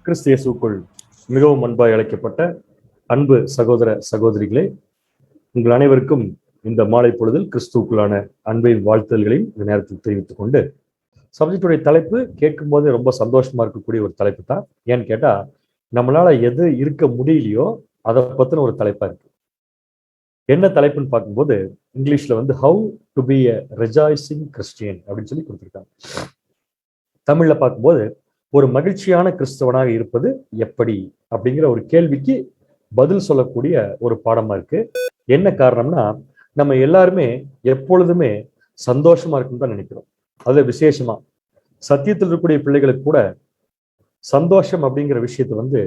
கிறிஸ்து இயேசுவுக்குள் மிகவும் அன்பாய் அழைக்கப்பட்ட அன்பு சகோதர சகோதரிகளே, உங்கள் அனைவருக்கும் இந்த மாலை பொழுதில் கிறிஸ்துவுக்குள்ளான அன்பின் வாழ்த்துதல்களையும் இந்த நேரத்தில் தெரிவித்துக் கொண்டு, சப்ஜெக்டுடைய தலைப்பு கேட்கும் போது ரொம்ப சந்தோஷமா இருக்கக்கூடிய ஒரு தலைப்பு தான். ஏன்னு கேட்டா, நம்மளால எது இருக்க முடியலையோ அதை பத்தின ஒரு தலைப்பா இருக்கு. என்ன தலைப்புன்னு பார்க்கும்போது இங்கிலீஷ்ல வந்து how to be a rejoicing Christian அப்படின்னு சொல்லி கொடுத்துருக்காங்க. தமிழ்ல பார்க்கும்போது ஒரு மகிழ்ச்சியான கிறிஸ்தவனாக இருப்பது எப்படி அப்படிங்கிற ஒரு கேள்விக்கு பதில் சொல்லக்கூடிய ஒரு பாடமா இருக்கு. என்ன காரணம்னா, நம்ம எல்லாருமே எப்பொழுதுமே சந்தோஷமா இருக்குன்னு தான் நினைக்கிறோம். அது விசேஷமா சத்தியத்தில் இருக்கக்கூடிய பிள்ளைகளுக்கு கூட சந்தோஷம் அப்படிங்கிற விஷயத்தை வந்து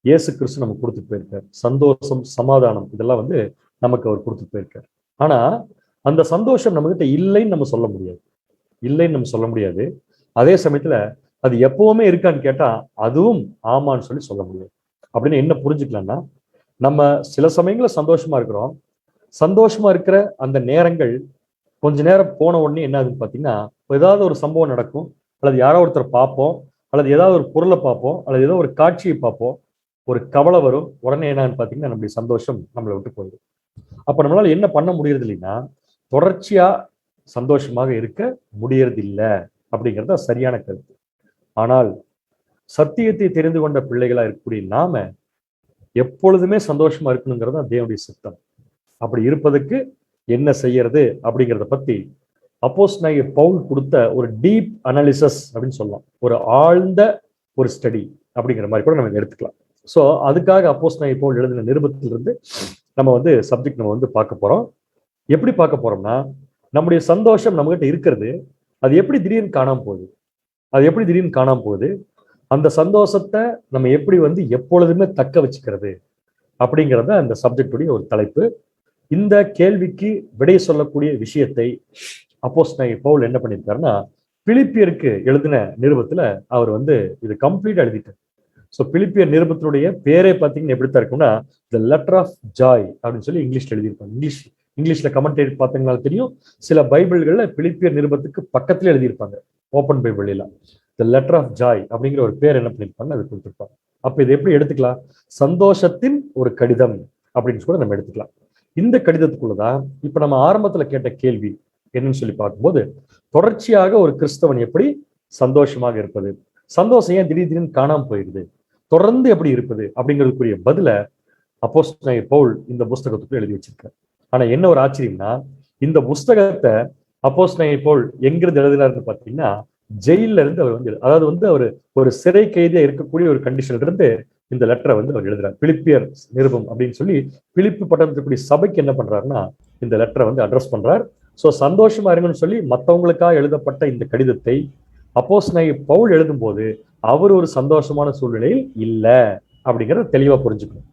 இயேசு கிறிஸ்து நமக்கு கொடுத்துட்டு போயிருக்கார். சந்தோஷம், சமாதானம் இதெல்லாம் வந்து நமக்கு அவர் கொடுத்துட்டு போயிருக்கார். ஆனா அந்த சந்தோஷம் நம்ம கிட்ட இல்லைன்னு நம்ம சொல்ல முடியாது. இல்லைன்னு நம்ம சொல்ல முடியாது. அதே சமயத்துல அது எப்பவுமே இருக்கான்னு கேட்டா அதுவும் ஆமான்னு சொல்லி சொல்ல முடியாது. அப்படின்னு என்ன புரிஞ்சுக்கலாம்னா, நம்ம சில சமயங்கள சந்தோஷமா இருக்கிறோம். சந்தோஷமா இருக்கிற அந்த நேரங்கள் கொஞ்ச நேரம் போன உடனே என்ன ஆகுதுன்னு பாத்தீங்கன்னா, ஏதாவது ஒரு சம்பவம் நடக்கும், அல்லது யாரோ ஒருத்தர் பார்ப்போம், அல்லது ஏதாவது ஒரு பொருளை பார்ப்போம், அல்லது ஏதோ ஒரு காட்சியை பார்ப்போம், ஒரு கவலை வரும். உடனே என்னன்னு பாத்தீங்கன்னா நம்மளுடைய சந்தோஷம் நம்மளை விட்டு போயிடும். அப்ப நம்மளால என்ன பண்ண முடியறது இல்லைன்னா, தொடர்ச்சியா சந்தோஷமாக இருக்க முடியறது இல்லை அப்படிங்கிறது சரியான கருத்து. ஆனால் சத்தியத்தை தெரிந்து கொண்ட பிள்ளைகளா இருக்கக்கூடிய நாம எப்பொழுதுமே சந்தோஷமா இருக்கணுங்கிறது தான் தேவனுடைய சித்தம். அப்படி இருப்பதற்கு என்ன செய்யறது அப்படிங்கிறத பத்தி அப்போஸ்தலனாகிய பவுல் கொடுத்த ஒரு டீப் அனாலிசிஸ் அப்படின்னு சொல்லலாம். ஒரு ஆழ்ந்த ஒரு ஸ்டடி அப்படிங்கிற மாதிரி கூட நம்ம எடுத்துக்கலாம். ஸோ அதுக்காக அப்போஸ்தலனாகிய பவுல் எழுதின நிருபத்திலிருந்து நம்ம வந்து சப்ஜெக்ட் நம்ம வந்து பார்க்க போறோம். எப்படி பார்க்க போறோம்னா, நம்முடைய சந்தோஷம் நம்மகிட்ட இருக்கிறது, அது எப்படி திடீர்னு காணாம போகுது, அந்த சந்தோஷத்தை நம்ம எப்படி வந்து எப்பொழுதுமே தக்க வச்சுக்கிறது அப்படிங்கிறத அந்த சப்ஜெக்டுடைய ஒரு தலைப்பு. இந்த கேள்விக்கு விடை சொல்லக்கூடிய விஷயத்தை அப்போஸ்தலனாகிய பவுல் என்ன பண்ணியிருக்காருன்னா, பிலிப்பியருக்கு எழுதின நிருபத்துல அவர் வந்து இது கம்ப்ளீட்டா எழுதிட்டார். ஸோ பிலிப்பியர் நிருபத்தினுடைய பேரே பார்த்தீங்கன்னா எப்படித்தான் இருக்கும்னா, த லெட்டர் ஆஃப் ஜாய் அப்படின்னு சொல்லி இங்கிலீஷ்ல எழுதியிருப்பாங்க. இங்கிலீஷ்ல கமெண்டேட் பார்த்தீங்கன்னா தெரியும். சில பைபிள்கள்ல பிலிப்பியர் நிருபத்துக்கு பக்கத்துல எழுதியிருப்பாங்க, ஓப்பன் பைபிள் எல்லாம். த லெட்டர் ஆஃப் ஜாய் அப்படிங்கிற ஒரு பேர் என்ன பண்ணியிருப்பாங்க, அது கொடுத்துருப்பாங்க. அப்ப இது எப்படி எடுத்துக்கலாம்? சந்தோஷத்தின் ஒரு கடிதம் அப்படின்னு கூட நம்ம எடுத்துக்கலாம். இந்த கடிதத்துக்குள்ளதான் இப்ப நம்ம ஆரம்பத்துல கேட்ட கேள்வி என்னன்னு சொல்லி பார்க்கும்போது, தொடர்ச்சியாக ஒரு கிறிஸ்தவன் எப்படி சந்தோஷமாக இருப்பது, சந்தோஷம் ஏன் திடீர்னு காணாம போயிடுது, தொடர்ந்து எப்படி இருப்பது அப்படிங்கிறதுக்குரிய பதில அப்போஸ்தலனாகிய பவுல் இந்த புஸ்தகத்துக்கு எழுதி வச்சிருக்காரு. ஆனா என்ன ஒரு ஆச்சரியம்னா, இந்த புஸ்தகத்தை அப்போஸ்தலனாகிய பவுல் எங்கிருந்து எழுதினாருன்னு பாத்தீங்கன்னா, ஜெயில இருந்து அவர் வந்து, அதாவது வந்து அவர் ஒரு சிறை கைதியா இருக்கக்கூடிய ஒரு கண்டிஷன்ல இருந்து இந்த லெட்டரை வந்து அவர் எழுதுறார். பிலிப்பியர் நிருபம் அப்படின்னு சொல்லி பிலிப்பு பட்டணத்துக்குரிய சபைக்கு என்ன பண்றாருன்னா இந்த லெட்டரை வந்து அட்ரஸ் பண்றார். ஸோ சந்தோஷமா இருங்கன்னு சொல்லி மற்றவங்களுக்காக எழுதப்பட்ட இந்த கடிதத்தை அப்போஸ்தலனாகிய பவுல் எழுதும் போது அவர் ஒரு சந்தோஷமான சூழ்நிலையில் இல்லை அப்படிங்கிறத தெளிவா புரிஞ்சுக்கணும்.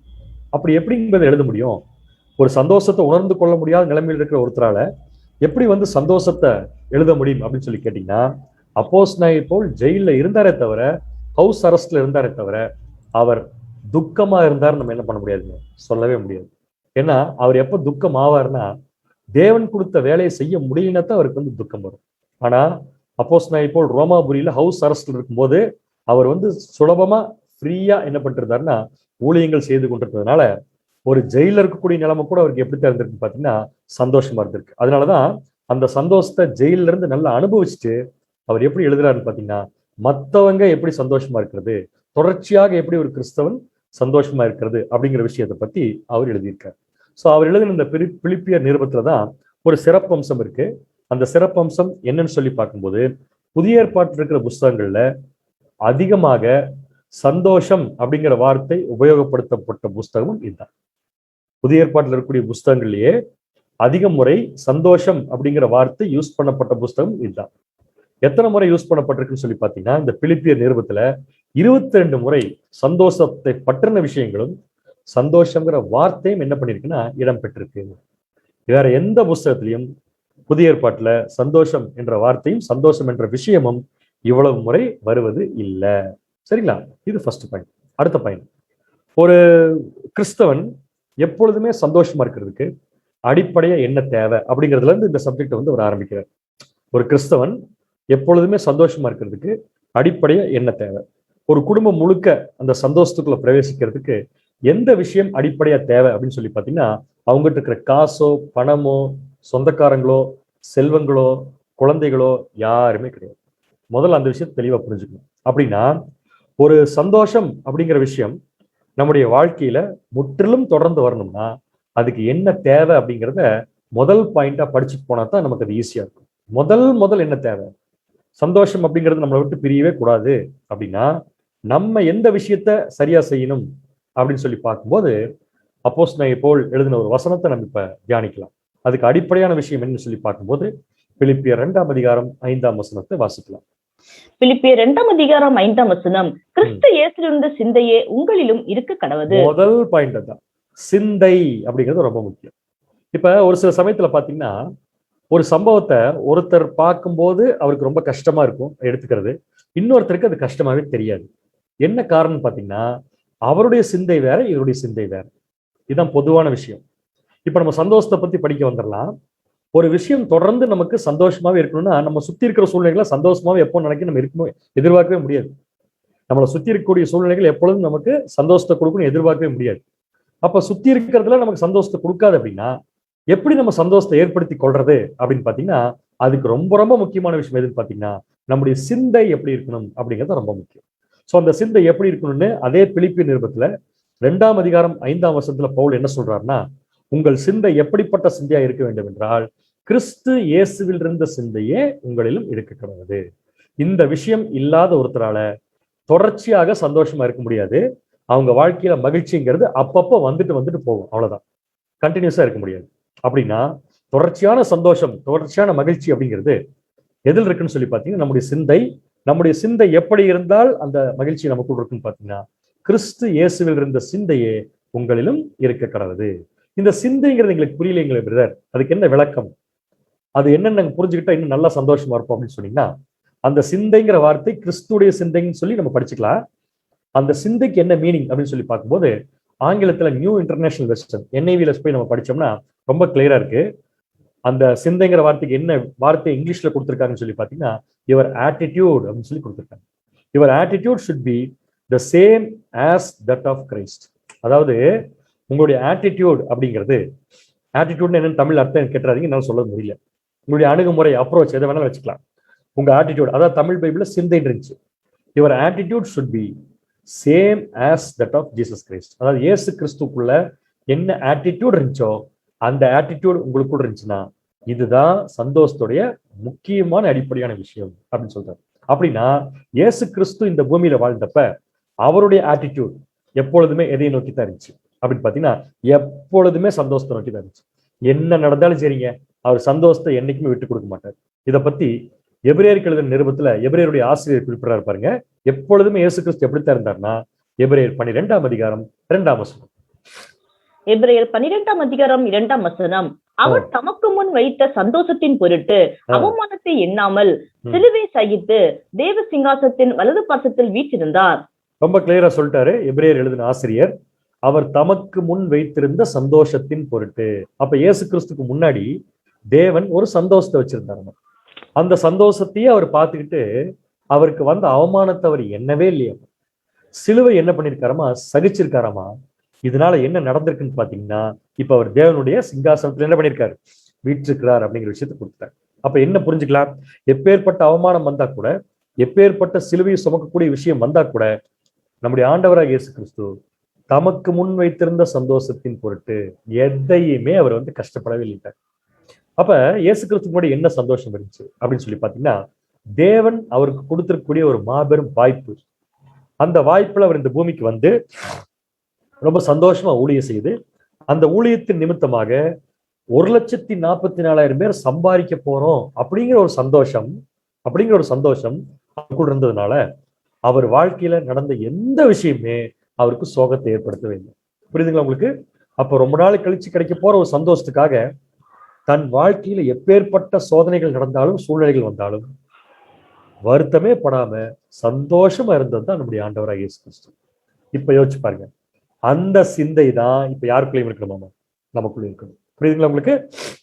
அப்படி எப்படிங்கிறத எழுத முடியும்? ஒரு சந்தோஷத்தை உணர்ந்து கொள்ள முடியாத நிலைமையில் இருக்கிற ஒருத்தரால எப்படி வந்து சந்தோஷத்தை எழுத முடியும் அப்படின்னு சொல்லி கேட்டீங்கன்னா, அப்போஸ்தலனாகிய பவுல் ஜெயில இருந்தாரே தவிர, ஹவுஸ் அரெஸ்ட்ல இருந்தாரே தவிர, அவர் துக்கமா இருந்தாரு நம்ம என்ன பண்ண முடியாதுங்க, சொல்லவே முடியாது. ஏன்னா அவர் எப்ப துக்கம் ஆவார்னா, தேவன் கொடுத்த வேலையை செய்ய முடியலன்னா அவருக்கு வந்து துக்கம் வரும். ஆனா அப்போஸ்தலனாகிய பவுல் ரோமாபுரியில ஹவுஸ் அரெஸ்ட்ல இருக்கும்போது அவர் வந்து சுலபமா ஃப்ரீயா என்ன பண்ணிருந்தாருன்னா ஊழியங்கள் செய்து கொண்டிருந்ததுனால ஒரு ஜெயில இருக்கக்கூடிய நிலைமை கூட அவருக்கு எப்படித்தான் இருந்திருக்கு பாத்தீங்கன்னா சந்தோஷமா இருந்திருக்கு. அதனாலதான் அந்த சந்தோஷத்தை ஜெயில இருந்து நல்லா அனுபவிச்சுட்டு அவர் எப்படி எழுதுறாருன்னு பாத்தீங்கன்னா, மத்தவங்க எப்படி சந்தோஷமா இருக்கிறது, தொடர்ச்சியாக எப்படி ஒரு கிறிஸ்தவன் சந்தோஷமா இருக்கிறது அப்படிங்கிற விஷயத்தை பத்தி அவர் எழுதியிருக்காரு. ஸோ அவர் எழுதின இந்த பிலிப்பியர் நிருபத்துலதான் ஒரு சிறப்பம்சம் இருக்கு. அந்த சிறப்பம்சம் என்னன்னு சொல்லி பார்க்கும்போது, புதிய ஏற்பாட்டில் இருக்கிற புஸ்தகங்கள்ல அதிகமாக சந்தோஷம் அப்படிங்கிற வார்த்தை உபயோகப்படுத்தப்பட்ட புஸ்தகமும் இதுதான். புதிய ஏற்பாட்டில் இருக்கக்கூடிய புஸ்தகங்கள்லயே அதிக முறை சந்தோஷம் அப்படிங்கிற வார்த்தை யூஸ் பண்ணப்பட்ட புஸ்தகம் இதுதான். எத்தனை முறை யூஸ் பண்ணப்பட்டிருக்குன்னு சொல்லி பார்த்தீங்கன்னா, இந்த பிலிப்பியர் நிருபத்துல 22 முறை சந்தோஷத்தை பற்றின விஷயங்களும் சந்தோஷங்கிற வார்த்தையும் என்ன பண்ணிருக்குன்னா இடம் பெற்றிருக்கு. வேற எந்த புஸ்தகத்திலையும் புதிய ஏற்பாட்டுல சந்தோஷம் என்ற வார்த்தையும் சந்தோஷம் என்ற விஷயமும் இவ்வளவு முறை வருவது இல்லை. சரிங்களா? இது ஃபர்ஸ்ட் பாயிண்ட். அடுத்த பாயிண்ட், ஒரு கிறிஸ்தவன் எப்பொழுதுமே சந்தோஷமா இருக்கிறதுக்கு அடிப்படையா என்ன தேவை அப்படிங்கிறதுல இருந்து இந்த சப்ஜெக்ட் வந்து அவர் ஆரம்பிக்கிறார். ஒரு கிறிஸ்தவன் எப்பொழுதுமே சந்தோஷமா இருக்கிறதுக்கு அடிப்படையா என்ன தேவை? ஒரு குடும்பம் முழுக்க அந்த சந்தோஷத்துக்குள்ள பிரவேசிக்கிறதுக்கு எந்த விஷயம் அடிப்படையா தேவை அப்படின்னு சொல்லி பாத்தீங்கன்னா, அவங்ககிட்ட இருக்கிற காசோ, பணமோ, சொந்தக்காரங்களோ, செல்வங்களோ, குழந்தைகளோ யாருமே கிடையாது. முதல்ல அந்த விஷயத்தை தெளிவா புரிஞ்சுக்கணும். அப்படின்னா ஒரு சந்தோஷம் அப்படிங்கிற விஷயம் நம்முடைய வாழ்க்கையில முற்றிலும் தொடர்ந்து வரணும்னா அதுக்கு என்ன தேவை அப்படிங்கிறத முதல் பாயிண்டா படிச்சுட்டு போனா தான் நமக்கு அது ஈஸியா இருக்கும். முதல் என்ன தேவை? சந்தோஷம் அப்படிங்கிறது நம்மளை விட்டு பிரியவே கூடாது. அப்படின்னா நம்ம எந்த விஷயத்த சரியா செய்யணும் அப்படின்னு சொல்லி பார்க்கும்போது, அப்போஸ்தலனாகிய பவுல் எழுதின ஒரு வசனத்தை நம்ம இப்ப தியானிக்கலாம். அதுக்கு அடிப்படையான விஷயம் என்னன்னு சொல்லி பார்க்கும்போது, பிலிப்பியர் 2ஆம் அதிகாரம் 5ஆம் வசனத்தை வாசிக்கலாம். பிலிப்பியர் 2ஆம் அதிகாரம் 5ஆம் வசனம், கிறிஸ்து இயேசுவிலிருந்த சிந்தையே உங்களிலும் இருக்க கடவது. முதல் பாயிண்ட் தான், சிந்தை அப்படிங்கிறது ரொம்ப முக்கியம். இப்ப ஒரு சில சமயத்துல பாத்தீங்கன்னா, ஒரு சம்பவத்தை ஒருத்தர் பார்க்கும்போது அவருக்கு ரொம்ப கஷ்டமா இருக்கும் எடுத்துக்கிறது, இன்னொருத்தருக்கு அது கஷ்டமாவே தெரியாது. என்ன காரணம் பாத்தீங்கன்னா, அவருடைய சிந்தை வேற, இவருடைய சிந்தை வேற. இதுதான் பொதுவான விஷயம். இப்ப நம்ம சந்தோஷத்தை பத்தி படிக்க வந்துடலாம். ஒரு விஷயம் தொடர்ந்து நமக்கு சந்தோஷமாவே இருக்கணும்னா, நம்ம சுத்தி இருக்கிற சூழ்நிலைகளை சந்தோஷமாவே எப்போ நினைக்க நம்ம இருக்கணும் எதிர்பார்க்கவே முடியாது. நம்மளை சுத்தி இருக்கக்கூடிய சூழ்நிலைகள் எப்பொழுதும் நமக்கு சந்தோஷத்தை கொடுக்கணும் எதிர்பார்க்கவே முடியாது. அப்ப சுத்தி இருக்கிறதுல நமக்கு சந்தோஷத்தை கொடுக்காது அப்படின்னா, எப்படி நம்ம சந்தோஷத்தை ஏற்படுத்தி கொள்றது அப்படின்னு பாத்தீங்கன்னா, அதுக்கு ரொம்ப ரொம்ப முக்கியமான விஷயம் எதுன்னு பாத்தீங்கன்னா, நம்முடைய சிந்தை எப்படி இருக்கணும் அப்படிங்கிறது ரொம்ப முக்கியம். சோ அந்த சிந்தை எப்படி இருக்கணும்னு அதே பிலிப்பியர் நிருபத்துல 2ஆம் அதிகாரம் 5ஆம் வசனத்துல பவுல் என்ன சொல்றாருன்னா, உங்கள் சிந்தை எப்படிப்பட்ட சிந்தையா இருக்க வேண்டும் என்றால், கிறிஸ்து இயேசுவில் இருந்த சிந்தையே உங்களிலும் இருக்க கடவுது. இந்த விஷயம் இல்லாத ஒருத்தரால தொடர்ச்சியாக சந்தோஷமா இருக்க முடியாது. அவங்க வாழ்க்கையில மகிழ்ச்சிங்கிறது அப்பப்போ வந்துட்டு போகும், அவ்வளவுதான். கண்டினியூஸா இருக்க முடியாது. அப்படின்னா தொடர்ச்சியான சந்தோஷம், தொடர்ச்சியான மகிழ்ச்சி அப்படிங்கிறது எதில் இருக்குன்னு சொல்லி பாத்தீங்கன்னா, நம்முடைய சிந்தை எப்படி இருந்தால் அந்த மகிழ்ச்சி நமக்குள் இருக்குன்னு பாத்தீங்கன்னா, கிறிஸ்து இயேசுவில் இருந்த சிந்தையே உங்களிலும் இருக்க கடவுது. இந்த சிந்தைங்கிறது எங்களுக்கு புரியலைங்களே பிரதர், அதுக்கு என்ன விளக்கம்? அது என்னன்னு நாங்க புரிஞ்சுக்கிட்டா இன்னும் நல்லா சந்தோஷமா இருப்போம் அப்படின்னு சொன்னீங்கன்னா, அந்த சிந்தைங்கிற வார்த்தை கிறிஸ்துடைய சிந்தைன்னு சொல்லி நம்ம படிச்சுக்கலாம். அந்த சிந்தைக்கு என்ன மீனிங் அப்படின்னு சொல்லி பார்க்கும்போது, ஆங்கிலத்துல நியூ இன்டர்நேஷனல் வெர்ஷன் NIVல போய் நம்ம படிச்சோம்னா ரொம்ப கிளியரா இருக்கு. அந்த சிந்தைங்கிற வார்த்தைக்கு என்ன வார்த்தை இங்கிலீஷ்ல கொடுத்துருக்காங்கன்னு சொல்லி பாத்தீங்கன்னா, யுவர் ஆட்டிடியூட் அப்படின்னு சொல்லி கொடுத்துருக்காங்க. Your attitude should be the same as that of Christ. அதாவது உங்களுடைய ஆட்டிடியூட் அப்படிங்கிறது, ஆட்டிடியூட்னு என்னன்னு தமிழ் அர்த்தம் கேட்டுறாதீங்க, என்னால சொல்ல முடியல. உங்களுடைய அணுகுமுறை, அப்ரோச் எதை வேணாலும் வச்சுக்கலாம். உங்க ஆட்டிடியூட், அதாவது தமிழ் பைபிள்ல சிந்தை இருந்துச்சு. Your attitude should be same as that of Jesus Christ. அதாவது இயேசு கிறிஸ்துக்குள்ள என்ன ஆட்டிடியூட் இருந்துச்சோ அந்த ஆட்டிடியூட் உங்களுக்குள்ள இருந்துச்சுன்னா, இதுதான் சந்தோஷத்துடைய முக்கியமான அடிப்படையான விஷயம் அப்படின்னு சொல்றாரு. அப்படின்னா இயேசு கிறிஸ்து இந்த பூமியில வாழ்ந்தப்ப அவருடைய ஆட்டிடியூட் எப்பொழுதுமே எதை நோக்கி தான் இருந்துச்சு அப்படின்னு பாத்தீங்கன்னா, எப்பொழுதுமே சந்தோஷத்தை நோக்கி தான் இருந்துச்சு. என்ன நடந்தாலும் சரிங்க, அவர் சந்தோஷத்தை என்னைக்குமே விட்டு கொடுக்க மாட்டார். இதை பத்தி எபிரேயருக்கு எழுதின நிருபத்துல எபிரேயருடைய ஆசிரியர் குறிப்பிடறாரு பாருங்க. எப்பொழுதுமே இயேசு கிறிஸ்து எப்படித்தான் இருந்தார்னா, எபிரேயர் 12ஆம் அதிகாரம் 2ஆம் வசனம். எபிரேயர் 12ஆம் அதிகாரம் 2ஆம் வசனம், அவர் தமக்கு முன் வைத்த சந்தோஷத்தின் பொருட்டு அவமானத்தை எண்ணாமல் சிலுவை சகித்து தேவ சிங்காசனத்தின் வலது பாசத்தில் வீற்றிருந்தார். ரொம்ப கிளியரா சொல்லிட்டாரு எபிரேயர் எழுதின ஆசிரியர். அவர் தமக்கு முன் வைத்திருந்த சந்தோஷத்தின் பொருட்டு. அப்ப இயேசு கிறிஸ்துக்கு முன்னாடி தேவன் ஒரு சந்தோஷத்தை வச்சிருந்தாரு. அந்த சந்தோஷத்தையே அவர் பார்த்துக்கிட்டு அவருக்கு வந்த அவமானத்தை அவர் எண்ணவே இல்லையா. சிலுவை என்ன பண்ணிருக்காரமா, சகிச்சிருக்காராமா. இதனால என்ன நடந்திருக்குன்னு பாத்தீங்கன்னா, இப்ப அவர் தேவனுடைய சிங்காசனத்துல என்ன பண்ணிருக்காரு, வீற்றிருக்கிறார் அப்படிங்கிற விஷயத்தை கொடுத்தார். அப்ப என்ன புரிஞ்சுக்கலாம், எப்பேற்பட்ட அவமானம் வந்தா கூட, எப்பேற்பட்ட சிலுவையை சுமக்கக்கூடிய விஷயம் வந்தா கூட, நம்முடைய ஆண்டவராக இயேசு கிறிஸ்து தமக்கு முன் வைத்திருந்த சந்தோஷத்தின் பொருட்டு எதையுமே அவர் கஷ்டப்படவே இல்லை. அப்ப இயேசு கிறிஸ்து முன்னாடி என்ன சந்தோஷம் இருந்துச்சு அப்படின்னு சொல்லி பாத்தீங்கன்னா, தேவன் அவருக்கு கொடுத்திருக்கக்கூடிய ஒரு மாபெரும் வாய்ப்பு. அந்த வாய்ப்புல அவர் இந்த பூமிக்கு வந்து ரொம்ப சந்தோஷமா ஊழியம் செய்து, அந்த ஊழியத்தின் நிமித்தமாக 1,44,000 பேர் சம்பாதிக்க போறோம் அப்படிங்கிற ஒரு சந்தோஷம் அவருக்குள்ள இருந்ததுனால அவர் வாழ்க்கையில நடந்த எந்த விஷயமே அவருக்கு சோகத்தை ஏற்படுத்தவே இல்லை. புரியுதுங்களா உங்களுக்கு? அப்ப ரொம்ப நாள் கழிச்சு கிடைக்க போற ஒரு சந்தோஷத்துக்காக தன் வாழ்க்கையில எப்பேற்பட்ட சோதனைகள் நடந்தாலும், சூழ்நிலைகள் வந்தாலும் வருத்தமே படாம சந்தோஷமா இருந்தது தான் நம்முடைய ஆண்டவராக இயேசு கிறிஸ்து. இப்ப யோசிச்சு பாருங்க, அந்த சிந்தை தான் இப்ப யாருக்குள்ளேயும் இருக்கணுமா, நமக்குள்ள இருக்கணும். புரியுதுங்களா உங்களுக்கு?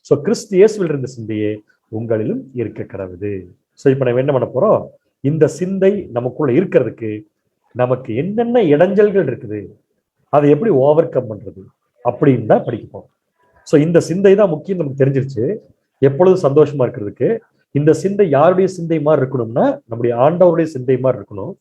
சோ கிறிஸ்து இயேசுவில் இருந்த சிந்தையே உங்களிலும் இருக்க கடவுது. சோ இப்ப நம்ம என்ன பண்ண போறோம், இந்த சிந்தை நமக்குள்ள இருக்கிறதுக்கு நமக்கு என்னென்ன இடைஞ்சல்கள் இருக்குது, அதை எப்படி ஓவர் கம் பண்றது அப்படின்னு தான் படிக்க போறோம். ஸோ இந்த சிந்தை தான் முக்கியம், நமக்கு தெரிஞ்சிருச்சு. எப்பொழுதும் சந்தோஷமா இருக்கிறதுக்கு இந்த சிந்தை யாருடைய சிந்தை மாதிரி இருக்கணும்னா நம்முடைய ஆண்டவருடைய சிந்தை மாதிரி இருக்கணும்.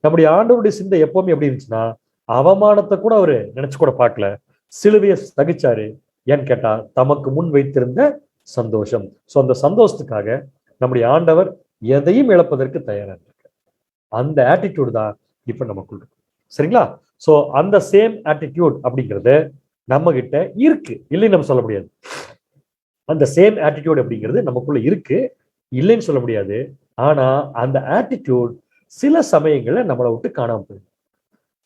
நம்முடைய ஆண்டவருடைய சிந்தை எப்பவுமே எப்படி இருந்துச்சுன்னா, அவமானத்தை கூட அவரு நினைச்சு கூட பார்க்கல, சிலுவையை சகிச்சாரு. ஏன்னு கேட்டா தமக்கு முன் வைத்திருந்த சந்தோஷம். ஸோ அந்த சந்தோஷத்துக்காக நம்முடைய ஆண்டவர் எதையும் இழப்பதற்கு தயாரா இருக்கு. அந்த ஆட்டிடியூட் தான் இப்ப நமக்குள்ள இருக்கு. சரிங்களா? ஸோ அந்த சேம் ஆட்டிடியூட் அப்படிங்கிறது நம்ம கிட்ட இருக்கு, இல்லைன்னு நம்ம சொல்ல முடியாது. அந்த சேம் ஆட்டிடியூட் அப்படிங்கிறது நமக்குள்ள இருக்கு, இல்லைன்னு சொல்ல முடியாது. ஆனா அந்த ஆட்டிடியூட் சில சமயங்கள்ல நம்மளை விட்டு காணாம போயிடுது.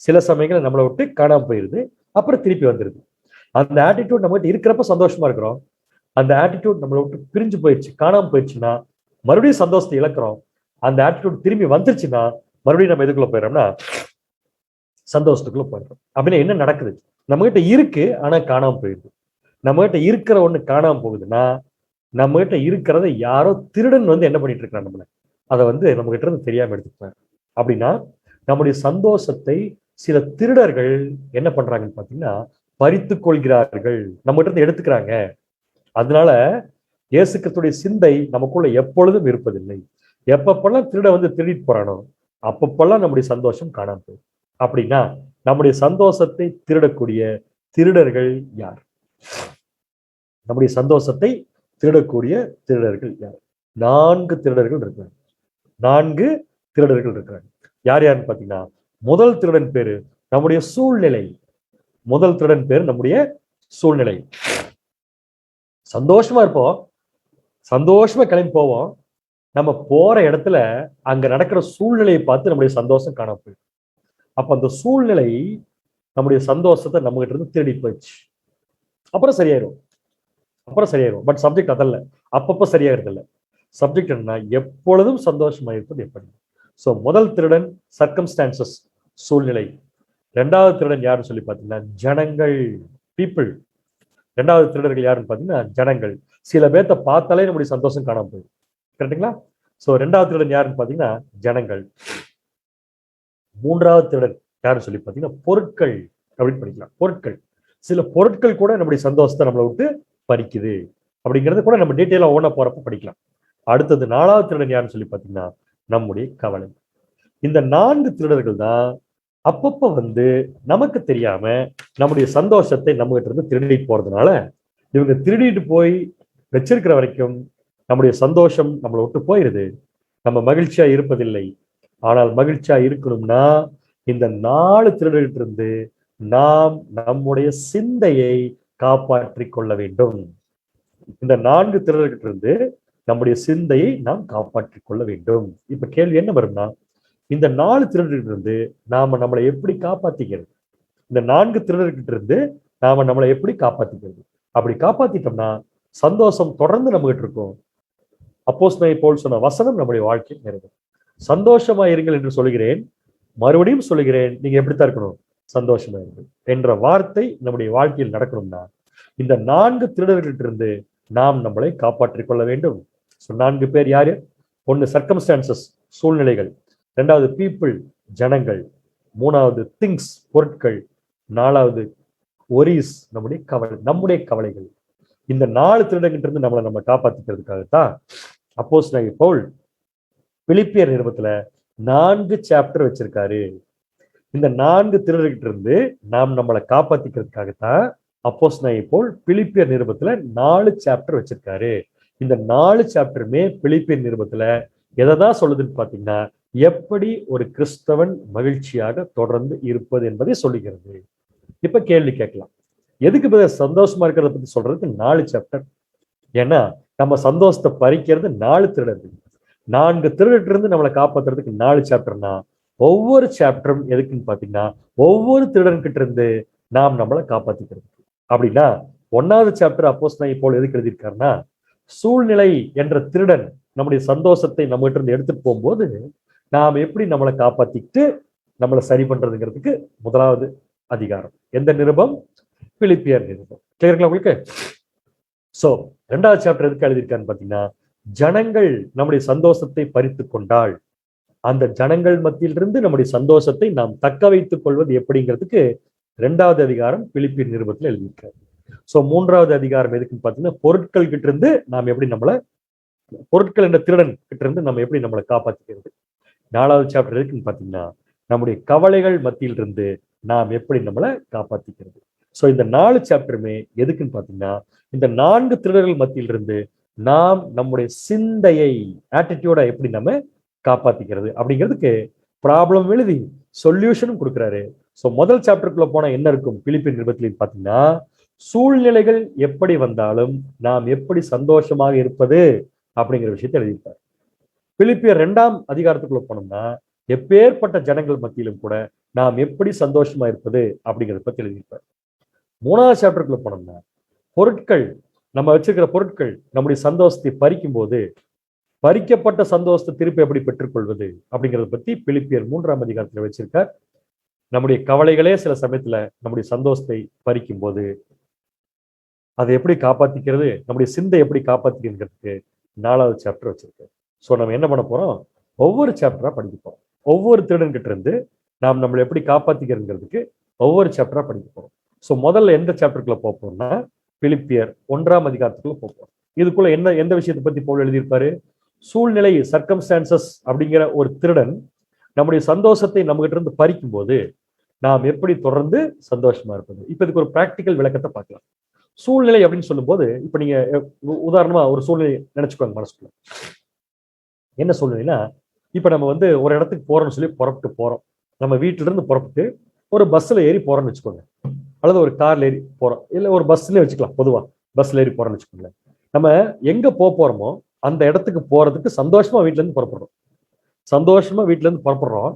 சில சமயங்கள்ல நம்மளை விட்டு காணாம போயிருது, அப்புறம் திருப்பி வந்துருது. அந்த ஆட்டிடியூட் நம்ம கிட்ட இருக்கிறப்ப சந்தோஷமா இருக்கிறோம். அந்த ஆட்டிடியூட் நம்மளை விட்டு பிரிஞ்சு போயிடுச்சு, காணாம போயிடுச்சுன்னா மறுபடியும் சந்தோஷத்தை இழக்கிறோம். அந்த ஆட்டிடியூட் திரும்பி வந்துருச்சுன்னா மறுபடியும் நம்ம எதுக்குள்ள போயிடறோம்னா சந்தோஷத்துக்குள்ள போயிடுறோம். அப்படின்னா என்ன நடக்குது? நம்ம கிட்ட இருக்கு, ஆனா காணாம போயிடுது. நம்ம கிட்ட இருக்கிற ஒண்ணு காணாம போகுதுன்னா நம்ம கிட்ட இருக்கிறத யாரோ திருடன் வந்து என்ன பண்ணிட்டு இருக்கான், நம்மள அதை வந்து நம்ம கிட்ட இருந்து தெரியாம எடுத்துக்கிறாங்க. அப்படின்னா நம்முடைய சந்தோஷத்தை சில திருடர்கள் என்ன பண்றாங்கன்னு பாத்தீங்கன்னா பறித்து கொள்கிறார்கள், நம்ம கிட்ட இருந்து எடுத்துக்கிறாங்க. அதனால இயேசு கிறிஸ்துடைய சிந்தை நமக்குள்ள எப்பொழுதும் இருப்பதில்லை. எப்பப்பெல்லாம் திருட வந்து திருடிட்டு போறானோ அப்பப்பெல்லாம் நம்முடைய சந்தோஷம் காணாம போகுது. அப்படின்னா நம்முடைய சந்தோஷத்தை திருடக்கூடிய திருடர்கள் யார்? நம்முடைய சந்தோஷத்தை திருடக்கூடிய திருடர்கள் யார்? 4 திருடர்கள் இருக்கிறாங்க. 4 திருடர்கள் இருக்கிறாங்க. யார் யாருன்னு பாத்தீங்கன்னா, முதல் திருடன் பேரு நம்முடைய சூழ்நிலை. முதல் திருடன் பேரு நம்முடைய சூழ்நிலை. சந்தோஷமா இருப்போம், சந்தோஷமா கிளம்பி போவோம். நம்ம போற இடத்துல அங்க நடக்கிற சூழ்நிலையை பார்த்து நம்முடைய சந்தோஷம் காணாம போயிடும். அப்ப அந்த சூழ்நிலை நம்முடைய சந்தோஷத்தை நம்ம கிட்ட இருந்து திருடி போயிடுச்சு. அப்புறம் சரியாயிரும், அப்புறம் சரியாயிரும். பட் சப்ஜெக்ட் அதல்ல, அப்பப்ப சரியாகிறது இல்லை. சப்ஜெக்ட் என்னன்னா எப்பொழுதும் சந்தோஷமா இருப்பது எப்படி. சோ முதல் திருடன் சர்க்கம்ஸ்டான்சஸ், சூழ்நிலை. இரண்டாவது திருடன் யாருன்னு சொல்லி பாத்தீங்கன்னா ஜனங்கள், பீப்புள். இரண்டாவது திருடர்கள் யாருன்னு பாத்தீங்கன்னா ஜனங்கள். சில பேர்த்த பார்த்தாலே நம்முடைய சந்தோஷம் காணாம போயிடும். கரெக்டுங்களா? சோ இரண்டாவது திருடன் யாருன்னு பாத்தீங்கன்னா ஜனங்கள். மூன்றாவது திருடன் யாருன்னு சொல்லி பாத்தீங்கன்னா பொருட்கள் அப்படின்னு படிக்கலாம். பொருட்கள், சில பொருட்கள் கூட நம்முடைய சந்தோஷத்தை நம்மளை விட்டு பறிக்குது அப்படிங்கிறது கூட நம்ம டீட்டெயிலா ஓன போறப்ப படிக்கலாம். அடுத்தது 4வது திருடன் யாருன்னு சொல்லி பாத்தீங்கன்னா நம்முடைய கவலை. இந்த 4 திருடர்கள் தான் அப்பப்ப வந்து நமக்கு தெரியாம நம்முடைய சந்தோஷத்தை நம்ம கிட்ட இருந்து திருடிட்டு போறதுனால, இவங்க திருடிட்டு போய் வச்சிருக்கிற வரைக்கும் நம்முடைய சந்தோஷம் நம்மளை விட்டு போயிருது. நம்ம மகிழ்ச்சியா இருப்பதில்லை. ஆனால் மகிழ்ச்சியா இருக்கணும்னா இந்த 4 திருடர்கிட்ட இருந்து நாம் நம்முடைய சிந்தையை காப்பாற்றிக் கொள்ள வேண்டும். இந்த 4 திருடர்கிட்ட இருந்து நம்முடைய சிந்தையை நாம் காப்பாற்றிக் கொள்ள வேண்டும். இப்ப கேள்வி என்ன வரும்னா, இந்த 4 திருடர்கிட்ட இருந்து நாம நம்மளை எப்படி காப்பாத்திக்கிறது? இந்த 4 திருடர்கிட்ட இருந்து நாம நம்மளை எப்படி காப்பாத்திக்கிறது? அப்படி காப்பாத்திட்டோம்னா சந்தோஷம் தொடர்ந்து நம்ம கிட்ட இருக்கும். அப்போஸ்தலனாகிய பவுல் சொன்ன வசனம் நம்முடைய வாழ்க்கையில் நிறைவேறும். சந்தோஷமா இருங்கள் என்று சொல்கிறேன், மறுபடியும் சொல்லுகிறேன், நீங்க எப்படித்தான் இருக்கணும்? சந்தோஷமா இருங்கள் என்ற வார்த்தை நம்முடைய வாழ்க்கையில் நடக்கணும்னா இந்த 4 திருடர்கிட்ட இருந்து நாம் நம்மளை காப்பாற்றிக் கொள்ள வேண்டும். 4 பேர் யாரு? ஒன்னு சர்க்கம்ஸ்டான்சஸ், சூழ்நிலைகள். 2வது பீப்புள், ஜனங்கள். 3வது திங்ஸ், பொருட்கள். 4வது ஒரிஸ், நம்முடைய கவலைகள். இந்த 4 திருடர்கிட்ட இருந்து நம்மளை நம்ம காப்பாத்திக்கிறதுக்காகத்தான் அப்போஸ்தலனாகிய பவுல் பிலிப்பியர் நிருபத்துல 4 சாப்டர் வச்சிருக்காரு. இந்த 4 திருடர்கிட்ட இருந்து நாம் நம்மளை காப்பாத்திக்கிறதுக்காகத்தான் அப்போஸ்தலனாகிய பவுல் பிலிப்பியர் நிருபத்துல 4 சாப்டர் வச்சிருக்காரு. இந்த 4 சாப்டருமே பிலிப்பியர் நிருபத்துல எதைதான் சொல்லுதுன்னு பாத்தீங்கன்னா, எப்படி ஒரு கிறிஸ்தவன் மகிழ்ச்சியாக தொடர்ந்து இருப்பது என்பதை சொல்லுகிறது. இப்ப கேள்வி கேட்கலாம், எதுக்கு சந்தோஷமா இருக்கிறத பத்தி சொல்றதுக்கு 4 சாப்டர்? ஏன்னா நம்ம சந்தோஷத்தை பறிக்கிறது 4 திருடர்கள். 4 திருடர்கிட்ட இருந்து நம்மளை காப்பாத்துறதுக்கு 4 சாப்டர்னா, ஒவ்வொரு சாப்டரும் எதுக்குன்னு பாத்தீங்கன்னா ஒவ்வொரு திருடன்கிட்ட இருந்து நாம் நம்மளை காப்பாத்திக்கிறது. அப்படின்னா 1வது சாப்டர் அப்போஸ்தலனாகிய பவுல் எதுக்கு எழுதியிருக்காருன்னா, சூழ்நிலை என்ற திருடன் நம்முடைய சந்தோஷத்தை நம்ம கிட்ட இருந்து எடுத்துட்டு போகும்போது நாம் எப்படி நம்மளை காப்பாத்திட்டு நம்மளை சரி பண்றதுங்கிறதுக்கு 1வது அதிகாரம். எந்த நிருபம்? பிலிப்பியர் நிருபம். கிளியருங்களா உங்களுக்கு? சோ 2வது சாப்டர் எதுக்கு எழுதியிருக்காருன்னு பாத்தீங்கன்னா, ஜனங்கள் நம்முடைய சந்தோஷத்தை பறித்து கொண்டால் அந்த ஜனங்கள் மத்தியிலிருந்து நம்முடைய சந்தோஷத்தை நாம் தக்க வைத்துக் கொள்வது எப்படிங்கிறதுக்கு 2வது அதிகாரம் பிலிப்பியர் நிருபத்தில் எழுதியிருக்காரு. சோ 3வது அதிகாரம் எதுக்குன்னு பாத்தீங்கன்னா, பொருட்கள் கிட்ட இருந்து நாம் எப்படி பொருட்கள் என்ற திருடன் கிட்ட இருந்து நம்ம எப்படி நம்மளை காப்பாத்திக்கிறது. 4வது சாப்டர் எதுக்குன்னு பாத்தீங்கன்னா, நம்முடைய கவலைகள் மத்தியில் இருந்து நாம் எப்படி நம்மளை காப்பாத்திக்கிறது. சோ இந்த 4 சாப்டருமே எதுக்குன்னு பாத்தீங்கன்னா, இந்த 4 திருடர்கள் மத்தியில் இருந்து நாம் நம்முடைய சிந்தையை ஆட்டிடியூடா எப்படி நம்ம காப்பாத்திக்கிறது அப்படிங்கிறதுக்கு ப்ராப்ளம் எழுதி சொல்யூஷனும் கொடுக்குறாரு. சோ முதல் சாப்டருக்குள்ள போனா என்ன இருக்கும் பிலிப்பியர் நிருபத்தில் பாத்தீங்கன்னா, சூழ்நிலைகள் எப்படி வந்தாலும் நாம் எப்படி சந்தோஷமாக இருப்பது அப்படிங்கிற விஷயத்தை எழுதியிருப்பார். பிலிப்பியர் 2ஆம் அதிகாரத்துக்குள்ள போனோம்னா, எப்பேற்பட்ட ஜனங்கள் மத்தியிலும் கூட நாம் எப்படி சந்தோஷமா இருப்பது அப்படிங்கிறத பத்தி எழுதியிருப்பார். 3வது சாப்டருக்குள்ள போனோம்னா, பொருட்கள் நம்ம வச்சிருக்கிற பொருட்கள் நம்முடைய சந்தோஷத்தை பறிக்கும் போது பறிக்கப்பட்ட சந்தோஷத்தை திருப்பி எப்படி பெற்றுக்கொள்வது அப்படிங்கிறத பத்தி பிலிப்பியர் 3ஆம் அதிகாரத்துல வச்சிருக்கார். நம்முடைய கவலைகளே சில சமயத்துல நம்முடைய சந்தோஷத்தை பறிக்கும் போது அதை எப்படி காப்பாத்திக்கிறது, நம்முடைய சிந்தை எப்படி காப்பாத்திக்கிறதுக்கு 4வது சாப்டர் வச்சிருக்காரு. சோ நம்ம என்ன பண்ண போறோம், ஒவ்வொரு சாப்டரா படிக்க போறோம். ஒவ்வொரு திருடன்கிட்ட இருந்து நாம் நம்மளை எப்படி காப்பாத்திக்கிறதுக்கு ஒவ்வொரு சாப்டரா படிக்க போறோம். சோ முதல்ல எந்த சாப்டருக்குள்ள போறோம்னா, பிலிப்பியர் 1ஆம் அதிகாரத்துக்குள்ள போறோம். இதுக்குள்ள எந்த விஷயத்தை பத்தி பவுல் எழுதியிருப்பாரு, சூழ்நிலை சர்க்கம்ஸ்டான்சஸ் அப்படிங்கிற ஒரு திருடன் நம்முடைய சந்தோஷத்தை நம்ம கிட்ட இருந்து பறிக்கும் போது நாம் எப்படி தொடர்ந்து சந்தோஷமா இருப்பது. இப்ப இதுக்கு ஒரு பிராக்டிக்கல் விளக்கத்தை பார்க்கலாம். சூழ்நிலை அப்படின்னு சொல்லும் போது, இப்ப நீங்க உதாரணமா ஒரு சூழ்நிலை நினைச்சுக்கோங்க மனசுக்குள்ள. என்ன சூழ்நிலைன்னா, இப்ப நம்ம ஒரு இடத்துக்கு போறோம்னு சொல்லி புறப்பட்டு போறோம். நம்ம வீட்டுல இருந்து புறப்பட்டு ஒரு பஸ்ல ஏறி போறோம்னு வச்சுக்கோங்க, அல்லது ஒரு கார்ல ஏறி போறோம், இல்ல ஒரு பஸ்ல வச்சுக்கலாம். பொதுவா பஸ்ல ஏறி போறோம்னு வச்சுக்கோங்க. நம்ம எங்க போறோமோ அந்த இடத்துக்கு போறதுக்கு சந்தோஷமா வீட்டுல இருந்து புறப்படுறோம். சந்தோஷமா வீட்டுல இருந்து புறப்படுறோம்.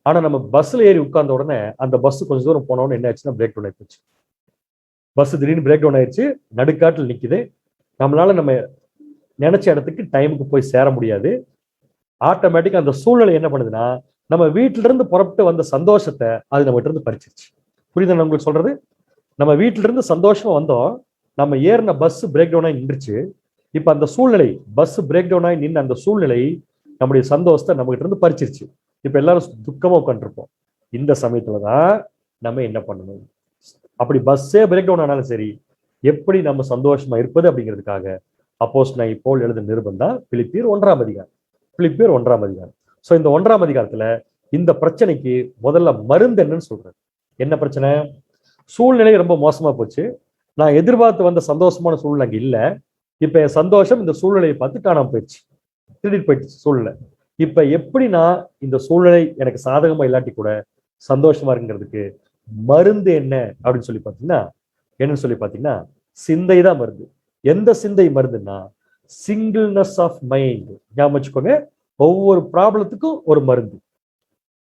ஆனா நம்ம பஸ்ல ஏறி உட்கார்ந்த உடனே அந்த பஸ் கொஞ்சம் தூரம் போனோன்னு என்ன ஆச்சுன்னா பிரேக் டவுன் ஆயிடுச்சு. பஸ் திடீர்னு பிரேக் டவுன் ஆயிடுச்சு, நடுக்காட்டில் நிக்குது. நம்மளால நம்ம நினைச்ச இடத்துக்கு டைமுக்கு போய் சேர முடியாது. ஆட்டோமேட்டிக்கா அந்த சூழ்நிலை என்ன பண்ணுதுன்னா, நம்ம வீட்டுல இருந்து புறப்பட்டு வந்த சந்தோஷத்தை அது நம்ம கிட்ட இருந்து பறிச்சிருச்சு. புரியுதா உங்களுக்கு சொல்றது? நம்ம வீட்டுல இருந்து சந்தோஷமா வந்தோம், நம்ம ஏறின பஸ் பிரேக் டவுன் ஆகி நின்றுச்சு. இப்ப அந்த சூழ்நிலை, பஸ் பிரேக் டவுன் ஆகி நின்று அந்த சூழ்நிலை நம்முடைய சந்தோஷத்தை நம்ம கிட்ட இருந்து பறிச்சிருச்சு. இப்ப எல்லாரும் துக்கமா உட்காந்துருப்போம். இந்த சமயத்துலதான் நம்ம என்ன பண்ணணும், அப்படி பஸ்ஸே பிரேக் டவுன் ஆனாலும் சரி, எப்படி நம்ம சந்தோஷமா இருப்பது அப்படிங்கிறதுக்காக அப்போஸ்தலனாகிய பவுல் எழுதின நிருபம் தான் பிலிப்பியர் 1ஆம் அதிகாரம். பிலிப்பியர் 1ஆம் அதிகாரம். சோ இந்த 1ஆம் அதிகாரத்துல இந்த பிரச்சனைக்கு முதல்ல மருந்து என்னன்னு சொல்றாரு. என்ன பிரச்சனை? சூழ்நிலை ரொம்ப மோசமா போச்சு, நான் எதிர்பார்த்து வந்த சந்தோஷமான சூழ்நிலை அங்க இல்ல. இப்ப என் சந்தோஷம் இந்த சூழ்நிலையை பார்த்து காணாம போயிடுச்சு, திருடிட்டு போயிடுச்சு சூழ்நிலை. இப்ப எப்படி நான் இந்த சூழ்நிலை எனக்கு சாதகமா இல்லாட்டி கூட சந்தோஷமா இருக்குங்கிறதுக்கு மருந்து என்ன அப்படின்னு சொல்லி பாத்தீங்கன்னா, என்னன்னு சொல்லி பாத்தீங்கன்னா, சிந்தை தான் மருந்து. எந்த சிந்தை மருந்துன்னா, சிங்கிள்னஸ் ஆஃப் மைண்ட். ஞாபகம் வச்சுக்கோங்க, ஒவ்வொரு ப்ராப்ளத்துக்கும் ஒரு மருந்து,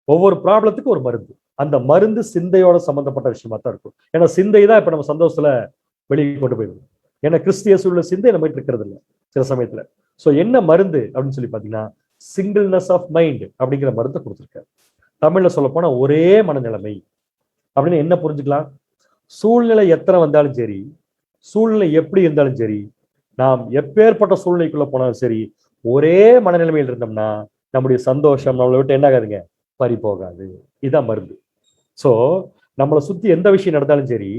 ஒவ்வொரு ப்ராப்ளத்துக்கும் ஒரு மருந்து. அந்த மருந்து சிந்தையோட சம்பந்தப்பட்ட விஷயமா தான் இருக்கும். ஏன்னா சிந்தை தான் இப்ப நம்ம சந்தோஷத்துல வெளியே கொண்டு போயிடும். ஏன்னா கிறிஸ்திய சூழல சிந்தை நம்ம இருக்கிறது இல்லை சில சமயத்துல. சோ என்ன மருந்து அப்படின்னு சொல்லி பாத்தீங்கன்னா, சிங்கிள்னஸ் ஆஃப் மைண்ட் அப்படிங்கிற மருந்தை கொடுத்துருக்காரு. தமிழ்ல சொல்ல போனா ஒரே மனநிலைமை அப்படின்னு என்ன புரிஞ்சுக்கலாம்? சூழ்நிலை எத்தனை வந்தாலும் சரி, சூழ்நிலை எப்படி இருந்தாலும் சரி, நாம் எப்பேற்பட்ட சூழ்நிலைக்குள்ள போனாலும் சரி, ஒரே மனநிலைமையில் இருந்தோம்னா நம்முடைய சந்தோஷம் நம்மளை விட்டு என்ன ஆகாதுங்க, பறி போகாது. இதுதான் மருந்து. சோ நம்மளை சுத்தி எந்த விஷயம் நடந்தாலும் சரி,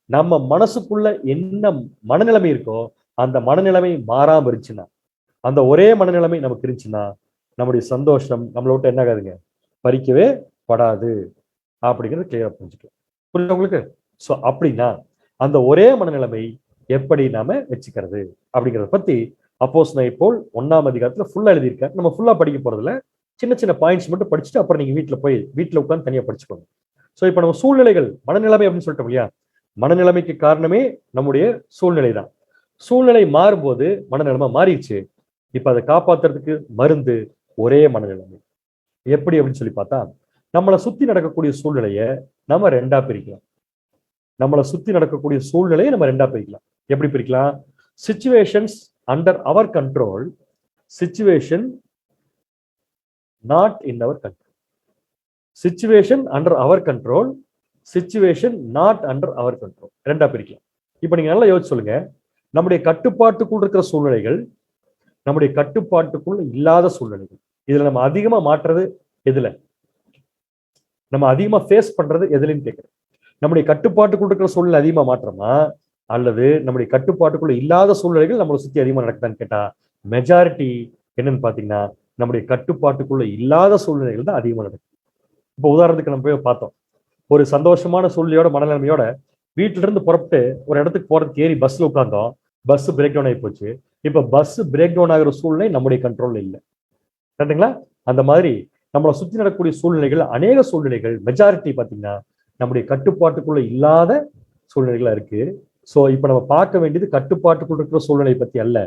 நம்ம மனசுக்குள்ள என்ன மனநிலைமை இருக்கோ அந்த மனநிலைமை மாறாம இருந்துச்சுன்னா, அந்த ஒரே மனநிலைமை நமக்கு இருந்துச்சுன்னா, நம்முடைய சந்தோஷம் நம்மளை விட்டு என்ன ஆகாதுங்க, பறிக்கவே படாது அப்படிங்கிறது கிளியரா புரிஞ்சுக்கலாம். புரியுது உங்களுக்கு? சோ அப்படின்னா அந்த ஒரே மனநிலைமை எப்படி நாம வச்சுக்கிறது அப்படிங்கிறத பத்தி அப்போஸ்தலனாகிய பவுல் 1ஆம் அதிகாரத்துல ஃபுல்லா எழுதியிருக்காரு. நம்ம ஃபுல்லா படிக்க போறதுல சின்ன சின்ன பாயிண்ட்ஸ் மட்டும் படிச்சுட்டு அப்புறம் நீங்க வீட்டுல உட்கார்ந்து தனியா படிச்சுக்கோங்க. சோ இப்ப நம்ம சூழ்நிலைகள், மனநிலைமை அப்படின்னு சொல்லிட்டோம் இல்லையா? மனநிலைமைக்கு காரணமே நம்முடைய சூழ்நிலை தான். சூழ்நிலை மாறும்போது மனநிலைமை மாறிடுச்சு. இப்ப அதை காப்பாத்துறதுக்கு மருந்து ஒரே மனநிலைமை. எப்படி அப்படின்னு சொல்லி பார்த்தா, நம்மளை சுத்தி நடக்கக்கூடிய சூழ்நிலையை நம்ம ரெண்டா பிரிக்கலாம். நம்மளை சுத்தி நடக்கக்கூடிய சூழ்நிலையை நம்ம ரெண்டா பிரிக்கலாம். எப்படி பிரிக்கலாம்? Situations under our control, situation not in our control. Situation under our control, situation not under our control. ரெண்டா பிரிக்கலாம். இப்ப நீங்க நல்லா யோசிச்சு சொல்லுங்க, நம்முடைய கட்டுப்பாட்டுக்குள் இருக்கிற சூழ்நிலைகள், நம்முடைய கட்டுப்பாட்டுக்குள் இல்லாத சூழ்நிலைகள். இதுல நம்ம அதிகமா மாற்றுறது எதுல நம்ம அதிகமா ஃபேஸ் பண்றது எதுலன்னு கேட்கிறேன். நம்முடைய கட்டுப்பாட்டுக்குள்ள இருக்கிற சூழ்நிலை அதிகமா மாற்றமா, அல்லது நம்முடைய கட்டுப்பாட்டுக்குள்ள இல்லாத சூழ்நிலைகள் நம்மளை சுத்தி அதிகமா நடக்குதான்னு கேட்டா, மெஜாரிட்டி என்னன்னு பாத்தீங்கன்னா நம்முடைய கட்டுப்பாட்டுக்குள்ள இல்லாத சூழ்நிலைகள் தான் அதிகமா நடக்கும். இப்போ உதாரணத்துக்கு நம்ம போய் பார்த்தோம், ஒரு சந்தோஷமான சூழ்நிலையோட மனநிலைமையோட வீட்டுல இருந்து புறப்பட்டு ஒரு இடத்துக்கு போறதுக்கு ஏறி பஸ்ல உட்கார்ந்தோம், பஸ் பிரேக் டவுன் ஆகி போச்சு. இப்ப பஸ் பிரேக் டவுன் ஆகிற சூழ்நிலை நம்முடைய கண்ட்ரோல்ல இல்லை. கரெக்டுங்களா? அந்த மாதிரி நம்மளை சுத்தி நடக்கக்கூடிய சூழ்நிலைகள், அநேக சூழ்நிலைகள் மெஜாரிட்டி பாத்தீங்கன்னா நம்முடைய கட்டுப்பாட்டுக்குள்ள இல்லாத சூழ்நிலைகளா இருக்கு. சோ இப்ப நம்ம பார்க்க வேண்டியது கட்டுப்பாட்டுக்குள்ள இருக்கிற சூழ்நிலை பத்தி அல்ல,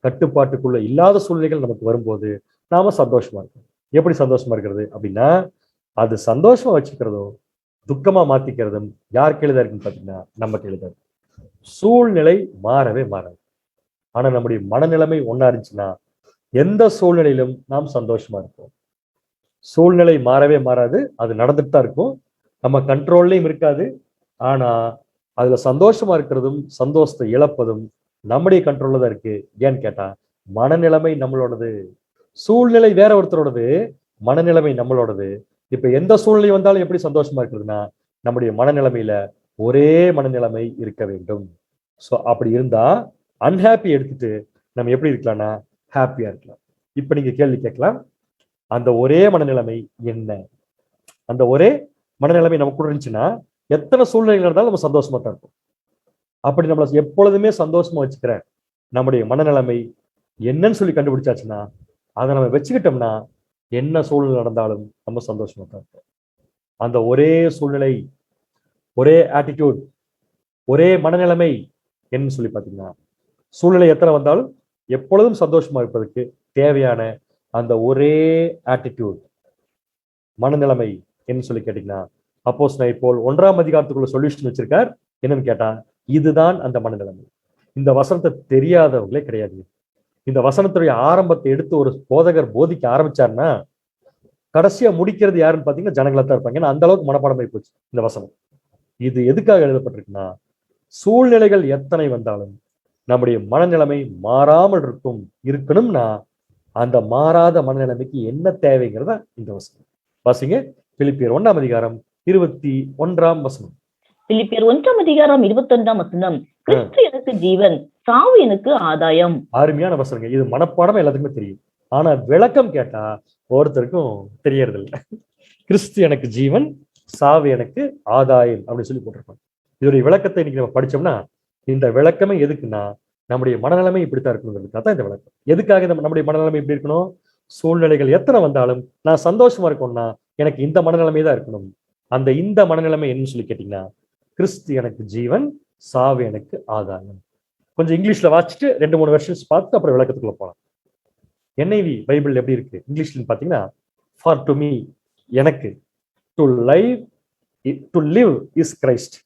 கட்டுப்பாட்டுக்குள்ள இல்லாத சூழ்நிலைகள் நமக்கு வரும்போது நாம சந்தோஷமா இருக்கோம். எப்படி சந்தோஷமா இருக்கிறது அப்படின்னா, அது சந்தோஷமா வச்சுக்கிறதும் துக்கமா மாத்திக்கிறதும் யார் கையில தான் இருக்குன்னு பாத்தீங்கன்னா நம்ம கையில தான் இருக்கு. சூழ்நிலை மாறவே மாறாது. ஆனா நம்முடைய மனநிலைமை ஒண்ணா இருந்துச்சுன்னா எந்த சூழ்நிலையிலும் நாம் சந்தோஷமா இருப்போம். சூழ்நிலை மாறவே மாறாது, அது நடந்துட்டு தான் இருக்கும், நம்ம கண்ட்ரோல்லையும் இருக்காது. ஆனா அதுல சந்தோஷமா இருக்கிறதும் சந்தோஷத்தை இழப்பதும் நம்முடைய கண்ட்ரோல்ல தான் இருக்கு. ஏன்னு கேட்டா மனநிலைமை நம்மளோடது, சூழ்நிலை வேற ஒருத்தரோடது, மனநிலைமை நம்மளோடது. இப்ப எந்த சூழ்நிலை வந்தாலும் எப்படி சந்தோஷமா இருக்கிறதுனா நம்முடைய மனநிலைமையில ஒரே மனநிலைமை இருக்க வேண்டும். ஸோ அப்படி இருந்தா அன்ஹாப்பி எடுத்துட்டு நம்ம எப்படி இருக்கலாம்னா ஹாப்பியா இருக்கலாம். இப்ப நீங்க கேள்வி கேட்கலாம், அந்த ஒரே மனநிலைமை என்ன? அந்த ஒரே மனநிலைமை நமக்கு இருந்துச்சுன்னா எத்தனை சூழ்நிலைகள் இருந்தாலும் நம்ம சந்தோஷமா தான் இருக்கும். அப்படி நம்மள எப்பொழுதுமே சந்தோஷமா வச்சுக்கிற நம்முடைய மனநிலைமை என்னன்னு சொல்லி கண்டுபிடிச்சாச்சுன்னா அதை நம்ம வச்சுக்கிட்டோம்னா என்ன சூழ்நிலை நடந்தாலும் நம்ம சந்தோஷமா தான் இருப்போம். அந்த ஒரே சூழ்நிலை, ஒரே ஆட்டிடியூட், ஒரே மனநிலைமை என்னன்னு சொல்லி பாத்தீங்கன்னா, சூழ்நிலை எத்தனை வந்தாலும் எப்பொழுதும் சந்தோஷமா இருப்பதற்கு தேவையான அந்த ஒரே ஆட்டிடியூட், மனநிலைமை என்னன்னு சொல்லி கேட்டீங்கன்னா, அப்போஸ்தலனாகிய பவுல் 1ஆம் அதிகாரத்துக்குள்ள சொல்யூஷன் வச்சிருக்கார். என்னன்னு கேட்டா இதுதான் அந்த மனநிலைமை. இந்த வசனத்தை தெரியாதவங்களே கிடையாது. இந்த வசனத்துடைய ஆரம்பத்தை எடுத்து ஒரு போதகர் போதிக்க ஆரம்பிச்சாருன்னா கடைசியா முடிக்கிறது யாருன்னு பாத்தீங்கன்னா ஜனங்களா தான் இருப்பாங்க. ஏன்னா அந்த அளவுக்கு மனப்பாடமாயி போச்சு இந்த வசனம். இது எதுக்காக எழுதப்பட்டிருக்குன்னா, சூழ்நிலைகள் எத்தனை வந்தாலும் நம்முடைய மனநிலைமை மாறாமல் இருக்கணும்னா அந்த மாறாத மனநிலைமைக்கு என்ன தேவைங்கிறதா இந்த வசனம். வாசிங்க, பிலிப்பியர் 1ஆம் அதிகாரம் 21ஆம் வசனம். பிலிப்பியர் 1ஆம் அதிகாரம் 21ஆம் வசனம். கிறிஸ்து எனக்கு ஜீவன், சாவு எனக்கு ஆதாயம். அருமையான வசனங்க. இது மனப்பாடம் எல்லாத்துக்குமே தெரியும், ஆனா விளக்கம் கேட்டா ஒருத்தருக்கும் தெரியறது இல்லை. கிறிஸ்து எனக்கு ஜீவன், சாவு எனக்கு ஆதாயம் அப்படின்னு சொல்லி போட்டிருப்பாங்க. இதோடைய விளக்கத்தை இன்னைக்கு நம்ம படிச்சோம்னா, இந்த விளக்கமே எதுக்குன்னா நம்முடைய மனநிலைமை இப்படித்தான் இருக்கணுங்கிறதுக்காக தான் இந்த விளக்கம். எதுக்காக நம்முடைய மனநிலைமை இப்படி இருக்கணும்? சூழ்நிலைகள் எத்தனை வந்தாலும் நான் சந்தோஷமா இருக்கணும்னா எனக்கு இந்த மனநிலைமை தான் இருக்கணும். அந்த இந்த மனநிலைமை என்னன்னு சொல்லி கேட்டீங்கன்னா, கிறிஸ்து எனக்கு ஜீவன், சாவு எனக்கு ஆதாயம். கொஞ்சம் இங்கிலீஷ்ல வாசிச்சுட்டு 2-3 வெர்ஷன்ஸ் பார்த்து அப்புறம் விளக்கத்துக்குள்ள போகலாம். NIV பைபிள் எப்படி இருக்கு இங்கிலீஷ்ல பாத்தீங்கன்னா, ஃபார் டு மீ, எனக்கு, to live is Christ,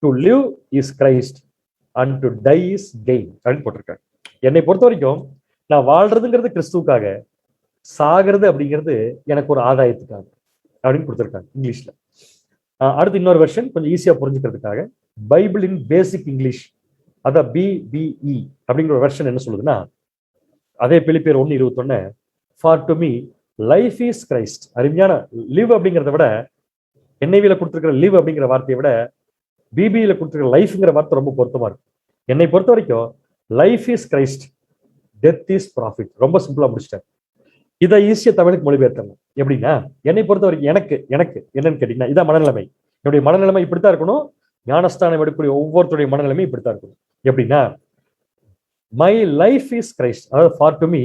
to live is Christ and to tie is gain அப்படின்னு போட்டிருக்காங்க. என்னை பொறுத்த வரைக்கும் நான் வாழ்றதுங்கிறது கிறிஸ்துவுக்காக, சாகிறது அப்படிங்கிறது எனக்கு ஒரு ஆதாயத்துக்காக அப்படின்னு கொடுத்துருக்காங்க இங்கிலீஷ்ல. அடுத்து இன்னொரு வெர்ஷன் கொஞ்சம் ஈஸியா புரிஞ்சுக்கிறதுக்காக, பைபிள் இன் பேசிக் இங்கிலீஷ், அதான் BBE அப்படிங்கிற வெர்ஷன் என்ன சொல்லுதுன்னா, அதே பிலிப்பியர் 1:21, for to me life is Christ. அருமையான லிவ் அப்படிங்கிறத விட, NIV-ல கொடுத்துருக்கிற லிவ் அப்படிங்கிற வார்த்தையை விட BBE-ல கொடுத்துருக்கிற லைஃப்ங்கிற வார்த்தை ரொம்ப பொருத்தமா இருக்கு. என்னை பொறுத்த வரைக்கும் life is Christ, death is profit. ரொம்ப சிம்பிளா முடிச்சிட்டேன். இதை ஈஸியா தமிழுக்கு மொழிபெயர்த்தணும். எப்படின்னா, என்னை பொறுத்த வரைக்கும் எனக்கு என்னன்னு கேட்டீங்கன்னா, இதான் மனநிலைமை. என்னுடைய மனநிலைமை இப்படித்தான் இருக்கணும். ஞானஸ்தானம் எடுக்கக்கூடிய ஒவ்வொருத்தருடைய மனநிலைமை இப்படித்தான் இருக்கணும். எப்படின்னா, மை லைஃப் இஸ் கிரைஸ்ட், அதாவது for to me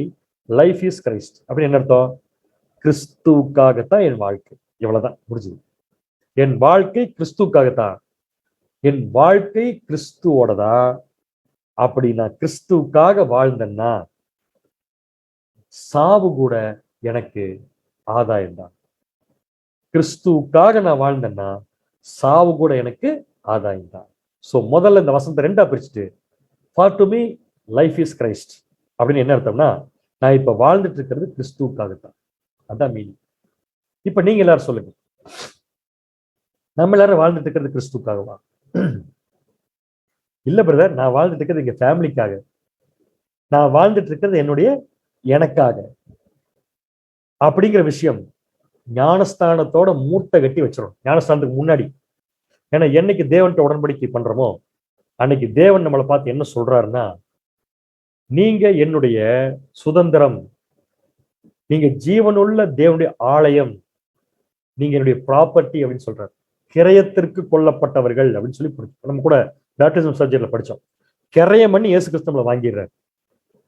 life is Christ அப்படின்னு என்ன அர்த்தம்? கிறிஸ்துவுக்காகத்தான் என் வாழ்க்கை. இவ்வளவுதான், முடிஞ்சது. என் வாழ்க்கை கிறிஸ்துவுக்காகத்தான், என் வாழ்க்கை கிறிஸ்துவோடதா. அப்படி நான் கிறிஸ்துவுக்காக வாழ்ந்தேன்னா சாவு கூட எனக்கு ஆதாயம்தான். கிறிஸ்துவுக்காக நான் வாழ்ந்தேன்னா சாவு கூட எனக்கு ஆதாயம்தான். சோ முதல்ல இந்த வசனத்தை 2ஆ பிரிச்சுட்டு, for to me life is Christ அப்படின்னு என்ன அர்த்தம்னா, நான் இப்ப வாழ்ந்துட்டு இருக்கிறது கிறிஸ்துவுக்காகத்தான். அதான் மீனிங். இப்ப நீங்க எல்லாரும் சொல்லுங்க, நம்ம எல்லாரும் வாழ்ந்துட்டு இருக்கிறது கிறிஸ்துவுக்காகவா? இல்ல பிரதர், நான் வாழ்ந்துட்டு இருக்கிறது எங்க ஃபேமிலிக்காக, நான் வாழ்ந்துட்டு இருக்கிறது என்னுடைய எனக்காக அப்படிங்கிற விஷயம் ஞானஸ்தானத்தோட மூட்டை கட்டி வச்சிடணும் ஞானஸ்தானத்துக்கு முன்னாடி. ஏன்னா என்னைக்கு தேவன்கிட்ட உடன்படிக்கை பண்றோமோ அன்னைக்கு தேவன் நம்மளை பார்த்து என்ன சொல்றாருன்னா, நீங்க என்னுடைய சுதந்திரம், நீங்க ஜீவனுள்ள தேவனுடைய ஆலயம், நீங்க என்னுடைய ப்ராப்பர்ட்டி அப்படின்னு சொல்றாரு. கிரயத்திற்கு கொல்லப்பட்டவர்கள் அப்படின்னு சொல்லி நம்ம கூட பேப்டிசம் சப்ஜெக்ட்ல படிச்சோம். கிரயம் பண்ணி இயேசு கிறிஸ்து நம்மளை வாங்கிடுறாரு.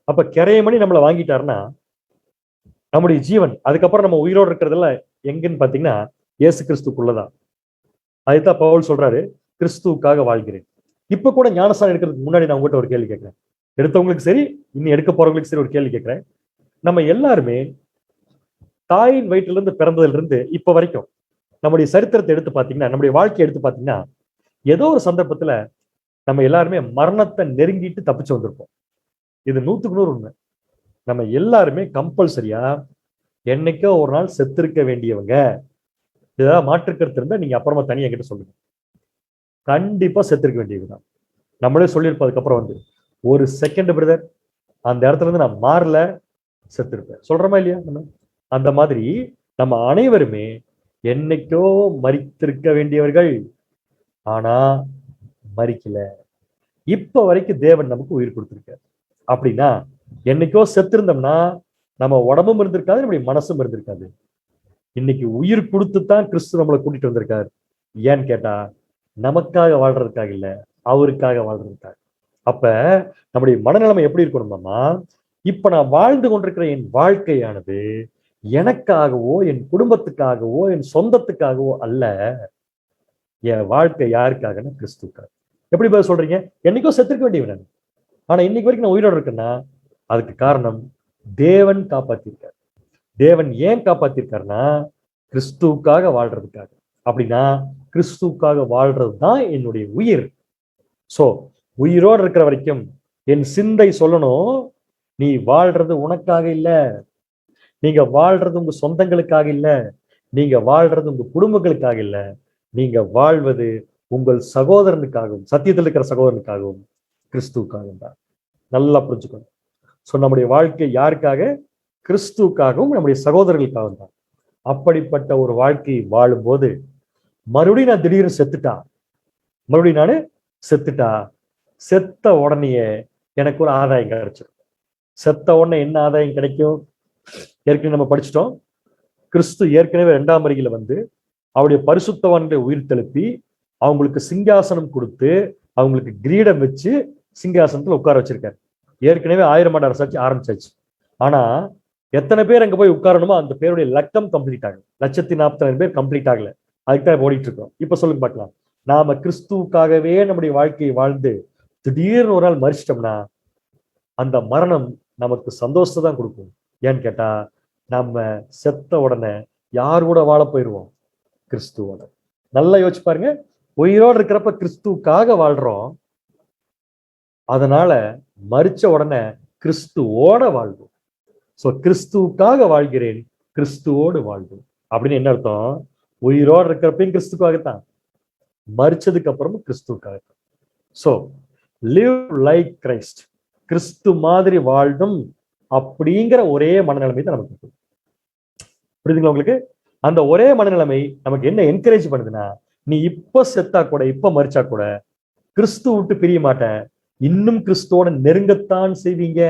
அப்ப கிரயம் பண்ணி நம்மளை வாங்கிட்டாருன்னா நம்முடைய ஜீவன் அதுக்கப்புறம் நம்ம உயிரோடு இருக்கிறதெல்லாம் எங்கன்னு பாத்தீங்கன்னா இயேசு கிறிஸ்துக்குள்ளதான். அதுதான் பவுல் சொல்றாரு, கிறிஸ்துவுக்காக வாழ்கிறேன். இப்ப கூட ஞானஸ்தானம் எடுக்கிறதுக்கு முன்னாடி நான் உங்ககிட்ட ஒரு கேள்வி கேட்கிறேன், எடுத்தவங்களுக்கு சரி இன்னும் எடுக்க போறவங்களுக்கு சரி ஒரு கேள்வி கேட்கிறேன். நம்ம எல்லாருமே தாயின் வயிற்றுல இருந்து பிறந்ததுல இருந்து இப்ப வரைக்கும் நம்முடைய சரித்திரத்தை எடுத்து பாத்தீங்கன்னா, நம்முடைய வாழ்க்கையை எடுத்து பாத்தீங்கன்னா, ஏதோ ஒரு சந்தர்ப்பத்துல நம்ம எல்லாருமே மரணத்தை நெருங்கிட்டு தப்பிச்சு வந்திருப்போம். இது 100க்கு 100 உண்மை. நம்ம எல்லாருமே கம்பல்சரியா என்னைக்கோ ஒரு நாள் செத்திருக்க வேண்டியவங்க. ஏதாவது மாற்று கருத்து இருந்தா நீங்க அப்புறமா தனியா என்கிட்ட சொல்லுங்க. கண்டிப்பா செத்திருக்க வேண்டியதுதான். நம்மளே சொல்லியிருப்போம். அதுக்கப்புறம் வந்து ஒரு செகண்ட் பிரதர் அந்த இடத்துல இருந்து நான் மாறல, செத்திருப்பேன் சொல்றோமா இல்லையா? அந்த மாதிரி நம்ம அனைவருமே என்னைக்கோ மரித்திருக்க வேண்டியவர்கள், ஆனா மரிக்கல. இப்ப வரைக்கும் தேவன் நமக்கு உயிர் கொடுத்திருக்காரு. அப்படின்னா என்னைக்கோ செத்திருந்தோம்னா நம்ம உடம்பும் இருந்திருக்காது, நம்முடைய மனசும் இருந்திருக்காது. இன்னைக்கு உயிர் கொடுத்துத்தான் கிறிஸ்து நம்மளை கூட்டிட்டு வந்திருக்காரு. ஏன்னு கேட்டா நமக்காக வாழ்றதுக்காக இல்ல, அவருக்காக வாழ்றதுக்காக. அப்ப நம்முடைய மனநிலைமை எப்படி இருக்கணும்னா, இப்ப நான் வாழ்ந்து கொண்டிருக்கிற என் வாழ்க்கையானது எனக்காகவோ என் குடும்பத்துக்காகவோ என் சொந்தத்துக்காகவோ அல்ல. என் வாழ்க்கை யாருக்காகன்னா கிறிஸ்துக்காக. எப்படி பதில் சொல்றீங்க? என்னைக்கோ செத்துருக்க வேண்டியவன், ஆனா இன்னைக்கு வரைக்கும் நான் உயிரோடு இருக்கேன்னா அதுக்கு காரணம் தேவன் காப்பாத்திருக்காரு. தேவன் ஏன் காப்பாத்திருக்காருன்னா கிறிஸ்துவுக்காக வாழ்றதுக்காக. அப்படின்னா கிறிஸ்துவுக்காக வாழ்றது தான் என்னுடைய உயிர். சோ உயிரோடு இருக்கிற வரைக்கும் என் சிந்தை சொல்லணும், நீ வாழ்றது உனக்காக இல்ல, நீங்க வாழ்றது உங்க சொந்தங்களுக்காக இல்ல, நீங்க வாழ்றது உங்க குடும்பங்களுக்காக இல்ல, நீங்க வாழ்வது உங்கள் சகோதரனுக்காகவும், சத்தியத்தில் இருக்கிற சகோதரனுக்காகவும், கிறிஸ்துவுக்காகவும் தான். நல்லா புரிஞ்சுக்கணும். சோ நம்முடைய வாழ்க்கை யாருக்காக? கிறிஸ்துவுக்காகவும் நம்முடைய சகோதரர்களுக்காகவும் தான். அப்படிப்பட்ட ஒரு வாழ்க்கையை வாழும்போது மறுபடியும் நான் திடீர்னு செத்துட்டா, மறுபடியும் நானு செத்துட்டா, செத்த உடனேயே எனக்கு ஒரு ஆதாயம் கிடைச்சிடும். செத்த உடனே என்ன ஆதாயம் கிடைக்கும்? ஏற்கனவே நம்ம படிச்சுட்டோம். கிறிஸ்து ஏற்கனவே 2ஆம் வருகையில வந்து அவருடைய பரிசுத்தவான்களை உயிர் தெழுப்பி அவங்களுக்கு சிங்காசனம் கொடுத்து அவங்களுக்கு கிரீடம் வச்சு சிங்காசனத்துல உட்கார வச்சிருக்காரு. ஏற்கனவே 1000 ஆண்டு அரசாட்சி ஆரம்பிச்சாச்சு. ஆனா எத்தனை பேர் அங்க போய் உட்காரணுமோ அந்த பேருடைய லக்கம் கம்ப்ளீட் ஆகும். 1,40,000 பேர் கம்ப்ளீட் ஆகல. அதுக்குதான் ஓடிட்டு இருக்கோம். இப்ப சொல்லுங்க பார்க்கலாம், நாம கிறிஸ்துவுக்காகவே நம்முடைய வாழ்க்கையை வாழ்ந்து திடீர்னு ஒரு நாள் மரிச்சிட்டோம்னா அந்த மரணம் நமக்கு சந்தோஷத்தை தான் கொடுக்கும். ஏன்னு கேட்டா நம்ம செத்த உடனே யார் கூட வாழ போயிடுவோம்? கிறிஸ்துவோட. நல்லா யோசிச்சு பாருங்க. உயிரோடு இருக்கிறப்ப கிறிஸ்துவுக்காக வாழ்றோம், அதனால மரிச்ச உடனே கிறிஸ்துவோட வாழ்வோம். சோ கிறிஸ்துவுக்காக வாழ்கிறேன், கிறிஸ்துவோடு வாழ்வோம் அப்படின்னு என்ன அர்த்தம்? உயிரோடு இருக்கிறப்பையும் கிறிஸ்துக்காகத்தான், மரிச்சதுக்கு அப்புறமும் கிறிஸ்துவுக்காகத்தான். சோ லிவ் லைக் கிரைஸ்ட், கிறிஸ்து மாதிரி வாழும் அப்படிங்கிற ஒரே மனநிலைமை தான் நமக்கு. புரியுதுங்களா உங்களுக்கு? அந்த ஒரே மனநிலைமை நமக்கு என்ன என்கரேஜ் பண்ணுதுன்னா, நீ இப்ப செத்தா கூட, இப்ப மரிச்சா கூட கிறிஸ்து விட்டு பிரிய மாட்டேன், இன்னும் கிறிஸ்துவோட நெருங்கத்தான் செய்வீங்க.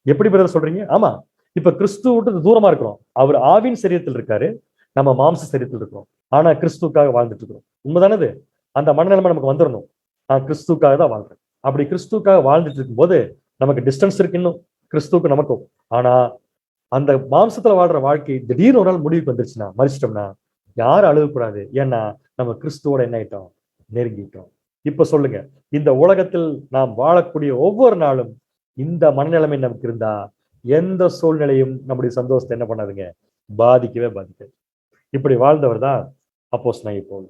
எப்படி பிரதர் சொல்றீங்க? ஆமா, இப்ப கிறிஸ்து விட்டு தூரமா இருக்கிறோம். அவர் ஆவின் சரீரத்தில் இருக்காரு, நம்ம மாம்ச சரீரத்தில் இருக்கிறோம். ஆனா கிறிஸ்துக்காக வாழ்ந்துட்டு இருக்கிறோம். உண்மைதானது? அந்த மனநிலைமை நமக்கு வந்துடணும். நான் கிறிஸ்துக்காக தான் வாழ்றேன். அப்படி கிறிஸ்துக்காக வாழ்ந்துட்டு இருக்கும்போது நமக்கு டிஸ்டன்ஸ் இருக்கு இன்னும் கிறிஸ்துவுக்கு நமக்கும். ஆனா அந்த மாம்சத்துல வாழ்ற வாழ்க்கை திடீர்னு ஒரு நாள் முடிவுக்கு வந்துருச்சுன்னா, மறிச்சிட்டோம்னா யாரும் அழுகக்கூடாது. ஏன்னா நம்ம கிறிஸ்துவோட என்ன ஆயிட்டோம்? நெருங்கிட்டோம். இப்ப சொல்லுங்க, இந்த உலகத்தில் நாம் வாழக்கூடிய ஒவ்வொரு நாளும் இந்த மனநிலைமை நமக்கு இருந்தா எந்த சூழ்நிலையும் நம்முடைய சந்தோஷத்தை என்ன பண்ணாதுங்க? பாதிக்கவே பாதிக்காது. இப்படி வாழ்ந்தவர் தான் அப்போஸ்தலனாகிய பவுல்.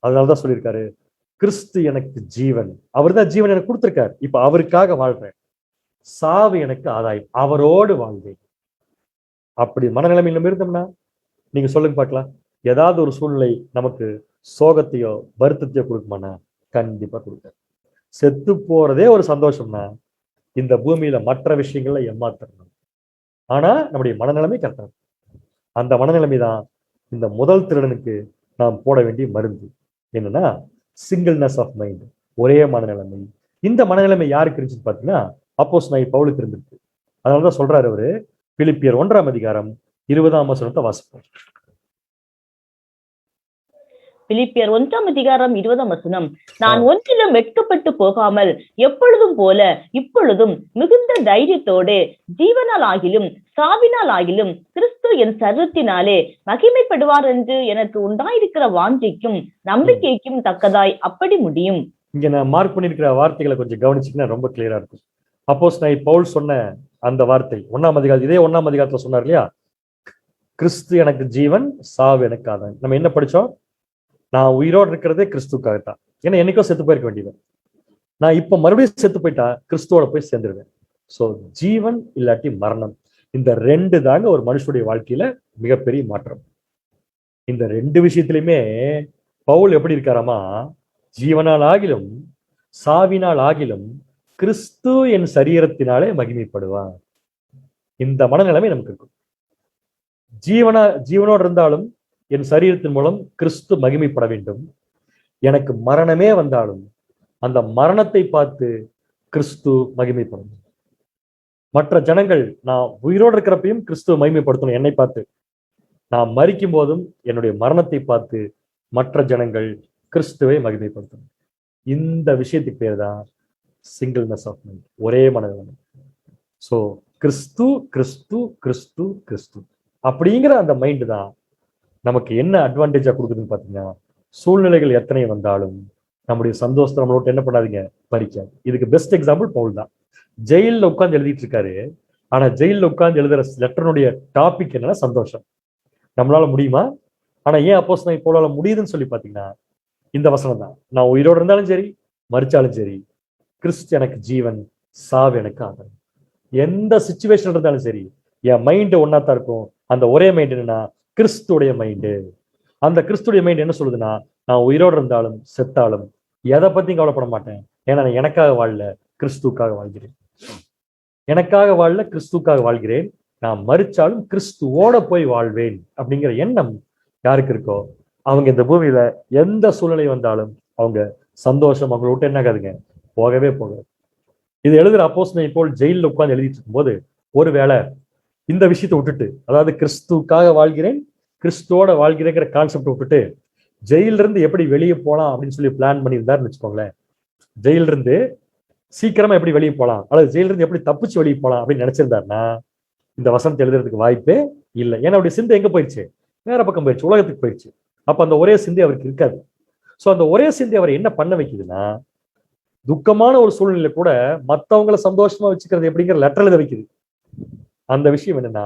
அதனாலதான் சொல்லியிருக்காரு, கிறிஸ்து எனக்கு ஜீவன், அவர் தான் ஜீவன் எனக்கு கொடுத்திருக்காரு, இப்ப அவருக்காக வாழ்றேன், சாவு எனக்கு ஆதாயம், அவரோடு வாழ்வேன். அப்படி மனநிலைமை நம்ம இருந்தோம்னா நீங்க சொல்லுங்க பார்க்கலாம், ஏதாவது ஒரு சூழ்நிலை நமக்கு சோகத்தையோ வருத்தத்தையோ கொடுக்குமானா? கண்டிப்பா கொடுக்காது. செத்து போறதே ஒரு சந்தோஷம்னா இந்த பூமியில மற்ற விஷயங்கள்ல ஏமாத்தணும். ஆனா நம்முடைய மனநிலைமை கரெக்டா இருக்கும். அந்த மனநிலைமை தான் இந்த முதல் திருடனுக்கு நாம் போட வேண்டிய மருந்து. என்னன்னா சிங்கிள்னஸ் ஆஃப் மைண்ட், ஒரே மனநிலைமை. இந்த மனநிலைமை யாருக்கு இருந்துச்சுன்னு பார்த்தீங்கன்னா அப்போஸ்தலனாகிய பவுலுக்கு இருந்திருக்கு. அதனாலதான் சொல்றாரு அவரு, பிலிப்பியர் 1:20 வாசிப்போம். பிலிப்பியர் 1:20 நான் ஒன்றிலும் வெட்கப்பட்டு போகாமல் எப்பொழுதும் போல இப்பொழுதும் மிகுந்த தைரியத்தோடு ஜீவனால் ஆகிலும் சாவினால் ஆகிலும் கிறிஸ்து என் சரீரத்தினாலே மகிமைப்படுவார் என்று எனக்கு உண்டாயிருக்கிற வாஞ்சைக்கும் நம்பிக்கைக்கும் தக்கதாய் அப்படி முடியும். இங்க நான் மார்க் பண்ணிருக்கிற வார்த்தைகளை கொஞ்சம் கவனிச்சீங்கன்னா ரொம்ப கிளியரா இருக்கும். அப்போஸ்தலனாகிய பவுல் சொன்ன அந்த வார்த்தை 1 இதே 1 சொன்னார் இல்லையா, கிறிஸ்து எனக்கு ஜீவன், சாவு எனக்கு ஆதாயம். நம்ம என்ன படிச்சோம்? நான் உயிரோடு இருக்கிறதே கிறிஸ்துக்காகத்தான். ஏன்னா என்னைக்கோ செத்து போயிருக்க வேண்டியது. நான் இப்ப மறுபடியும் செத்து போயிட்டா கிறிஸ்துவோட போய் சேர்ந்துருவேன். சோ ஜீவன் இல்லாட்டி மரணம், இந்த 2 தாங்க ஒரு மனுஷனுடைய வாழ்க்கையில மிகப்பெரிய மாற்றம். இந்த 2 விஷயத்திலுமே பவுல் எப்படி இருக்காராமா, ஜீவனால் ஆகிலும் சாவினால் ஆகிலும் கிறிஸ்து என் சரீரத்தினாலே மகிமைப்படுவார். இந்த மனநிலைமை நமக்கு இருக்கும். ஜீவனோடு இருந்தாலும் என் சரீரத்தின் மூலம் கிறிஸ்து மகிமைப்பட வேண்டும். எனக்கு மரணமே வந்தாலும் அந்த மரணத்தை பார்த்து கிறிஸ்து மகிமைப்படும். மற்ற ஜனங்கள் நான் உயிரோடு இருக்கிறப்பையும் கிறிஸ்துவ மகிமைப்படுத்தணும் என்னை பார்த்து. நான் மரிக்கும் போதும் என்னுடைய மரணத்தை பார்த்து மற்ற ஜனங்கள் கிறிஸ்துவை மகிமைப்படுத்தணும். இந்த விஷயத்துக்கு பேர் தான் சிங்கிள்னஸ் ஆஃப் மைண்ட், ஒரே மனநிலைமை. ஸோ கிறிஸ்து கிறிஸ்து கிறிஸ்து கிறிஸ்து அப்படிங்கிற அந்த மைண்டு தான் நமக்கு என்ன அட்வான்டேஜா கொடுக்குதுன்னு பாத்தீங்கன்னா, சூழ்நிலைகள் எத்தனை வந்தாலும் நம்முடைய சந்தோஷத்தை நம்மளோட என்ன பண்ணாதீங்க, பறிக்காது. இதுக்கு பெஸ்ட் எக்ஸாம்பிள் பவுல் தான். ஜெயிலில் உட்கார்ந்து எழுதிட்டு இருக்காரு. ஆனா ஜெயிலில் உட்கார்ந்து எழுதுற லெட்டருடைய டாபிக் என்னன்னா சந்தோஷம். நம்மளால முடியுமா? ஆனா ஏன் அப்போஸ்தலனாகிய பவுலால முடியுதுன்னு சொல்லி பாத்தீங்கன்னா இந்த வசனம் தான். நான் உயிரோடு இருந்தாலும் சரி மரிச்சாலும் சரி கிறிஸ்து எனக்கு ஜீவன், சாவு எனக்கு ஆதாயம். எந்த சிச்சுவேஷன் இருந்தாலும் சரி என் மைண்டு ஒன்னாத்தான் இருக்கும். அந்த ஒரே மைண்ட் என்னன்னா கிறிஸ்துடைய மைண்டு. அந்த கிறிஸ்துடைய மைண்ட் என்ன சொல்லுதுன்னா, நான் உயிரோடு இருந்தாலும் செத்தாலும் எதை பத்தியும் கவலைப்பட மாட்டேன். ஏன்னா நான் எனக்காக வாழல, கிறிஸ்துக்காக வாழ்கிறேன். எனக்காக வாழல, கிறிஸ்துக்காக வாழ்கிறேன். நான் மரிச்சாலும் கிறிஸ்துவோட போய் வாழ்வேன் அப்படிங்கிற எண்ணம் யாருக்கு இருக்கோ அவங்க இந்த பூமியில எந்த சூழ்நிலை வந்தாலும் அவங்க சந்தோஷம் அவங்களை விட்டு என்ன ஆகாதுங்க, போகவே போகாது. இது எழுதுற அப்போஸ்தலன் போல் ஜெயிலில் உட்கார்ந்து எழுதிட்டு இருக்கும்போது ஒருவேளை இந்த விஷயத்தை விட்டுட்டு, அதாவது கிறிஸ்துக்காக வாழ்கிறேன், கிறிஸ்துவோட வாழ்கிறேங்கிற கான்செப்ட் விட்டுட்டு ஜெயில இருந்து எப்படி வெளியே போலாம் அப்படின்னு சொல்லி பிளான் பண்ணியிருந்தாருன்னு வச்சுக்கோங்களேன். ஜெயில இருந்து சீக்கிரமா எப்படி வெளியே போலாம், அல்லது ஜெயில இருந்து எப்படி தப்பிச்சு வெளியே போலாம் அப்படின்னு நினைச்சிருந்தாருன்னா இந்த வசனத்தை எழுதுறதுக்கு வாய்ப்பே இல்லை. ஏன்னா அவருடைய சிந்தை எங்க போயிடுச்சு, வேற பக்கம் போயிடுச்சு, உலகத்துக்கு போயிடுச்சு. அப்ப அந்த ஒரே சிந்தை அவருக்கு இருக்காது. ஸோ அந்த ஒரே சிந்தை அவர் என்ன பண்ண வைக்குதுன்னா, துக்கமான ஒரு சூழ்நிலை கூட மற்றவங்களை சந்தோஷமா வச்சுக்கிறது எப்படிங்கிற லெட்டர் எழுத வைக்குது. அந்த விஷயம் என்னன்னா,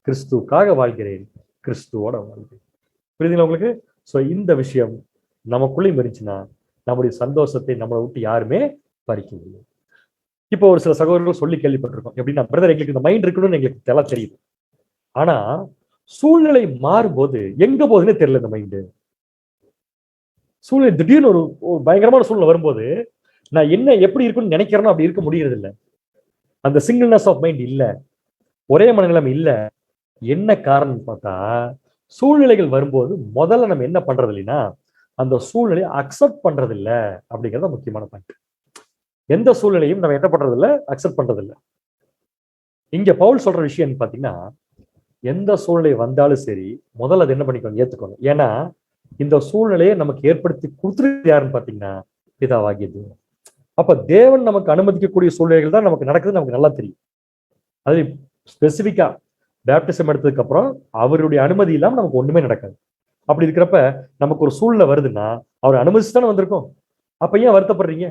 கிறிஸ்துக்காக வாழ்கிறேன், கிறிஸ்துவோட வாழ்கிறேன். புரியுதுங்களா உங்களுக்கு? ஸோ இந்த விஷயம் நமக்குள்ளேயும் இருந்துச்சுன்னா நம்முடைய சந்தோஷத்தை நம்மளை விட்டு யாருமே பறிக்க முடியும். இப்போ ஒரு சில சகோதரர்கள் சொல்லி கேள்விப்பட்டிருக்கோம், எப்படின்னா பிரதர் எங்களுக்கு இந்த மைண்ட் இருக்கணும்னு எங்களுக்கு தெல்லாம் தெரியுது, ஆனா சூழ்நிலை மாறும்போது எங்க போகுதுன்னு தெரியல. இந்த மைண்டு சூழ்நிலை திடீர்னு ஒரு பயங்கரமான சூழ்நிலை வரும்போது நான் என்ன எப்படி இருக்குன்னு நினைக்கிறேனோ அப்படி இருக்க முடியறது இல்லை. அந்த சிங்கிள்னஸ் ஆஃப் மைண்ட் இல்ல, ஒரே மனநிலைமை இல்ல. என்ன காரணம் பார்த்தா, சூழ்நிலைகள் வரும்போது முதல்ல நம்ம என்ன பண்றது இல்லைன்னா அந்த சூழ்நிலையை அக்செப்ட் பண்றது இல்லை அப்படிங்கிறத முக்கியமான பாயிண்ட். எந்த சூழ்நிலையும் நம்ம என்ன பண்றது இல்லை, அக்செப்ட் பண்றது இல்லை. இங்க பவுல் சொல்ற விஷயம் பாத்தீங்கன்னா, எந்த சூழ்நிலை வந்தாலும் சரி முதல்ல அதை என்ன பண்ணிக்கோங்க, ஏத்துக்கோங்க. ஏன்னா இந்த சூழ்நிலையை நமக்கு ஏற்படுத்தி கொடுத்துருக்கு யாருன்னு பாத்தீங்கன்னா பிதாவாகிய தேவன். அப்ப தேவன் நமக்கு அனுமதிக்கக்கூடிய சூழ்நிலைகள் தான் நமக்கு நடக்குது, நமக்கு நல்லா தெரியும். அது ஸ்பெசிபிக்கா பேப்டிசம் எடுத்ததுக்கு அப்புறம் அவருடைய அனுமதி இல்லாம நமக்கு ஒண்ணுமே நடக்காது. அப்படி இருக்கிறப்ப நமக்கு ஒரு சூழ்நிலை வருதுன்னா அவர் அனுமதிச்சு தானே வந்திருக்கோம். அப்ப ஏன் வருத்தப்படுறீங்க,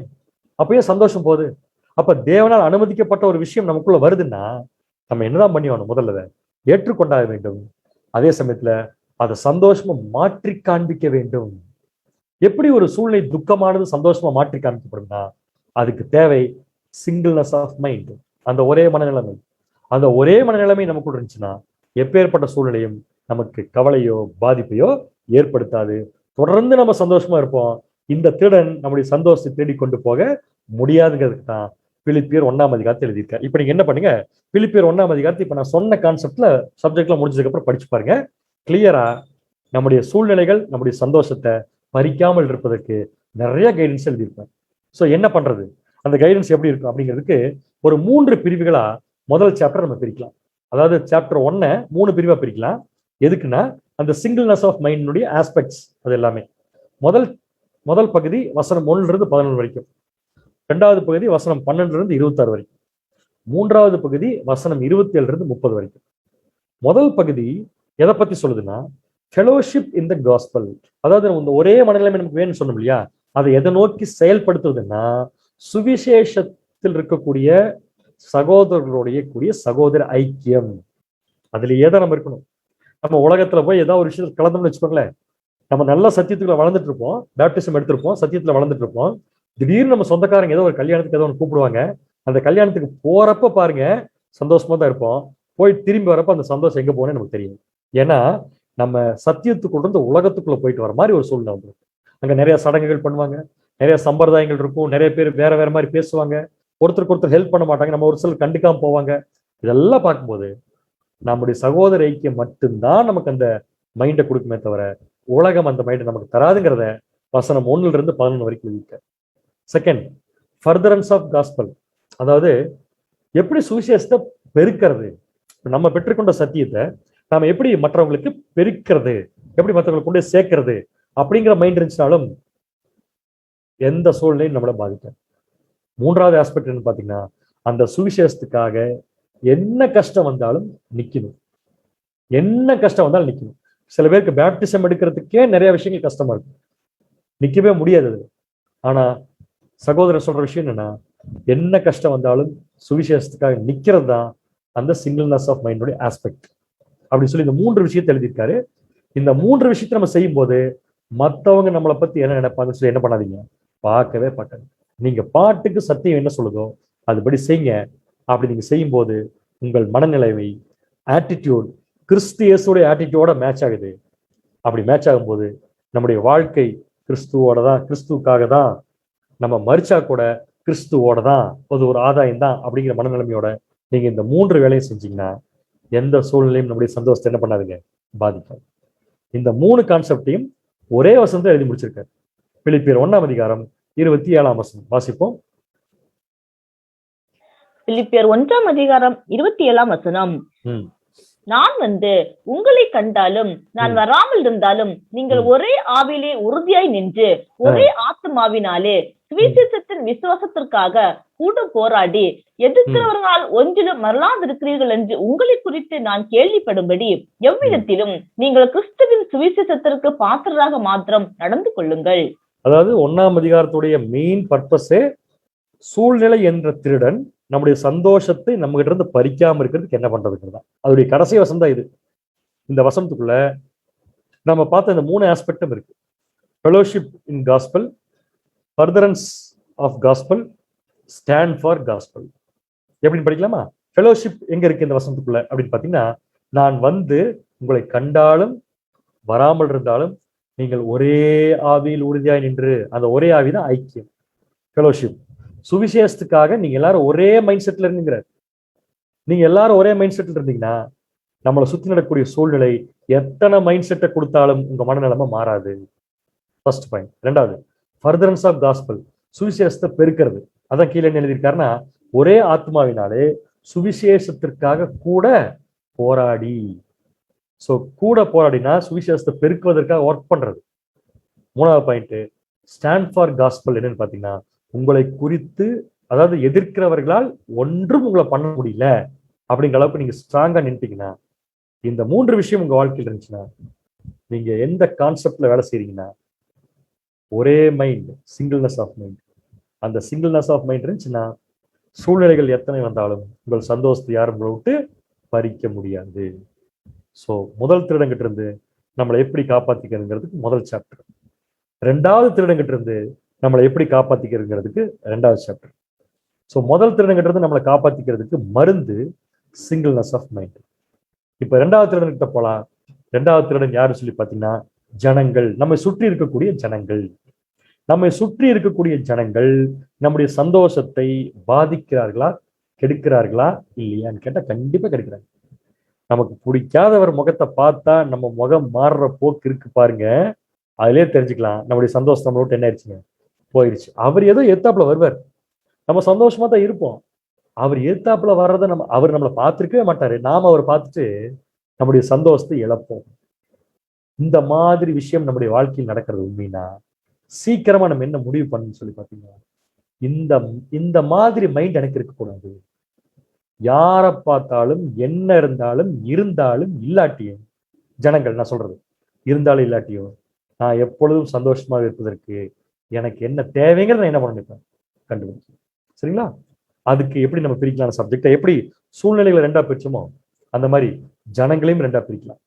அப்ப ஏன் சந்தோஷம் போகுது? அப்ப தேவனால் அனுமதிக்கப்பட்ட ஒரு விஷயம் நமக்குள்ள வருதுன்னா நம்ம என்னதான் பண்ணிவானோம், முதல்ல ஏற்றுக்கொண்டாக வேண்டும். அதே சமயத்துல அதை சந்தோஷமா மாற்றி காண்பிக்க வேண்டும். எப்படி ஒரு சூழ்நிலை துக்கமானது சந்தோஷமா மாற்றி காண்பிக்கப்படும்னா அதுக்கு தேவை சிங்கிள்னஸ் ஆஃப் மைண்ட், அந்த ஒரே மனநிலைமை. அந்த ஒரே மனநிலைமை நமக்குள்ள இருந்துச்சுன்னா எப்பேற்பட்ட சூழ்நிலையும் நமக்கு கவலையோ பாதிப்பையோ ஏற்படுத்தாது. தொடர்ந்து நம்ம சந்தோஷமா இருப்போம். இந்த திருடன் நம்முடைய சந்தோஷத்தை தேடிக்கொண்டு போக முடியாதுங்கிறதுக்கு தான் பிலிப்பியர் 1 எழுதியிருக்காரு. இப்ப நீங்க என்ன பண்ணுங்க, பிலிப்பியர் 1 இப்ப நான் சொன்ன கான்செப்ட்ல சப்ஜெக்ட்ல முடிஞ்சதுக்கு அப்புறம் படிச்சு பாருங்க. கிளியரா நம்முடைய சூழ்நிலைகள் நம்முடைய சந்தோஷத்தை பறிக்காமல் இருப்பதற்கு நிறைய கைடன்ஸ் எழுதியிருப்பார். ஸோ என்ன பண்றது, அந்த கைடன்ஸ் எப்படி இருக்கும் அப்படிங்கிறதுக்கு ஒரு 3 பிரிவுகளா முதல் சாப்டர் நம்ம பிரிக்கலாம். அதாவது சாப்டர் 1 3 பிரிவா பிரிக்கலாம். எதுக்குன்னா அந்த சிங்கிள்னஸ் ஆஃப் மைண்டினுடைய ஆஸ்பெக்ட்ஸ் அது எல்லாமே. முதல் பகுதி வசனம் 1 11 வரைக்கும், 2வது பகுதி வசனம் 12 26 வரைக்கும், 3வது பகுதி வசனம் 27 30 வரைக்கும். முதல் பகுதி எதை பத்தி சொல்லுதுன்னா ஃபெலோஷிப் இன் த காஸ்பல். அதாவது இந்த ஒரே மனநிலைமை நமக்கு வேணும்னு சொன்னோம் இல்லையா, அதை எதை நோக்கி செயல்படுத்துவதுன்னா சுவிசேஷத்தில் இருக்கக்கூடிய சகோதரர்களுடைய கூடிய சகோதர ஐக்கியம். அதுலயே தான் நம்ம இருக்கணும். நம்ம உலகத்துல போய் ஏதாவது ஒரு விஷயத்துல கலந்தோம்னு வச்சுக்கோங்களேன், நம்ம நல்ல சத்தியத்துக்குள்ள வளர்ந்துட்டு இருப்போம், பேப்டிசம் எடுத்திருப்போம், சத்தியத்துல வளர்ந்துட்டு இருப்போம். திடீர்னு நம்ம சொந்தக்காரங்க ஏதோ ஒரு கல்யாணத்துக்கு ஏதோ ஒன்று கூப்பிடுவாங்க, அந்த கல்யாணத்துக்கு போறப்ப பாருங்க சந்தோஷமா தான் இருப்போம், போய் திரும்பி வரப்ப அந்த சந்தோஷம் எங்க போனேன்னு நமக்கு தெரியும். ஏன்னா நம்ம சத்தியத்துக்குள்ள இருந்து உலகத்துக்குள்ள போயிட்டு வர மாதிரி ஒரு சூழ்நிலை வந்துடும். அங்க நிறைய சடங்குகள் பண்ணுவாங்க, நிறைய சம்பிரதாயங்கள் இருக்கும், நிறைய பேர் வேற வேற மாதிரி பேசுவாங்க, ஒருத்தருக்கு ஒருத்தர் ஹெல்ப் பண்ண மாட்டாங்க, நம்ம ஒரு சிலர் கண்டுக்காம போவாங்க. இதெல்லாம் பார்க்கும்போது நம்முடைய சகோதர ஐக்கியம் மட்டும்தான் நமக்கு அந்த மைண்டை கொடுக்குமே தவிர உலகம் அந்த மைண்டை நமக்கு தராதுங்கிறத வசனம் 1 11 வரைக்கும் எழுதிக்க. Second, furtherance of gospel. அதாவது எப்படி சுவிசேஷத்தை பெருக்கிறது, நம்ம பெற்றுக்கொண்ட சத்தியத்தை நாம எப்படி மற்றவங்களுக்கு பெருக்கிறது, எப்படி மற்றவங்களுக்கு கொண்டு சேர்க்கிறது அப்படிங்கிற மைண்ட் இருந்துச்சுனாலும் எந்த சூழ்நிலையும் நம்மளை பாதிக்க. 3வது ஆஸ்பெக்ட் என்ன பாத்தீங்கன்னா அந்த சுவிசேஷத்துக்காக என்ன கஷ்டம் வந்தாலும் நிக்கணும். என்ன கஷ்டம் வந்தாலும் நிக்கணும். சில பேருக்கு பேப்டிசம் எடுக்கிறதுக்கே நிறைய விஷயங்கள் கஷ்டமா இருக்கும், நிக்கவே முடியாது. ஆனா சகோதரர் சொல்ற விஷயம் என்னன்னா, என்ன கஷ்டம் வந்தாலும் சுவிசேஷத்துக்காக நிக்கிறது தான் அந்த சிங்கிள்னஸ் ஆஃப் மைண்டோட ஆஸ்பெக்ட் அப்படின்னு சொல்லி இந்த 3 விஷயத்தை எழுதியிருக்காரு. இந்த 3 விஷயத்தை நம்ம செய்யும் போது மற்றவங்க நம்மளை பத்தி என்ன நினைப்பாங்கன்னு சொல்லி என்ன பண்ணாதீங்க, பார்க்கவே பார்க்காது. நீங்க பாட்டுக்கு சத்தியம் என்ன சொல்லுதோ அதுபடி செய்யுங்க. அப்படி நீங்க செய்யும் போது உங்கள் மனநிலைமை ஆட்டிடியூட் கிறிஸ்து இயேசுடைய ஆட்டிடியூடோட மேட்ச் ஆகுது. அப்படி மேட்ச் ஆகும்போது நம்முடைய வாழ்க்கை கிறிஸ்துவோட தான், கிறிஸ்துவுக்காக தான், நம்ம மரிச்சா கூட கிறிஸ்துவோட தான், அது ஒரு ஆதாயம் தான் அப்படிங்கிற மனநிலைமையோட நீங்க இந்த 3 வேலையும் செஞ்சீங்கன்னா எந்த சூழ்நிலையும் நம்முடைய சந்தோஷத்தை என்ன பண்ணாதுங்க, பாதிக்காது. இந்த 3 கான்செப்டையும் ஒரே வசனத்தை எழுதி முடிச்சிருக்காரு. பிலிப்பியர் 1ஆம் அதிகாரம் 27ஆம் வசனம் வாசிப்போம். பிலிப்பியர் 1ஆம் அதிகாரம் 27ஆம் வசனம். நான் உங்களை கண்டாலும் நான் வராமல் இருந்தாலும் நீங்கள் ஒரே ஆவிலே உறுதியாய் நின்று ஒரே ஆத்மாவினாலே சுவிசேஷத்தின் விசுவாசத்திற்காக கூட போராடி எதிர்க்கிறவர்களால் ஒன்றிலும் மறலாதிருக்கிறீர்கள் என்று உங்களை குறித்து நான் கேள்விப்படும்படி எவ்விதத்திலும் நீங்கள் கிறிஸ்துவின் சுவிசேஷத்திற்கு பாத்திரராக மாத்திரம் நடந்து கொள்ளுங்கள். அதாவது 1ஆம் அதிகாரத்துடைய மெயின் பர்பஸே சூழ்நிலை என்ற திருடன் நம்முடைய சந்தோஷத்தை நம்ம கிட்ட இருந்து பறிக்காம இருக்கிறதுக்கு என்ன பண்றதுங்கிறது தான். அதோடைய கடைசி வசனம் தான் இது. இந்த வசனத்துக்குள்ள நம்ம பார்த்த இந்த 3 ஆஸ்பெக்டும் இருக்கு. Fellowship in gospel, furtherance of gospel, stand for gospel. எப்படின்னு படிக்கலாமா? ஃபெலோஷிப் எங்க இருக்கு இந்த வசனத்துக்குள்ள அப்படின்னு பாத்தீங்கன்னா, நான் உங்களை கண்டாலும் வராமல் இருந்தாலும் நீங்கள் ஒரே ஆவியில் உறுதியாய் நின்று, அந்த ஒரே ஆவி தான் ஐக்கியம், ஃபெலோஷிப். சுவிசேஷத்துக்காக நீங்க எல்லாரும் ஒரே மைண்ட் செட்ல இருந்தீங்க. நீங்க எல்லாரும் ஒரே மைண்ட் செட்ல இருந்தீங்கன்னா நம்மளை சுத்தி நடக்கக்கூடிய சூழ்நிலை எத்தனை மைண்ட் செட்டை கொடுத்தாலும் உங்க மனநிலைமை மாறாது. First point. 2வது, ஃபர்தரன்ஸ் ஆஃப் காஸ்பல், சுவிசேஷத்தை பெருக்கிறது. அதான் கீழே என்ன எழுதியிருக்காருன்னா, ஒரே ஆத்மாவினாலே சுவிசேஷத்திற்காக கூட போராடி. ஸோ கூட போராடினா சுவிசேஷத்தை பெருக்குவதற்காக ஒர்க் பண்றது. 3வது பாயிண்ட், ஸ்டாண்ட் ஃபார் காஸ்பல். என்னன்னு பாத்தீங்கன்னா, உங்களை குறித்து, அதாவது எதிர்க்கிறவர்களால் ஒன்றும் உங்களை பண்ண முடியல அப்படிங்கிற அளவுக்கு நீங்க ஸ்ட்ராங்கா நின்றுட்டீங்கன்னா, இந்த 3 விஷயம் உங்க வாழ்க்கையில் இருந்துச்சுன்னா, நீங்க எந்த கான்செப்ட்ல வேலை செய்றீங்கன்னா ஒரே மைண்ட், சிங்கிள்னஸ் ஆஃப் மைண்ட். அந்த சிங்கிள்னஸ் ஆஃப் மைண்ட் இருந்துச்சுன்னா சூழ்நிலைகள் எத்தனை வந்தாலும் உங்கள் சந்தோஷத்தை யாரும் உங்களை விட்டு பறிக்க முடியாது. ஸோ முதல் திருடங்கிட்ட இருந்து நம்மளை எப்படி காப்பாத்திக்கிறதுங்கிறதுக்கு முதல் சாப்டர். 2வது திருடங்கிட்ட இருந்து நம்மளை எப்படி காப்பாத்திக்கிறதுங்கிறதுக்கு 2வது சாப்டர். ஸோ முதல் திருடங்கிட்ட இருந்து நம்மளை காப்பாத்திக்கிறதுக்கு மருந்து சிங்கிள்னஸ் ஆஃப் மைண்ட். இப்ப 2வது திருடன்கிட்ட போலாம். 2வது திருடன் யாருன்னு சொல்லி பாத்தீங்கன்னா, ஜனங்கள், நம்மை சுற்றி இருக்கக்கூடிய ஜனங்கள். நம்மை சுற்றி இருக்கக்கூடிய ஜனங்கள் நம்முடைய சந்தோஷத்தை பாதிக்கிறார்களா, கெடுக்கிறார்களா இல்லையான்னு கேட்டா கண்டிப்பா கெடுக்கிறாங்க. நமக்கு பிடிக்காதவர் முகத்தை பார்த்தா நம்ம முகம் மாறுற போக்கு இருக்கு பாருங்க, அதுலயே தெரிஞ்சுக்கலாம் நம்முடைய சந்தோஷம் நம்மள விட்டு என்ன ஆயிடுச்சுங்க, போயிடுச்சு. அவர் ஏதோ எத்தாப்புல வருவார், நம்ம சந்தோஷமா தான் இருப்போம். அவர் எத்தாப்புல வர்றதை அவர் நம்மளை பார்த்திருக்கவே மாட்டாரு, நாம அவர் பார்த்துட்டு நம்முடைய சந்தோஷத்தை இழப்போம். இந்த மாதிரி விஷயம் நம்முடைய வாழ்க்கையில் நடக்கிறது உண்மைனா சீக்கிரமா நம்ம என்ன முடிவு பண்ணணும்னு சொல்லி பாத்தீங்கன்னா, இந்த இந்த மாதிரி மைண்ட் எனக்கு இருக்கக்கூடாது. யாரை பார்த்தாலும் என்ன இருந்தாலும் இருந்தாலும் இல்லாட்டியும் ஜனங்கள், நான் சொல்றது இருந்தாலும் இல்லாட்டியும் நான் எப்பொழுதும் சந்தோஷமாக இருப்பதற்கு எனக்கு என்ன தேவைங்கிறத நான் என்ன பண்ண நினைப்பேன், கண்டுபிடிச்சேன். சரிங்களா? அதுக்கு எப்படி நம்ம பிரிக்கலாம் சப்ஜெக்டை, எப்படி சூழ்நிலைகளை ரெண்டா பிரிச்சோமோ அந்த மாதிரி ஜனங்களையும் ரெண்டா பிரிக்கலாம்.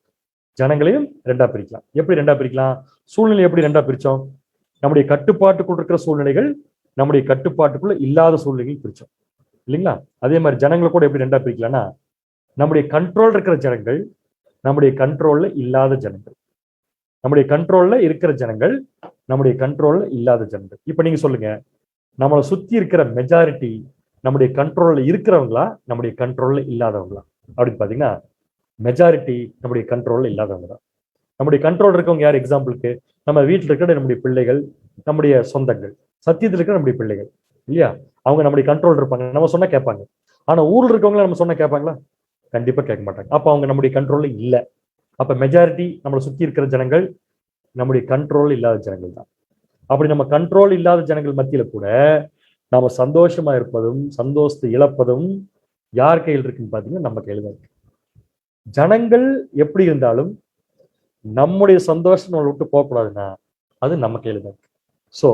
ஜனங்களையும் ரெண்டா பிரிக்கலாம். எப்படி ரெண்டா பிரிக்கலாம்? சூழ்நிலை எப்படி ரெண்டா பிரிச்சோம்? நம்முடைய கட்டுப்பாட்டுக்குள் இருக்கிற சூழ்நிலைகள், நம்முடைய கட்டுப்பாட்டுக்குள்ள இல்லாத சூழ்நிலைகள் பிரிச்சோம் இல்லைங்களா? அதே மாதிரி ஜனங்களை கூட எப்படி ரெண்டா பிரிக்கலாம்னா, நம்முடைய கண்ட்ரோல் இருக்கிற ஜனங்கள், நம்முடைய கண்ட்ரோல்ல இல்லாத ஜனங்கள். நம்முடைய கண்ட்ரோல்ல இருக்கிற ஜனங்கள், நம்முடைய கண்ட்ரோல்ல இல்லாத ஜனங்கள். இப்ப நீங்க சொல்லுங்க, நம்மளை சுத்தி இருக்கிற மெஜாரிட்டி நம்முடைய கண்ட்ரோல்ல இருக்கிறவங்களா, நம்முடைய கண்ட்ரோல்ல இல்லாதவங்களா அப்படின்னு பாத்தீங்கன்னா, மெஜாரிட்டி நம்முடைய கண்ட்ரோல்ல இல்லாதவங்க தான். நம்முடைய கண்ட்ரோல் இருக்கவங்க யார்? எக்ஸாம்பிளுக்கு நம்ம வீட்டில் இருக்கிற நம்முடைய பிள்ளைகள், நம்முடைய சொந்தங்கள், சத்தியத்தில் இருக்கிற நம்முடைய பிள்ளைகள் இல்லையா? அவங்க நம்முடைய கண்ட்ரோல் இருப்பாங்க, நம்ம சொன்னா கேட்பாங்க. ஆனா ஊர்ல இருக்கவங்கள நம்ம சொன்னா கேட்பாங்களா? கண்டிப்பா கேட்க மாட்டாங்க. அப்ப அவங்க நம்முடைய கண்ட்ரோல்ல இல்லை. அப்ப மெஜாரிட்டி நம்மளை சுத்தி இருக்கிற ஜனங்கள் நம்முடைய கண்ட்ரோல் இல்லாத ஜனங்கள் தான். அப்படி நம்ம கண்ட்ரோல் இல்லாத ஜனங்கள் மத்தியில கூட நாம சந்தோஷமா இருப்பதும் சந்தோஷத்தை இழப்பதும் யார் கையில் இருக்குன்னு பாத்தீங்கன்னா நம்ம கையில தான் இருக்கு. ஜனங்கள் எப்படி இருந்தாலும் நம்முடைய சந்தோஷம் நம்மளை விட்டு போகக்கூடாதுன்னா அது நம்ம கையில தான் இருக்கு. ஸோ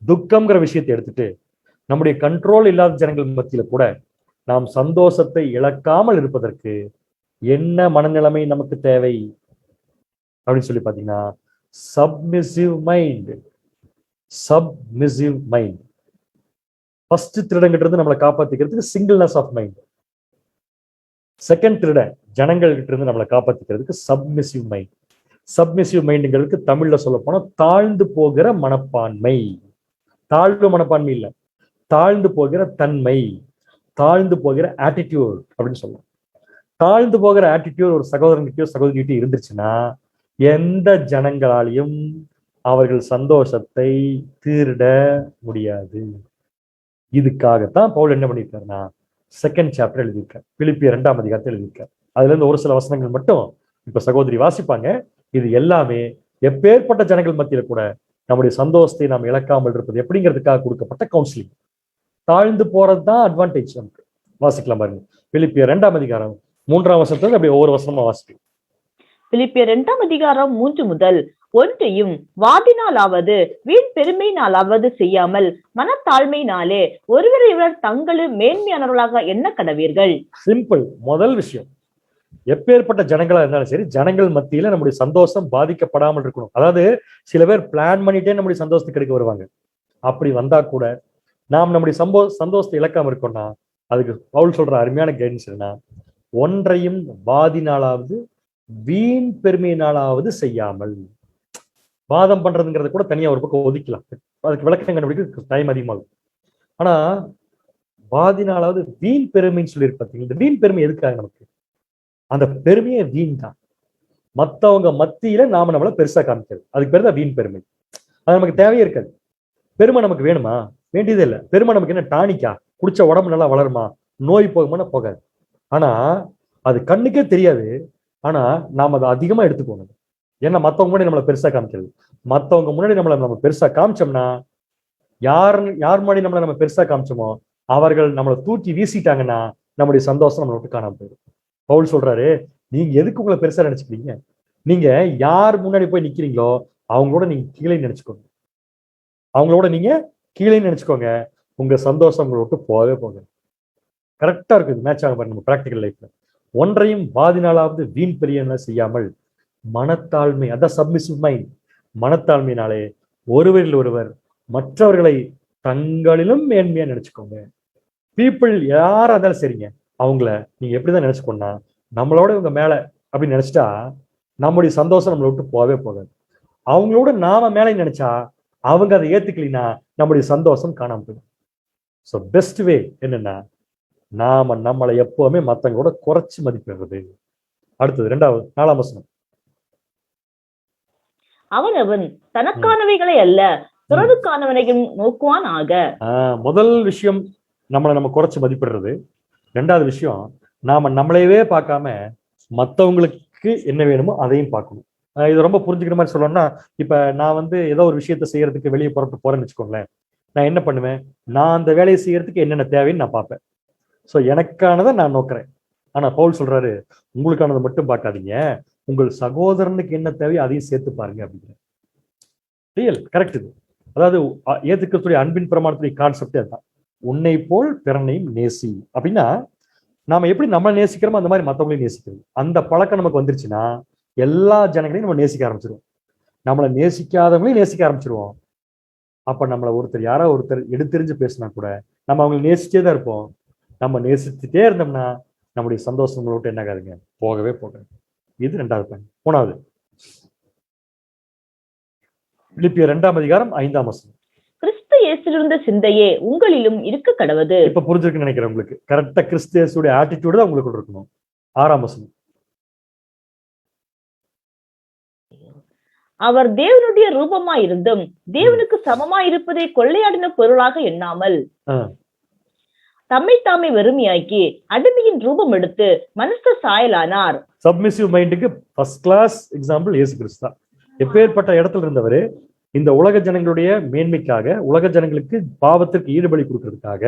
துக்கம்ங்கிற விஷயத்தை எடுத்துட்டு நம்முடைய கண்ட்ரோல் இல்லாத ஜனங்கள் மத்தியில கூட நாம் சந்தோஷத்தை இழக்காமல் இருப்பதற்கு என்ன மனநிலைமை நமக்கு தேவை அப்படின்னு சொல்லி பாத்தீங்கன்னா, submissive mind. Submissive mind. First திருடங்கிட்ட இருந்து நம்மளை காப்பாத்திக்கிறதுக்கு சிங்கிள்னஸ் ஆஃப் மைண்ட். செகண்ட் திருடன் ஜனங்கள் கிட்ட இருந்து நம்மளை காப்பாத்திக்கிறதுக்கு சப்மிசிவ் மைண்ட். சப்மிசிவ் மைண்டுங்களுக்கு தமிழ்ல சொல்ல போனா தாழ்ந்து போகிற மனப்பான்மை. தாழ்வு மனப்பான்மை இல்லை, தாழ்ந்து போகிற தன்மை, தாழ்ந்து போகிற ஆட்டிடியூட் அப்படின்னு சொல்லலாம். தாழ்ந்து போகிற ஆட்டிடியூட் ஒரு சகோதரன்கிட்டயோ சகோதரிகிட்டயோ இருந்துச்சுன்னா எந்த ஜனங்களாலையும் அவர்கள் சந்தோஷத்தை திருட முடியாது. இதுக்காகத்தான் பவுல் என்ன பண்ணியிருக்காருன்னா செகண்ட் சாப்டர் எழுதியிருக்கார், பிலிப்பியர் 2ஆம் அதிகாரத்தை எழுதியிருக்கார். அதுல இருந்து ஒரு சில வசனங்கள் மட்டும் இப்ப சகோதரி வாசிப்பாங்க. இது எல்லாமே எப்பேற்பட்ட ஜனங்கள் மத்தியில கூட நம்முடைய சந்தோஷத்தை நாம் இழக்காமல் இருப்பது எப்படிங்கிறதுக்காக கொடுக்கப்பட்ட கவுன்சிலிங். தாழ்ந்து போறதுதான் அட்வான்டேஜ் நமக்கு. வாசிக்கலாம் பாருங்க, பிலிப்பியர் 2ஆம் அதிகாரம் 3ஆம் வசனத்துல அப்படியே ஒவ்வொரு வசனமா வாசிக்கலாம். பிலிப்பியர் 2ஆம் அதிகாரம் 3 முதல், ஒன்றையும் வாதினாலாவது வீண் பெருமையினாலாவது செய்யாமல் மனத்தாழ்மையினாலே ஒருவர் தங்களும் மேன்மையானவர்களாக என்ன கடவீர்கள். சிம்பிள். முதல் விஷயம், எப்பேற்பட்ட ஜனங்களா இருந்தாலும் சரி, ஜனங்கள் மத்தியில நம்முடைய சந்தோஷம் பாதிக்கப்படாமல் இருக்கணும். அதாவது சில பேர் பிளான் பண்ணிட்டே நம்முடைய சந்தோஷத்துக்கு எடுக்க வருவாங்க. அப்படி வந்தா கூட நாம் நம்முடைய சந்தோஷத்தை இழக்காம இருக்கோம்னா அதுக்கு பவுல் சொல்ற அருமையான கைடன்ஸ் என்ன, ஒன்றையும் வாதினாலாவது வீண் பெருமையினாலாவது செய்யாமல். வாதம் பண்றதுங்கிறத கூட தனியா ஒரு பக்கம் ஒதுக்கலாம், அதுக்கு விளக்கம் கண்டுபிடிக்க டைம் அதிகமாகும். ஆனா வாதினாலாவது வீண் பெருமைன்னு சொல்லியிருப்பாங்க. இந்த வீண் பெருமை எதுக்காக நமக்கு? அந்த பெருமையை வீண் தான். மத்தவங்க மத்தியில நாம நம்மள பெருசா காமிக்கிறது, அதுக்கு பேர் தான் வீண் பெருமை. அது நமக்கு தேவையே இருக்காது. பெருமை நமக்கு வேணுமா? வேண்டியதே இல்லை. பெருமை நமக்கு என்ன டானிக்கா? குடிச்ச உடம்பு நல்லா வளருமா? நோய் போகுமானா போகாது. ஆனா அது கண்ணுக்கே தெரியாது. ஆனா நாம அதை அதிகமா எடுத்துக்கணும். ஏன்னா மத்தவங்க முன்னாடி நம்மளை பெருசா காமிக்கிறது. மத்தவங்க முன்னாடி நம்ம பெருசா காமிச்சோம்னா, யார் முன்னாடி நம்ம பெருசா காமிச்சோமோ அவர்கள் நம்மளை தூக்கி வீசிட்டாங்கன்னா நம்முடைய சந்தோஷம் நம்மளை விட்டு காணாம போயிடும். பவுல் சொல்றாரு, நீங்க எதுக்கு உங்களை பெருசா நினைச்சுக்கிறீங்க? நீங்க யார் முன்னாடி போய் நிக்கிறீங்களோ அவங்களோட நீங்க கீழே நினைச்சுக்கோங்க. அவங்களோட நீங்க கீழே நினைச்சுக்கோங்க. உங்க சந்தோஷம் உங்களை விட்டு போகவே போக. கரெக்டா இருக்குது, மேட்ச் ஆக பாருங்க நம்ம பிராக்டிகல் லைஃப்ல. ஒன்றையும் வாதினாலாவது வீண் பெரிய செய்யாமல் மனத்தாழ்மை, அதான் சப்மிசிவ் மைண்ட். மனத்தாழ்மையினாலே ஒருவரில் ஒருவர் மற்றவர்களை தங்களிலும் மேன்மையா நினைச்சுக்கோங்க. பீப்புள் யாரா இருந்தாலும் சரிங்க, அவங்கள நீங்க எப்படிதான் நினைச்சுக்கோன்னா நம்மளோட இவங்க மேல அப்படின்னு நினைச்சிட்டா நம்முடைய சந்தோஷம் நம்மளை விட்டு போகவே போகாது. அவங்களோட நாம மேலே நினைச்சா அவங்க அதை ஏத்துக்கலினா நம்முடைய சந்தோஷம் காணாம போயிடும். ஸோ பெஸ்ட் வே என்னன்னா, நாம நம்மளை எப்பவுமே மற்றவங்களோட குறைச்சி மதிப்பிடுறது. அடுத்தது 4ஆம் வசனம். அவனவன் தனக்கானவைகளை அல்ல பிறருக்கானவனையும் நோக்குவான் ஆக. முதல் விஷயம் நம்ம குறைச்சு மதிப்பிடுறது. 2வது விஷயம், நாம நம்மளையவே பார்க்காம மற்றவங்களுக்கு என்ன வேணுமோ அதையும் பார்க்கணும். இது ரொம்ப புரிஞ்சுக்கிற மாதிரி சொல்லணும்னா, இப்ப நான் ஏதோ ஒரு விஷயத்த செய்யறதுக்கு வெளியே புறப்பட்டு போறேன்னு வச்சுக்கோங்களேன். நான் என்ன பண்ணுவேன், நான் அந்த வேலையை செய்யறதுக்கு என்னென்ன தேவைன்னு நான் பார்ப்பேன். ஸோ எனக்கானதை நான் நோக்கிறேன். ஆனா பவுல் சொல்றாரு, உங்களுக்கானதை மட்டும் பார்க்காதீங்க, உங்கள் சகோதரனுக்கு என்ன தேவையோ அதையும் சேர்த்து பாருங்க அப்படிங்கிற. ரியல் கரெக்ட் இது. அதாவது ஏத்துக்கக்கூடிய அன்பின் பிரமாணத்துடைய கான்செப்டே அதுதான். உன்னை போல் பிறனையும் நேசி அப்படின்னா, நாம எப்படி நம்ம நேசிக்கிறோமோ அந்த மாதிரி மற்றவங்களையும் நேசிக்கிறது. அந்த பழக்கம் நமக்கு வந்துருச்சுன்னா எல்லா ஜனங்களையும் நம்ம நேசிக்க ஆரம்பிச்சிருவோம். நம்மளை நேசிக்காதவங்களையும் நேசிக்க ஆரம்பிச்சிருவோம். அப்ப நம்மளை யாராவது ஒருத்தர் எடுத்தெறிஞ்சு பேசினா கூட நம்ம அவங்களை நேசிச்சே தான் இருப்போம். நம்ம நேசிச்சுட்டே இருந்தோம்னா நம்முடைய சந்தோஷங்களை விட்டு என்ன ஆகாதுங்க, போகவே போகாது. இது 2வது பாயிண்ட். 3வது, பிலிப்பியர் 2ஆம் அதிகாரம் 5ஆம் வசனம். கிறிஸ்து இயேசுவிலிருந்த சிந்தையே உங்களிலும் இருக்க கடவது. இப்ப புரிஞ்சிருக்குன்னு நினைக்கிறேன் உங்களுக்கு. கரெக்டா கிறிஸ்து இயேசுடைய ஆட்டிடியூட் தான் உங்களுக்கு இருக்கணும். 6ஆம் வசனம். அவர் தேவனுடைய ரூபமாய் இருந்தும் தேவனுக்கு சமமாய் இருப்பதை கொள்ளையாடின பொருளாக எண்ணாமல் தம்மை தாமே வெறுமையாக்கி அடிமையின் ரூபம் எடுத்து மனுஷ சாயலானார். சப்மிசிவ் மைண்டுக்கு ஃபர்ஸ்ட் கிளாஸ் எக்ஸாம்பிள் இயேசு கிறிஸ்து தான். எப்பேற்பட்ட இடத்துல இருந்தவர், இந்த உலக ஜனங்களுடைய மேன்மைக்காக, உலக ஜனங்களுக்கு பாவத்திற்கு ஈடுபலி கொடுக்கறதுக்காக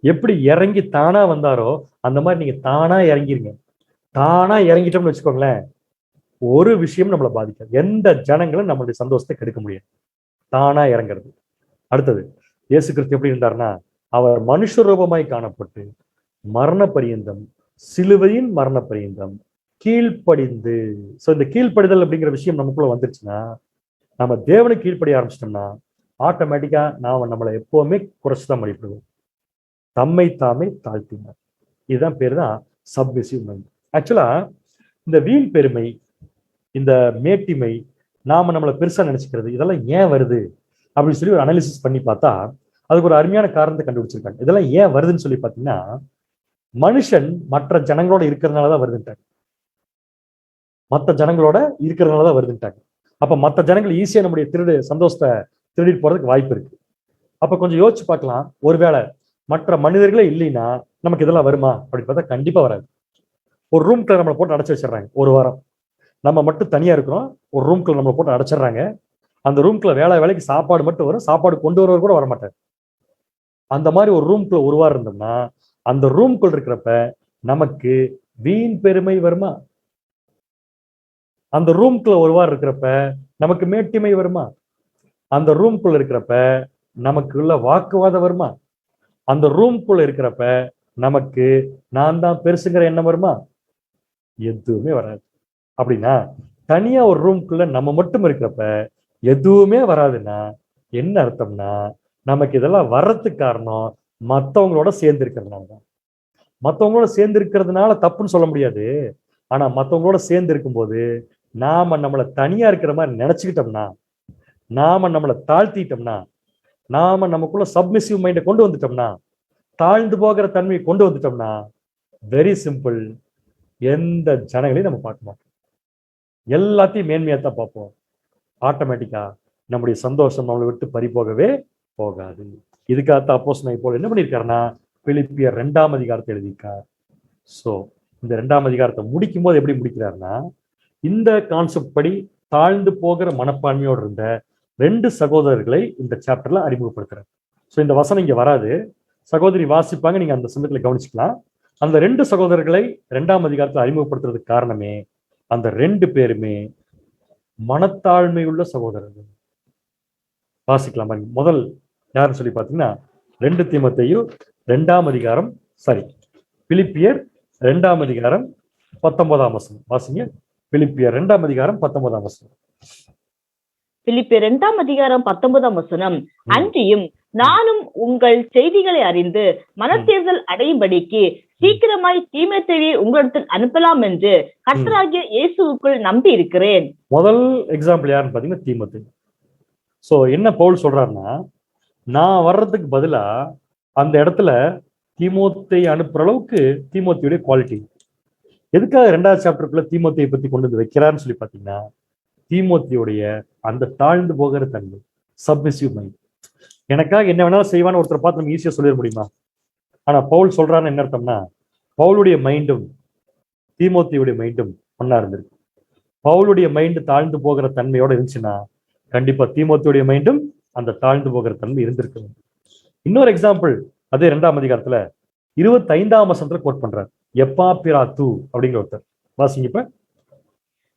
எப்படி இறங்கி தானா வந்தாரோ அந்த மாதிரி நீங்க தானா இறங்கிருங்க. தானா இறங்கிட்டோம்னு வச்சுக்கோங்களேன், ஒரு விஷயம் நம்மளை பாதிக்காது. எந்த ஜனங்களும் நம்மளுடைய சந்தோஷத்தை கெடுக்க முடியாது. தானா இறங்குறது. அடுத்தது, இயேசு கிறிஸ்து எப்படி இருந்தாருன்னா, அவர் மனுஷ ரூபமாய் காணப்பட்டு மரண பரியந்தம், சிலுவையின் மரண பரியந்தம் கீழ்ப்படிந்து. சோ இந்த கீழ்ப்படிதல் அப்படிங்கிற விஷயம் நமக்குள்ள வந்துருச்சுன்னா, நம்ம தேவனுக்கு கீழ்ப்படிய ஆரம்பிச்சிட்டோம்னா ஆட்டோமேட்டிக்கா நாம நம்மளை எப்பவுமே குறைச்சுதான் மதிப்பிடுவோம். தம்மை தாமே தாழ்த்தினார். இதுதான் பேரு தான் சப்மிசிவ் மைண்ட். ஆக்சுவலா இந்த வீண் பெருமை, இந்த மேட்டிமை, நாம நம்மளை பெருசா நினைச்சுக்கிறது, இதெல்லாம் ஏன் வருது அப்படின்னு சொல்லி ஒரு அனாலிசிஸ் பண்ணி பார்த்தா அதுக்கு ஒரு அருமையான காரணத்தை கண்டுபிடிச்சிருக்காங்க. இதெல்லாம் ஏன் வருதுன்னு சொல்லி பார்த்தீங்கன்னா, மனுஷன் மற்ற ஜனங்களோட இருக்கிறதுனாலதான் வருதுட்டாங்க. மற்ற ஜனங்களோட இருக்கிறதுனாலதான் வருதுட்டாங்க. அப்ப மற்ற ஜனங்கள் ஈஸியா நம்முடைய சந்தோஷத்தை திருடிட்டு போறதுக்கு வாய்ப்பு இருக்கு. அப்ப கொஞ்சம் யோசிச்சு பார்க்கலாம், ஒருவேளை மற்ற மனிதர்களே இல்லைன்னா நமக்கு இதெல்லாம் வருமா அப்படின்னு பார்த்தா கண்டிப்பா வராது. ஒரு ரூம்குள்ள நம்மளை போட்டு அடைச்சு வச்சிடறாங்க. ஒரு வாரம் நம்ம மட்டும் தனியா இருக்கிறோம், ஒரு ரூம்குள்ள நம்மளை போட்டு அடைச்சிடறாங்க. அந்த ரூம்குள்ள வேலைக்கு சாப்பாடு மட்டும் வரும், சாப்பாடு கொண்டு வரவர் கூட வரமாட்டார். அந்த மாதிரி ஒரு ரூம்குள்ள ஒரு வாரம் இருந்தோம்னா அந்த ரூம்குள்ள இருக்கிறப்ப நமக்கு வீண் பெருமை வருமா? அந்த ரூம்குள்ள ஒரு வாரம் இருக்கிறப்ப நமக்கு மேட்டிமை வருமா? அந்த ரூம்குள்ள இருக்கிறப்ப நமக்கு உள்ள வாக்குவாதம் வருமா? அந்த ரூம்குள்ள இருக்கிறப்ப நமக்கு நான் தான் பெருசுங்கிற எண்ணம் வருமா? எதுவுமே வராது. அப்படின்னா தனியா ஒரு ரூம்குள்ள நம்ம மட்டும் இருக்கிறப்ப எதுவுமே வராதுன்னா என்ன அர்த்தம்னா, நமக்கு இதெல்லாம் வர்றதுக்கு காரணம் மற்றவங்களோட சேர்ந்து இருக்கிறதுனால தான். மற்றவங்களோட சேர்ந்து இருக்கிறதுனால தப்புன்னு சொல்ல முடியாது. ஆனா மற்றவங்களோட சேர்ந்து இருக்கும்போது நாம நம்மளை தனியா இருக்கிற மாதிரி நினைச்சுக்கிட்டோம்னா, நாம நம்மளை தாழ்த்திட்டோம்னா, நாம நமக்குள்ள சப்மிசிவ் மைண்டை கொண்டு வந்துட்டோம்னா, தாழ்ந்து போகிற தன்மையை கொண்டு வந்துட்டோம்னா, வெரி சிம்பிள், எந்த ஜனங்களையும் நம்ம பார்க்க மாட்டோம். எல்லாத்தையும் மேன்மையா தான் பார்ப்போம். ஆட்டோமேட்டிக்கா நம்முடைய சந்தோஷம் நம்மளை விட்டு பறி போகவே போகாது. இதுக்காகத்தான் அப்போஸ்தலன் பவுல் என்ன பண்ணியிருக்காருன்னா, பிலிப்பியர் 2ஆம் அதிகாரத்தை எழுதியிருக்கார். சோ இந்த 2ஆம் அதிகாரத்தை முடிக்கும் போது எப்படி முடிக்கிறாருன்னா, இந்த கான்செப்ட் படி தாழ்ந்து போகிற மனப்பான்மையோடு இருந்த 2 சகோதரர்களை இந்த சாப்டர்ல அறிமுகப்படுத்துறாரு. சோ இந்த வசனம் இங்க வராது, சகோதரி வாசிப்பாங்க, நீங்க அந்த சமயத்துல கவனிச்சுக்கலாம். அந்த 2 சகோதரர்களை 2ஆம் அதிகாரத்தில் அறிமுகப்படுத்துறதுக்கு காரணமே, அந்த 2 பேருமே மனத்தாழ்மை உள்ள சகோதரர்கள். வாசிக்கலாம். முதல் யாருன்னு சொல்லி பாத்தீங்கன்னா, 2 தீமோத்தேயு 2ஆம் அதிகாரம், பிலிப்பியர் 2ஆம் அதிகாரம் 19ஆம் வசனம் வாசிங்க. பிலிப்பியர் 2ஆம் அதிகாரம் 19ஆம் வசனம். பிலிப்பியர் 2ஆம் அதிகாரம் 19ஆம் வசனம். அன்றியும் நானும் உங்கள் செய்திகளை அறிந்து மனத்தேர்தல் அடையும்படிக்கு சீக்கிரமாய் தீமோத்தேயுவை உங்களிடத்தில் அனுப்பலாம் என்று கர்த்தராகிய இயேசுவுக்குள் நம்பி இருக்கிறேன். முதல் எக்ஸாம்பிள் யாருன்னு பாத்தீங்கன்னா தீமோத்தேயு. சோ என்ன பவுல் சொல்றாருன்னா, நான் வர்றதுக்கு பதிலா அந்த இடத்துல தீமோத்தேயு அனுப்புற அளவுக்கு தீமோத்தேயுடைய குவாலிட்டி. எதுக்காக 2வது சாப்டருக்குள்ள தீமோத்தேயை பத்தி கொண்டு வந்து வைக்கிறான்னு சொல்லி பாத்தீங்கன்னா, தீமோத்தேயுடைய அந்த தாழ்ந்து போகிற தன்மை, சப்மிசிவ் மைண்ட். எனக்காக என்ன வேணாலும் செய்வான்னு ஒருத்தரை பார்த்து நம்ம ஈஸியா சொல்லிட முடியுமா? ஆனா பவுல் சொல்றான்னு என்ன அர்த்தம்னா, பவுலுடைய மைண்டும் தீமோத்தேயுடைய மைண்டும் ஒன்னா இருந்திருக்கு. பவுலுடைய மைண்டு தாழ்ந்து போகிற தன்மையோட இருந்துச்சுன்னா கண்டிப்பா தீமோத்தேயுடைய மைண்டும் அந்த தாழ்ந்து போகிற தன்மை இருந்திருக்கு. இன்னொரு எக்ஸாம்பிள் அதே 2ஆம் அதிகாரத்துல 25ஆம் வசனத்துல கோட் பண்றாரு. எப்பாப்பிராத்து அப்படிங்கிற ஒருத்தர். வாசிங்க இப்ப.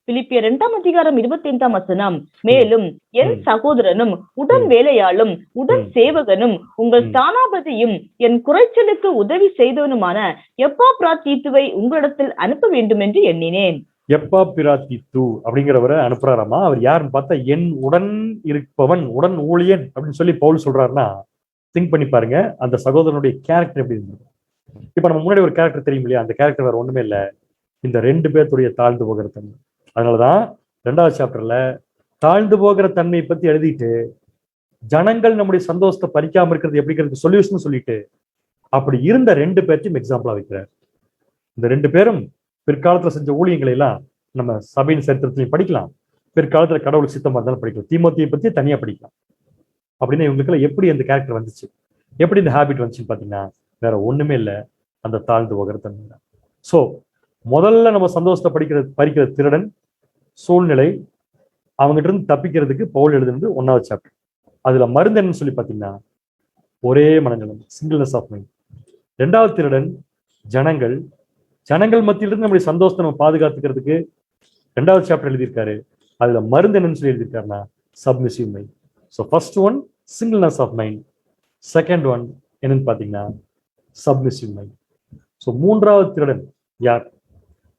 பிலிப்பியர் 2ஆம் அதிகாரம் 25ஆம் வசனம். மேலும் என் சகோதரனும் உடன் வேலையாளும் உடன் சேவகனும் உங்கள் ஸ்தானாபதியும் என் குறைச்சலுக்கு உதவி செய்தவனுமான எப்பாப்பிராத்தீத்துவை உங்களிடத்தில் அனுப்ப வேண்டும் என்று எண்ணினேன். எப்பாப்பிராத்தீத்து அப்படிங்கிறவரை அனுப்புறாராமா. அவர் யாருன்னு பார்த்தா என் உடன் இருப்பவன், உடன் ஊழியன் அப்படின்னு சொல்லி பவுல் சொல்றாருன்னா திங்க் பண்ணி பாருங்க அந்த சகோதரனுடைய கேரக்டர் எப்படி இருந்தது. இப்ப நம்ம முன்னாடி ஒரு கேரக்டர் தெரியும் இல்லையா, அந்த கேரக்டர் வேற ஒண்ணுமே இல்லை, இந்த 2 பேர்த்துடைய தாழ்ந்து போகிற தன்மை. அதனாலதான் 2வது சாப்டர்ல தாழ்ந்து போகிற தன்மையை பத்தி எழுதிட்டு ஜனங்கள் நம்முடைய சந்தோஷத்தை பறிக்காம இருக்கிறது எப்படிங்கிறது சொல்யூஷன் சொல்லிட்டு அப்படி இருந்த 2 பேர்த்தையும் எக்ஸாம்பிளா வைக்கிறார். இந்த 2 பேரும் பிற்காலத்துல செஞ்ச ஊழியங்களை எல்லாம் நம்ம சபையின் சரித்திரத்திலையும் படிக்கலாம், பிற்காலத்துல கடவுள் சித்தமா இருந்தாலும் படிக்கலாம். தீமோத்தேயை பத்தி தனியா படிக்கலாம். அப்படின்னு இவங்களுக்கு எப்படி அந்த கேரக்டர் வந்துச்சு, எப்படி இந்த ஹேபிட் வந்துச்சுன்னு பாத்தீங்கன்னா வேற ஒண்ணுமே இல்லை, அந்த தாழ்ந்து போகிற தன்மை தான். ஸோ முதல்ல நம்ம சந்தோஷத்தை பறிக்கிற திருடன் சூழ்நிலை, அவங்ககிட்ட இருந்து தப்பிக்கிறதுக்கு பவுல் எழுதுனது 1வது சாப்டர். அதுல மருந்து என்னன்னு சொல்லி பாத்தீங்கன்னா ஒரே மனநலம், சிங்கிள்னஸ் ஆஃப் மைண்ட். 2வது திருடன் ஜனங்கள், ஜனங்கள் மத்தியிலிருந்து நம்முடைய சந்தோஷத்தை நம்ம பாதுகாத்துக்கிறதுக்கு 2வது சாப்டர் எழுதியிருக்காரு. அதுல மருந்து என்னன்னு சொல்லி எழுதியிருக்காருன்னா submissive mind. So first one singleness of mind, second one என்னன்னு பாத்தீங்கன்னா சப்மிசிவ் மைண்ட். ஸோ 3வது திருடன் யார்,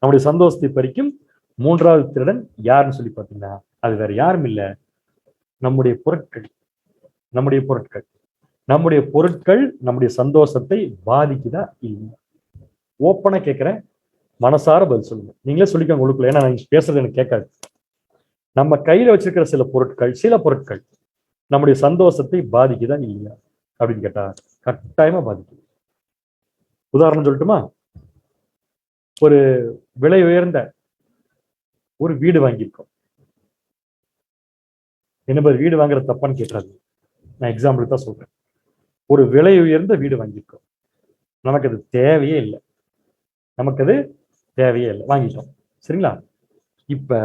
நம்முடைய சந்தோஷத்தை பறிக்கும் 3வது திருடன் யாருன்னு சொல்லி பார்த்தீங்கன்னா அது வேற யாரும் இல்லை, நம்முடைய பொருட்கள். நம்முடைய பொருட்கள் நம்முடைய சந்தோஷத்தை பாதிக்குதா இல்லை? ஓப்பனா கேட்கிறேன், மனசார பதில் சொல்லுங்க. நீங்களே சொல்லிக்கோங்க உங்களுக்குள்ள, ஏன்னா நான் பேசுறது எனக்கு கேட்காது. நம்ம கையில வச்சிருக்கிற சில பொருட்கள் நம்முடைய சந்தோஷத்தை பாதிக்குதா இல்லையா அப்படின்னு கேட்டா கட்டாயமா பாதிக்குது. உதாரணம் சொல்லட்டுமா? ஒரு விலை உயர்ந்த ஒரு வீடு வாங்கியிருக்கோம். என்ன வீடு வாங்குற தப்பான்னு கேட்கறாது, நான் எக்ஸாம்பிள் தான் சொல்றேன். ஒரு விலை உயர்ந்த வீடு வாங்கியிருக்கோம், நமக்கு அது தேவையே இல்லை, வாங்கிட்டோம், சரிங்களா? இப்ப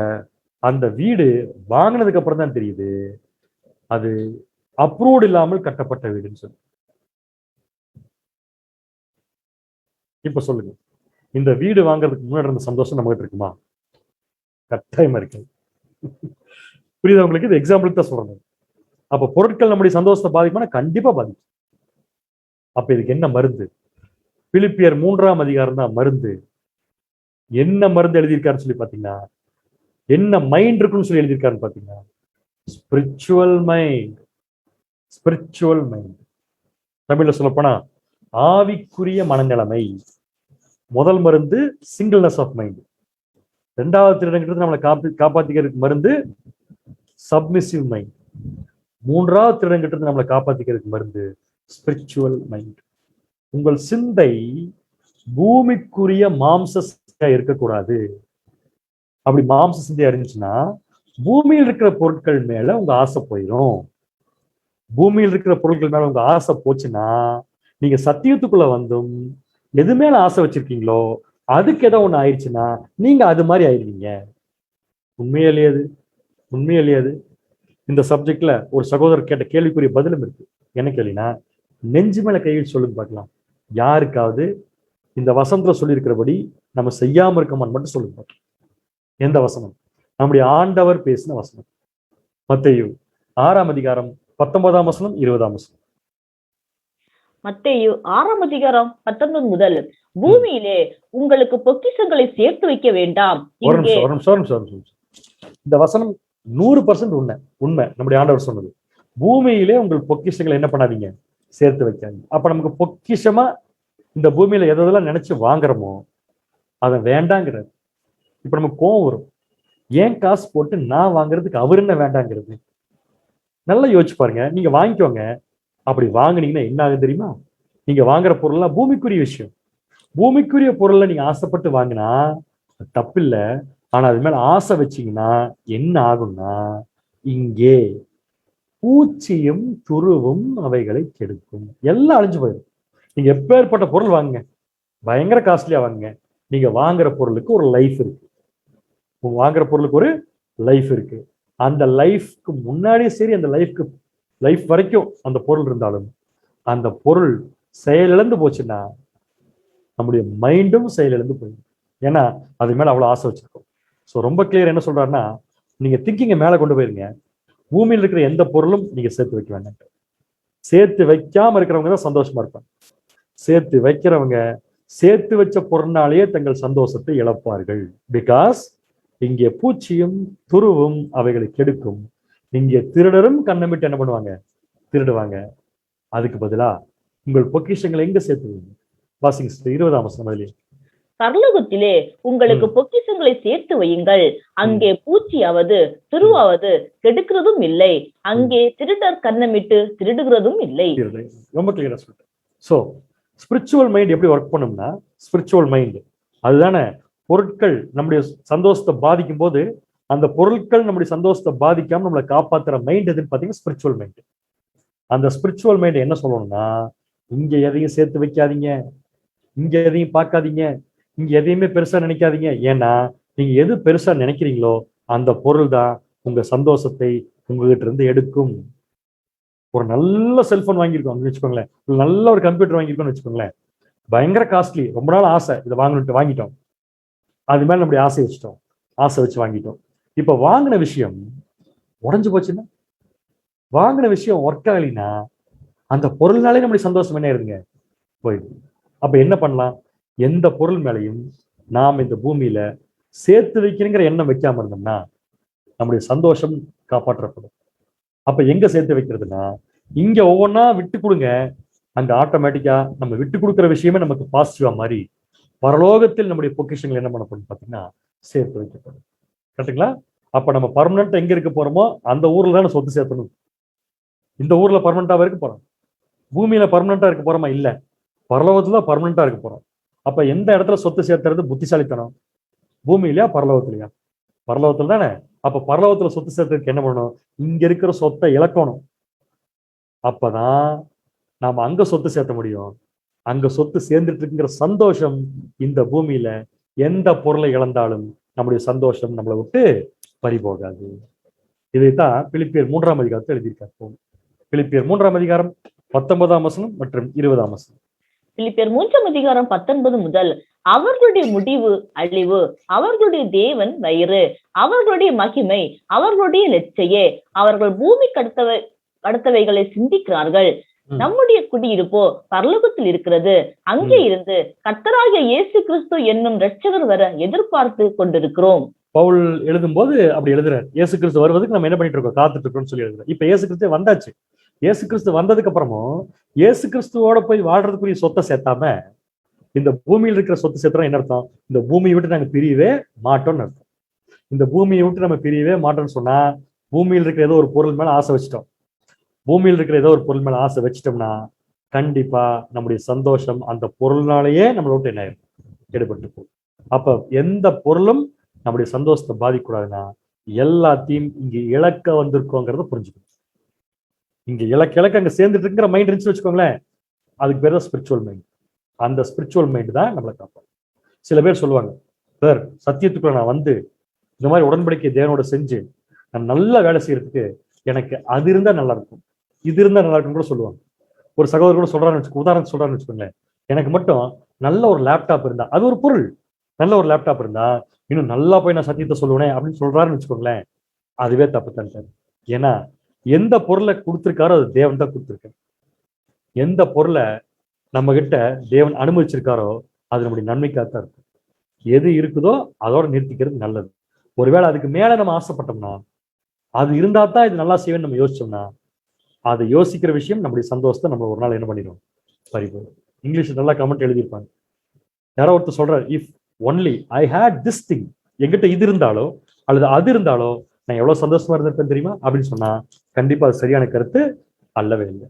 அந்த வீடு வாங்கினதுக்கு அப்புறம் தான் தெரியுது அது அப்ரூவ்டு இல்லாமல் கட்டப்பட்ட வீடுன்னு சொல்லி. இப்ப சொல்லுங்க, இந்த வீடு வாங்குறதுக்கு முன்னாடி இருந்த சந்தோஷம் நம்மகிட்ட இருக்குமா? கட்டாயமா இருக்கு. புரியுதா உங்களுக்கு? இது எக்ஸாம்பிள் தான் சொல்றேன். அப்ப பொருட்கள் நம்முடைய சந்தோஷத்தை பாதிக்குமா? கண்டிப்பா பாதிக்கும். அப்ப இதுக்கு என்ன மருந்து? பிலிப்பியர் 3ஆம் அதிகாரம் தான் மருந்து. என்ன மருந்து எழுதியிருக்காருன்னு சொல்லி பாத்தீங்கன்னா, என்ன மைண்ட் இருக்குன்னு சொல்லி எழுதியிருக்காருன்னு பாத்தீங்கன்னா ஸ்பிரிச்சுவல் மைண்ட். தமிழ்ல சொல்லப்போனா ஆவிக்குரிய மனநிலைமை. முதல் மருந்து சிங்கிள்னஸ் ஆஃப் மைண்ட். 2வது திருடங்கிட்ட நம்மளை காப்பாத்திக்கிறதுக்கு மருந்து சப்மிசிவ் மைண்ட். 3வது திருடங்கிட்ட நம்மளை காப்பாத்திக்கிறதுக்கு மருந்து ஸ்பிரிச்சுவல் மைண்ட். உங்கள் சிந்தை பூமிக்குரிய மாம்ச இருக்கக்கூடாது. அப்படி மாம்ச சிந்தையா இருந்துச்சுன்னா பூமியில் இருக்கிற பொருட்கள் மேல உங்க ஆசை போயிடும். பூமியில் இருக்கிற பொருட்கள் மேல உங்க ஆசை போச்சுன்னா நீங்க சத்தியத்துக்குள்ள வந்தும் எது மேல ஆசை வச்சிருக்கீங்களோ அதுக்கு ஏதோ ஒண்ணு ஆயிடுச்சுன்னா நீங்க அது மாதிரி ஆயிடுவீங்க. உண்மையிலேயே இந்த சப்ஜெக்ட்ல ஒரு சகோதரர் கேட்ட கேள்விக்குரிய பதிலும் இருக்கு. என்ன கேள்வினா, நெஞ்சு மேல கையில் சொல்லுங்க பார்க்கலாம், யாருக்காவது இந்த வசனத்துல சொல்லியிருக்கிறபடி நம்ம செய்யாம இருக்கோமான்னு மட்டும் சொல்லுங்க பார்க்கலாம். எந்த வசனம்? நம்முடைய ஆண்டவர் பேசின வசனம். மத்தேயு 6ஆம் அதிகாரம் 19ஆம் வசனம் 20ஆம் வசனம். மத்தேயு 6ஆம் அதிகாரம் 19 முதல், பூமியிலே உங்களுக்கு பொக்கிஷங்களை சேர்த்து வைக்க வேண்டாம். இந்த வசனம் 100% உண்மை. நம்முடைய ஆண்டவர் சொன்னது, பூமியிலே உங்கள் பொக்கிஷங்களை என்ன பண்ணாதீங்க, சேர்த்து வைக்காதீங்க. அப்ப நமக்கு பொக்கிஷமா இந்த பூமியில எதெல்லாம் நினைச்சு வாங்குறோமோ அதை வேண்டாங்கிறது. இப்ப நமக்கு கோவம் வரும், ஏன் காசு போட்டு நான் வாங்குறதுக்கு அவர் என்ன வேண்டாங்கிறது. நல்லா யோசிச்சு பாருங்க. நீங்க வாங்கிக்கோங்க, அப்படி வாங்கினீங்கன்னா என்ன ஆகுது தெரியுமா? நீங்க வாங்குற பொருள்லாம் பூமிக்குரிய விஷயம். பூமிக்குரிய பொருள்ல நீங்க ஆசைப்பட்டு வாங்கினா தப்பில்லை. ஆனா அது மேல ஆசை வச்சீங்கன்னா என்ன ஆகும்னா, இங்கே பூச்சியும் துருவும் அவைகளை கெடுக்கும். எல்லாம் அழிஞ்சு போயிடும். நீங்க எப்பேற்பட்ட பொருள் வாங்குங்க, பயங்கர காஸ்ட்லியா வாங்குங்க, நீங்க வாங்குற பொருளுக்கு ஒரு லைஃப் இருக்கு. வாங்குற பொருளுக்கு ஒரு லைஃப் இருக்கு. அந்த லைஃப்க்கு முன்னாடியே சரி, அந்த லைஃப் வரைக்கும் அந்த பொருள் இருந்தாலும் அந்த பொருள் செயலிழந்து போச்சுன்னா நம்முடைய மைண்டும் செயலிழந்து போயிடும். ஏன்னா அது மேல அவ்வளவு ஆசை வச்சிருக்கோம். ஸோ ரொம்ப கிளியர் என்ன சொல்றாருன்னா, நீங்க திங்கிங்க மேல கொண்டு போயிருங்க. பூமியில் இருக்கிற எந்த பொருளும் நீங்க சேர்த்து வைக்க வேண்டாம். சேர்த்து வைக்காம இருக்கிறவங்க தான் சந்தோஷமா இருப்பாங்க. சேர்த்து வைக்கிறவங்க சேர்த்து வச்ச பொருள்னாலேயே தங்கள் சந்தோஷத்தை இழப்பார்கள். பிகாஸ் இங்கே பூச்சியும் துருவும் அவைகளை கெடுக்கும். இங்கே திருடரும் கண்ணமிட்டு என்ன பண்ணுவாங்க, திருடுவாங்க. அதுக்கு பதிலா உங்கள் பொக்கிஷங்களை எங்க சேர்த்துவீங்க? வாசிங்க 20ஆம் வசனம் அதிலே. பரலோகத்திலே உங்களுக்கு பொக்கிஷங்களை சேர்த்து வையுங்கள், அங்கே பூச்சியாவது துருவாவது கெடுக்கிறதும் இல்லை, அங்கே திருடர் கண்ணமிட்டு திருடுகிறதும் இல்லை. ரொம்ப கிளியரா சொல்லிட்டேன். ஸோ ஸ்பிரிச்சுவல் மைண்ட் எப்படி ஒர்க் பண்ணும்னா, ஸ்பிரிச்சுவல் மைண்ட் அதுதானே பொருட்கள் நம்முடைய சந்தோஷத்தை பாதிக்கும் போது அந்த பொருட்கள் நம்முடைய சந்தோஷத்தை பாதிக்காம நம்மளை காப்பாத்துற மைண்ட் எதுன்னு பார்த்தீங்கன்னா ஸ்பிரிச்சுவல் மைண்ட். அந்த ஸ்பிரிச்சுவல் மைண்ட் என்ன சொல்லணும்னா, இங்க எதையும் சேர்த்து வைக்காதீங்க, இங்க எதையும் பார்க்காதீங்க, இங்க எதையுமே பெருசா நினைக்காதீங்க. ஏன்னா நீங்க எது பெருசா நினைக்கிறீங்களோ அந்த பொருள் தான் உங்க சந்தோஷத்தை உங்ககிட்ட இருந்து எடுக்கும். ஒரு நல்ல செல்போன் வாங்கியிருக்கோம் வச்சுக்கோங்களேன், நல்ல ஒரு கம்ப்யூட்டர் வாங்கியிருக்கோம்னு வச்சுக்கோங்களேன், பயங்கர காஸ்ட்லி, ரொம்ப நாள் ஆசை, இதை வாங்கிட்டோம். அது மேல நம்முடைய ஆசை வச்சுட்டோம், ஆசை வச்சு வாங்கிட்டோம். இப்ப வாங்கின விஷயம் உடஞ்சு போச்சுன்னா, வாங்கின விஷயம் ஒர்க் ஆகலைன்னா அந்த பொருள்னாலே நம்முடைய சந்தோஷம் என்ன இருங்க போயிடுது. அப்ப என்ன பண்ணலாம்? எந்த பொருள் மேலையும் நாம் இந்த பூமியில சேர்த்து வைக்கிறங்கிற எண்ணம் வைக்காம இருந்தோம்னா நம்முடைய சந்தோஷம் காப்பாற்றப்படும். அப்ப எங்க சேர்த்து வைக்கிறதுனா, இங்க ஒவ்வொன்றா விட்டு கொடுங்க, அங்க ஆட்டோமேட்டிக்கா நம்ம விட்டு கொடுக்குற விஷயமே நமக்கு பாசிட்டிவா மாறி பரலோகத்தில் நம்முடைய பொக்கிஷங்கள் என்ன பண்ணப்படும் பார்த்தீங்கன்னா சேர்த்து வைக்கப்படும். கரெக்டுங்களா? அப்ப நம்ம பர்மனண்டா எங்க இருக்க போறோமோ அந்த ஊர்ல தானே சொத்து சேர்த்தணும். இந்த ஊர்ல பர்மனண்டாவா இருக்க போறோம்? பூமியில பர்மனண்டா இருக்க போறோமா? இல்ல, பரலோகத்துல தான் பர்மனண்டா இருக்க போறோம். அப்ப எந்த இடத்துல சொத்து சேர்த்துறது புத்திசாலித்தனம்? பூமியிலயா பரலோகத்திலயா? பரலோகத்துல தானே. அப்ப பரலோகத்துல சொத்து சேர்த்ததுக்கு என்ன பண்ணணும்? இங்க இருக்கிற சொத்தை இழக்கணும். அப்பதான் நாம அங்க சொத்து சேர்த்த முடியும். அங்க சொத்து சேர்ந்துட்டு இருக்குங்கிற சந்தோஷம் இந்த பூமியில எந்த பொருளை இழந்தாலும் நம்முடைய சந்தோஷம் நம்மளை விட்டு பறிபோகாது. இதைத்தான் பிலிப்பியர் 3ஆம் அதிகாரத்தை எழுதியிருக்காரு. பிலிப்பியர் 3ஆம் அதிகாரம் 19ஆம் வசனம் மற்றும் 20ஆம் வசனம். பிலிப்பியர் 3ஆம் அதிகாரம் 19 முதல், அவர்களுடைய முடிவு அழிவு, அவர்களுடைய தேவன் வயிறு, அவர்களுடைய மகிமை, அவர்களுடைய லட்சையே, அவர்கள் பூமி கடத்தவைகளை சிந்திக்கிறார்கள். நம்முடைய குடியிருப்போ பரலோகத்தில் இருக்கிறது, அங்கே இருந்து கர்த்தராகிய இயேசு கிறிஸ்து என்னும் இரட்சகர் வர எதிர்பார்த்து கொண்டிருக்கிறோம். பவுல் எழுதும் போது அப்படி எழுதுறாரு, இயேசு கிறிஸ்து வருவதற்கு நம்ம என்ன பண்ணிட்டு இருக்கோம், காத்துட்டு இருக்கோம்னு சொல்லி எழுதுறாரு. இப்ப இயேசு கிறிஸ்து வந்தாச்சு. இயேசு கிறிஸ்து வந்ததுக்கு அப்புறமும் இயேசு கிறிஸ்துவோட போய் வாழ்றதுக்குரிய சொத்தை சேர்த்தாம இந்த பூமியில் இருக்கிற சொத்து சேர்த்தோம். என்ன அர்த்தம்? இந்த பூமியை விட்டு நாங்க பிரியவே மாட்டோம்னு அர்த்தம். இந்த பூமியை விட்டு நம்ம பிரியவே மாட்டோம்னு சொன்னா, பூமியில் இருக்கிற ஏதோ ஒரு பொருள் மேல ஆசை வச்சிட்டோம். பூமியில் இருக்கிற ஏதோ ஒரு பொருள் மேல ஆசை வச்சிட்டோம்னா கண்டிப்பா நம்முடைய சந்தோஷம் அந்த பொருள்னாலேயே நம்மளை விட்டு என்ன ஆயிரும், எடுபட்டு போகும். அப்ப எந்த பொருளும் நம்முடைய சந்தோஷத்தை பாதிக்கூடாதுன்னா எல்லாத்தையும் இங்க இழக்க வந்திருக்கோங்கிறத புரிஞ்சுக்கணும். இங்க இலக்க அங்க சேர்ந்துட்டு இருக்கிற மைண்ட் இருந்துச்சு வச்சுக்கோங்களேன், அதுக்கு பேர் தான் ஸ்பிரிச்சுவல் மைண்ட். அந்த ஸ்பிரிச்சுவல் மைண்ட் தான் நம்மளை காப்பாடும். சில பேர் சொல்லுவாங்க, சார் சத்தியத்துக்குள்ள நான் வந்து இந்த மாதிரி உடன்படிக்கை தேவனோட செஞ்சு நான் நல்லா வேலை செய்யறதுக்கு எனக்கு அது இருந்தா நல்லா இருக்கும், இது இருந்தா நல்லா இருக்கும் கூட சொல்லுவாங்க. ஒரு சகோதரர் கூட சொல்றாருன்னு வச்சுக்கோ, உதாரணம் சொல்றாருன்னு வச்சுக்கோங்களேன், எனக்கு மட்டும் நல்ல ஒரு லேப்டாப் இருந்தா, அது ஒரு பொருள், நல்ல ஒரு லேப்டாப் இருந்தா இன்னும் நல்லா போய் நான் சத்தியத்தை சொல்லுவேன் அப்படின்னு சொல்றாருன்னு வச்சுக்கோங்களேன், அதுவே தப்பு தான். ஏன்னா எந்த பொருளை கொடுத்திருக்காரோ அது தேவன் தான் கொடுத்திருக்காரு. எந்த பொருளை நம்ம கிட்ட தேவன் அனுமதிச்சிருக்காரோ அது நம்முடைய நன்மைக்காகத்தான் இருக்கும். எது இருக்குதோ அதோட நிறுத்திக்கிறது நல்லது. ஒருவேளை அதுக்கு மேல நம்ம ஆசைப்பட்டோம்னா, அது இருந்தா தான் இது நல்லா செய்வேன்னு நம்ம யோசிச்சோம்னா, அதை யோசிக்கிற விஷயம் நம்முடைய சந்தோஷத்தை நம்ம ஒரு நாள் என்ன பண்ணிடும், பறிபோம். இங்கிலீஷ் நல்லா கமெண்ட் எழுதியிருப்பாங்க. யாரோ ஒருத்தர் சொல்றாரு, if only I hate this thing, என்கிட்ட இது இருந்தாலோ அல்லது அது இருந்தாலோ நான் எவ்வளவு சந்தோஷமா இருந்திருப்பேன் தெரியுமா அப்படின்னு சொன்னா கண்டிப்பா அது சரியான கருத்து அல்லவே இல்லை.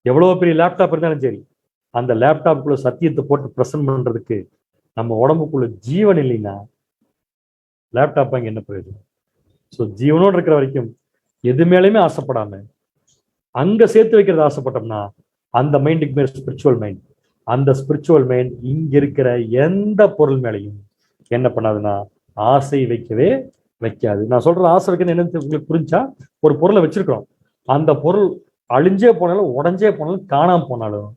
எவ்வளவு பெரிய லேப்டாப் இருந்தாலும் சரி, அந்த லேப்டாப்புக்குள்ள சத்தியத்தை போட்டு பிரசன்ட் பண்றதுக்கு நம்ம உடம்புக்குள்ள ஜீவன் இல்லைன்னா லேப்டாப் வாங்கி என்ன பிரயோஜனம்? ஸோ ஜீவனோடு இருக்கிற வரைக்கும் எது மேலேயுமே ஆசைப்படாம அங்க சேர்த்து வைக்கிறது ஆசைப்பட்டோம்னா அந்த மைண்டுக்கு பேர் ஸ்பிரிச்சுவல் மைண்ட். அந்த ஸ்பிரிச்சுவல் மைண்ட் இங்க இருக்கிற எந்த பொருள் மேலையும் என்ன பண்ணாதுன்னா ஆசை வைக்கவே வைக்காது. நான் சொல்ற ஆசை வைக்கிறது என்னன்னு உங்களுக்கு புரிஞ்சா, ஒரு பொருளை வச்சிருக்கிறோம், அந்த பொருள் அழிஞ்சே போனாலும் உடஞ்சே போனாலும் காணாம போனாலும்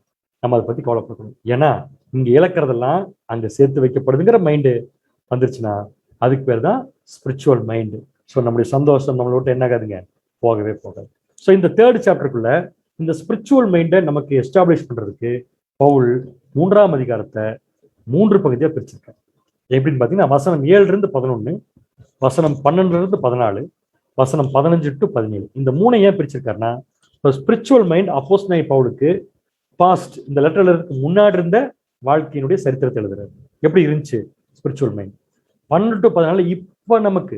நம்ம அதை பத்தி கவலைப்படணும். ஏன்னா இங்க இழக்கிறதெல்லாம் அங்க சேர்த்து வைக்கப்படுதுங்கிற மைண்டு வந்துருச்சுன்னா அதுக்கு பேர் தான் ஸ்பிரிச்சுவல் மைண்டு. ஸோ நம்முடைய சந்தோஷம் நம்மளை விட்டு என்ன ஆகாதுங்க, போகவே போகாது. ஸோ இந்த 3rd சாப்டருக்குள்ள இந்த ஸ்பிரிச்சுவல் மைண்டை நமக்கு எஸ்டாப்ளிஷ் பண்றதுக்கு பவுல் 3ஆம் அதிகாரத்தை 3 பகுதியா பிரிச்சிருக்காங்க. எப்படின்னு பாத்தீங்கன்னா, வசனம் 7-11, வசனம் 12-14, வசனம் 15-17, இந்த 3 ஏன் பிரிச்சிருக்காருன்னா, ஸ்பிரிச்சுவல் மைண்ட் அப்போஸ்தலனாகிய பவுலுக்கு பாஸ்ட், இந்த லெட்டர்ல இருக்கு முன்னாடி இருந்த வாழ்க்கையினுடைய சரித்திரத்தை எழுதுறாரு. எப்படி இருந்துச்சு ஸ்பிரிச்சுவல் மைண்ட். 12-14 இப்ப நமக்கு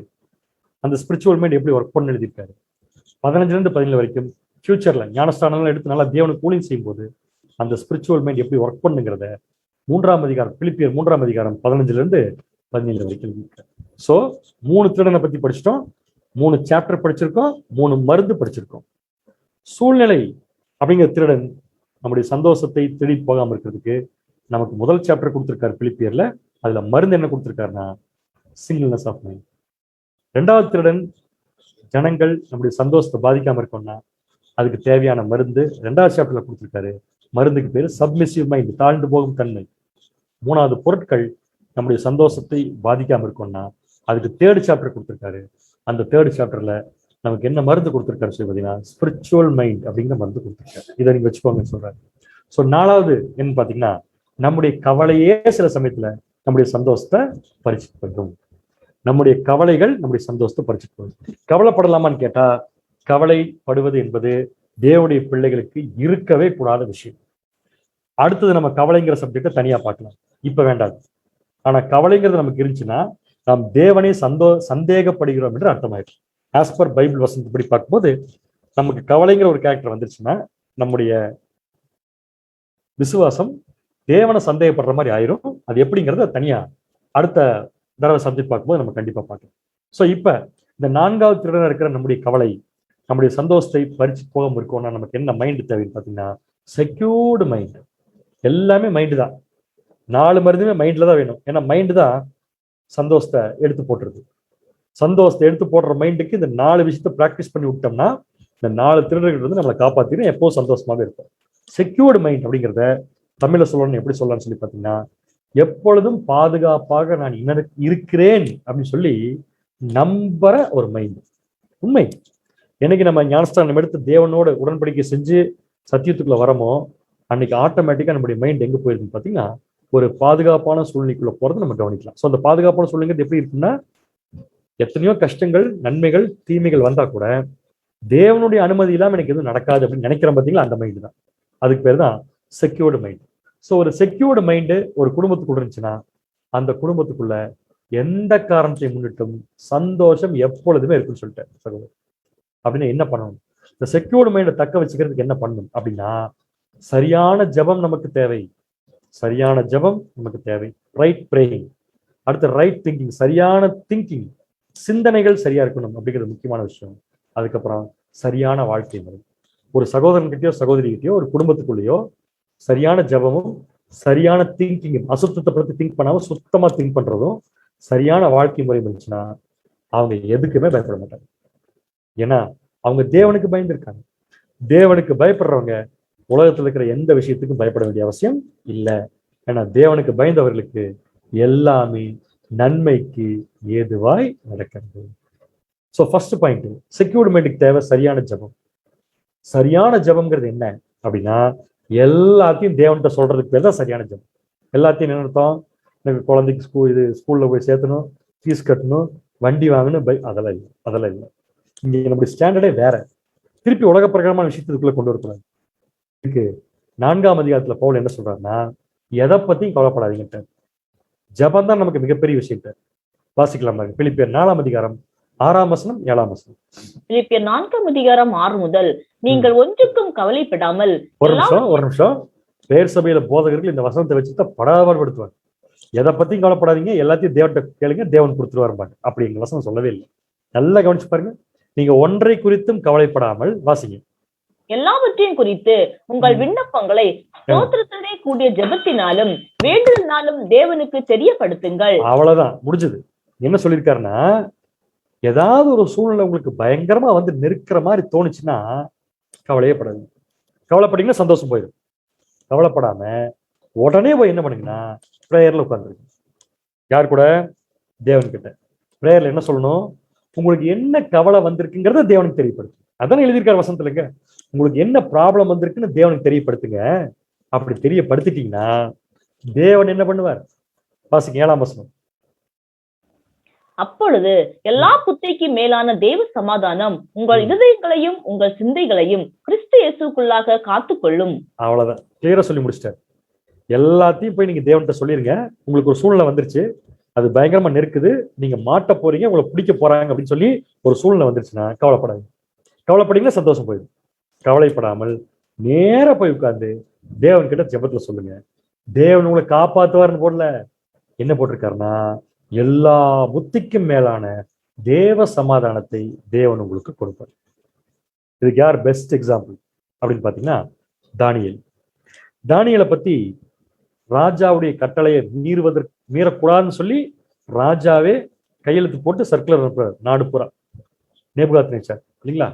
அந்த ஸ்பிரிச்சுவல் மைண்ட் எப்படி ஒர்க் பண்ண எழுதியிருக்காரு. 15-17 வரைக்கும் ஃபியூச்சர்ல ஞானஸ்தானங்கள் எடுத்து நல்லா தேவனுக்கு கூலிங் செய்யும் போது அந்த ஸ்பிரிச்சுவல் மைண்ட் எப்படி ஒர்க் பண்ணுங்கிறத 3ஆம் அதிகாரம், பிலிப்பியர் 3ஆம் அதிகாரம் 15-17 வரைக்கும் எழுதியிருக்காரு. ஸோ 3 திருடனை பத்தி படிச்சிட்டோம், 3 சாப்டர் படிச்சிருக்கோம், 3 மருந்து படிச்சிருக்கோம். சூழ்நிலை அப்படிங்கிற திருடன் நம்முடைய சந்தோஷத்தை திருடி போகாம இருக்கிறதுக்கு நமக்கு முதல் சாப்டர் கொடுத்திருக்காரு பிலிப்பியர்ல. அதுல மருந்து என்ன கொடுத்திருக்காருன்னா சிங்கிள்னஸ் ஆஃப் மைண்ட். 2வது திருடன் ஜனங்கள் நம்முடைய சந்தோஷத்தை பாதிக்காம இருக்கோம்னா அதுக்கு தேவையான மருந்து 2வது சாப்டர்ல கொடுத்திருக்காரு. மருந்துக்கு பேரு சப்மிசிவ் மைண்ட், தாழ்ந்து போகும் தன்மை. 3வது பொருட்கள் நம்முடைய சந்தோஷத்தை பாதிக்காம இருக்கோம்னா அதுக்கு 3rd சாப்டர் கொடுத்திருக்காரு. அந்த 3rd சாப்டர்ல நமக்கு என்ன மருந்து கொடுத்திருக்காரு சொல்லி பார்த்தீங்கன்னா ஸ்பிரிச்சுவல் மைண்ட் அப்படிங்கிற மருந்து கொடுத்திருக்காரு. இதை நீங்க வச்சுக்கோங்கன்னு சொல்றாரு. ஸோ 4வது என்ன பாத்தீங்கன்னா, நம்முடைய கவலையே சில சமயத்துல நம்முடைய சந்தோஷத்தை பறிச்சுட்டு போயிடும். நம்முடைய கவலைகள் நம்முடைய சந்தோஷத்தை பறிச்சுட்டு போயிடும். கவலைப்படலாமான்னு கேட்டா, கவலைப்படுவது என்பது தேவனுடைய பிள்ளைகளுக்கு இருக்கவே கூடாத விஷயம். அடுத்தது நம்ம கவலைங்கிற சப்ஜெக்டை தனியா பார்க்கலாம், இப்ப வேண்டாது. ஆனா கவலைங்கிறது நமக்கு இருந்துச்சுன்னா நாம் தேவனை சந்தேகப்படுகிறோம் என்று அர்த்தமாயிடும். ஆஸ் பர் பைபிள் வசனத்துப்படி பார்க்கும்போது நமக்கு கவலைங்கிற ஒரு கேரக்டர் வந்துருச்சுன்னா நம்முடைய விசுவாசம் தேவனை சந்தேகப்படுற மாதிரி ஆயிரும். அது எப்படிங்கிறத தனியா அடுத்த தடவை சப்ஜெக்ட் பார்க்கும்போது நம்ம கண்டிப்பா பார்க்கலாம். ஸோ இப்ப இந்த 4வது திருடனா இருக்கிற நம்முடைய கவலை நம்முடைய சந்தோஷத்தை பறிச்சு போகாம இருக்கோம்னா நமக்கு என்ன மைண்டு தேவைன்னு பார்த்தீங்கன்னா செக்யூர்டு மைண்ட். எல்லாமே மைண்டு தான், 4 மருந்துமே மைண்ட்ல தான் வேணும். ஏன்னா மைண்டு தான் சந்தோஷத்தை எடுத்து போட்டுருது. சந்தோஷத்தை எடுத்து போடுற மைண்டுக்கு இந்த 4 விஷயத்த பிராக்டிஸ் பண்ணி விட்டோம்னா இந்த 4 திருடர்கள் வந்து நம்மளை காப்பாத்திடும், எப்போ சந்தோஷமாவே இருக்கும். செக்யூர்டு மைண்ட் அப்படிங்கிறத தமிழ்ல சொல்லணும்னு எப்படி சொல்லலாம்னு சொல்லி பார்த்தீங்கன்னா, எப்பொழுதும் பாதுகாப்பாக நான் இருக்கிறேன் அப்படின்னு சொல்லி நம்புற ஒரு மைண்ட். உண்மை. என்னைக்கு நம்ம ஞானஸ்தானம் எடுத்து தேவனோட உடன்படிக்கை செஞ்சு சத்தியத்துக்குள்ள வரமோ அன்னைக்கு ஆட்டோமேட்டிக்கா நம்முடைய மைண்ட் எங்க போயிருக்குன்னு பார்த்தீங்கன்னா ஒரு பாதுகாப்பான சூழ்நிலைக்குள்ள போறது நம்ம கவனிக்கலாம். ஸோ அந்த பாதுகாப்பான சூழ்நிலை எப்படி இருக்குன்னா, எத்தனையோ கஷ்டங்கள், நன்மைகள், தீமைகள் வந்தா கூட தேவனுடைய அனுமதி இல்லாம எனக்கு எதுவும் நடக்காது அப்படின்னு நினைக்கிறேன் பார்த்தீங்களா, அந்த மைண்டு தான். அதுக்கு பேர் தான் செக்யூர்டு மைண்ட். ஸோ ஒரு செக்யூர்டு மைண்டு ஒரு குடும்பத்துக்குள்ள இருந்துச்சுன்னா அந்த குடும்பத்துக்குள்ள எந்த காரணத்தை முன்னிட்டும் சந்தோஷம் எப்பொழுதுமே இருக்குன்னு சொல்லிட்டேன் சகோதரர். அப்படின்னு என்ன பண்ணணும், இந்த செக்யூர்டு மைண்டை தக்க வச்சுக்கிறதுக்கு என்ன பண்ணணும் அப்படின்னா, சரியான ஜெபம் நமக்கு தேவை. சரியான ஜெபம் நமக்கு தேவை. ரைட் பிரேயிங், அடுத்து ரைட் திங்கிங், சரியான திங்கிங், சிந்தனைகள் சரியா இருக்கணும் அப்படிங்கிறது முக்கியமான விஷயம். அதுக்கப்புறம் சரியான வாழ்க்கை முறை. ஒரு சகோதரன்கிட்டயோ சகோதரிகிட்டயோ ஒரு குடும்பத்துக்குள்ளேயோ சரியான ஜெபமும் சரியான திங்கிங்கும், அசுத்தத்தை பத்தி திங்க் பண்ணாம சுத்தமா திங்க் பண்றதும் சரியான வாழ்க்கை முறை இருந்துச்சுன்னா அவங்க எதுக்குமே பயப்பட மாட்டாங்க. ஏன்னா அவங்க தேவனுக்கு பயந்துருக்காங்க. தேவனுக்கு பயப்படுறவங்க உலகத்துல இருக்கிற எந்த விஷயத்துக்கும் பயப்பட வேண்டிய அவசியம் இல்லை. ஏன்னா தேவனுக்கு பயந்தவர்களுக்கு எல்லாமே நன்மைக்கு ஏதுவாய் நடக்கிறது. ஸோ ஃபர்ஸ்ட் பாயிண்ட், செக்யூர்டு மைண்டுக்கு தேவை சரியான ஜெபம். சரியான ஜெபம்ங்கிறது என்ன அப்படின்னா, எல்லாத்தையும் தேவன்கிட்ட சொல்றதுக்கு பேர் தான் சரியான ஜெபம். எல்லாத்தையும் என்ன அர்த்தம், எனக்கு குழந்தைக்கு ஸ்கூல்ல போய் சேர்த்தணும், ஃபீஸ் கட்டணும், வண்டி வாங்கணும், அதெல்லாம் இல்லை, அதெல்லாம் இல்லை. இங்க நம்முடைய ஸ்டாண்டர்டே வேற. திருப்பி உலக பிரகாரமான விஷயத்துக்குள்ள கொண்டு வரக்கூடாது. இதுக்கு 4ஆம் அதிகாரத்துல பவுல் என்ன சொல்றாருன்னா, எதை பத்தியும் கவலைப்படாதீங்க, ஜெபம் தான் நமக்கு மிகப்பெரிய விஷயம். வாசிக்கலாம் பாருங்க, பிலிப்பியர் 4ஆம் அதிகாரம் 6ஆம் வசனம் 7ஆம் வசனம். பிலிப்பியர் 4ஆம் அதிகாரம் 6 முதல், நீங்கள் ஒன்றுக்கும் கவலைப்படாமல். ஒரு நிமிஷம். பேர் சபையில போதகர்கள் இந்த வசனத்தை வச்சுதான் படாபாடுபடுத்துவாங்க. எதை பத்தியும் கவலைப்படாதீங்க, எல்லாத்தையும் தேவன்கிட்ட கேளுங்க, தேவன் கொடுத்துருவாரு. அப்படி எங்க வசனம் சொல்லவே இல்லை. நல்லா கவனிச்சு பாருங்க. நீங்க ஒன்றை குறித்தும் கவலைப்படாமல் வாசிங்க. எல்லாவற்றையும் குறித்து உங்கள் விண்ணப்பங்களை ஸ்தோத்திரத்துடனே கூடிய ஜெபத்தினாலும் வேண்டுதலினாலும் தேவனுக்கு தெரியப்படுத்துங்கள். அவ்வளவுதான், முடிஞ்சது. என்ன சொல்லியிருக்காருன்னா, ஏதாவது ஒரு சூழ்நிலை உங்களுக்கு பயங்கரமா வந்து நெருக்கிற மாதிரி தோணுச்சுன்னா கவலையே படாதீங்க. கவலைப்பட்டீங்கன்னா சந்தோஷம் போயிடும். கவலைப்படாம உடனே போய் என்ன பண்ணுங்கன்னா ப்ரேயர்ல உட்காந்துருங்க. யார் கூட? தேவன் கிட்ட. ப்ரேயர்ல என்ன சொல்லணும்? உங்களுக்கு என்ன கவலை வந்திருக்குங்கிறத தேவனுக்கு தெரியப்படுத்து. அதானே எழுதியிருக்காரு வசனத்துலங்க. உங்களுக்கு என்ன ப்ராப்ளம் வந்திருக்குன்னு தேவனுக்கு தெரியப்படுத்துங்க. அப்படி தெரியப்படுத்திட்டீங்கன்னா தேவன் என்ன பண்ணுவார்? வாசிங்க 7ஆம் வசனம். அப்பொழுது எல்லா புத்திக்கு மேலான தேவ சமாதானம் உங்கள் இருதயங்களையும் உங்கள் சிந்தைகளையும் கிறிஸ்து இயேசுக்குள்ளாக காத்துக்கொள்ளும். அவ்வளவுதான், கிளியரா சொல்லி முடிச்சிட்டார். எல்லாத்தையும் போய் நீங்க தேவன்கிட்ட சொல்லிருங்க. உங்களுக்கு ஒரு சூழ்நிலை வந்துருச்சு, அது பயங்கரமா நெருக்குது, நீங்க மாட்ட போறீங்க, உங்களை பிடிக்க போறாங்க அப்படின்னு சொல்லி ஒரு சூழ்நிலை வந்துருச்சுன்னா கவலைப்படாதீங்க. கவலைப்படீங்கன்னா சந்தோஷம் போயிடும். கவலைப்படாமல் நேர போய் உட்கார்ந்து தேவன் கிட்ட ஜெபத்துல சொல்லுங்க. தேவன் உங்களை காப்பாத்துவார்னு போடல, என்ன போட்டிருக்காருன்னா எல்லா புத்திக்கும் மேலான தேவ சமாதானத்தை தேவன் உங்களுக்கு கொடுப்பார். இதுக்கு யார் பெஸ்ட் எக்ஸாம்பிள் அப்படின்னு பாத்தீங்கன்னா தானியேல். தானியேலை பத்தி ராஜாவுடைய கட்டளையை மீறக்கூடாதுன்னு சொல்லி ராஜாவே கையெழுத்து போட்டு சர்க்குலர் அனுப்புறாரு நாடு பூரா, நேபுகாத்நேச்சார் இல்லைங்களா?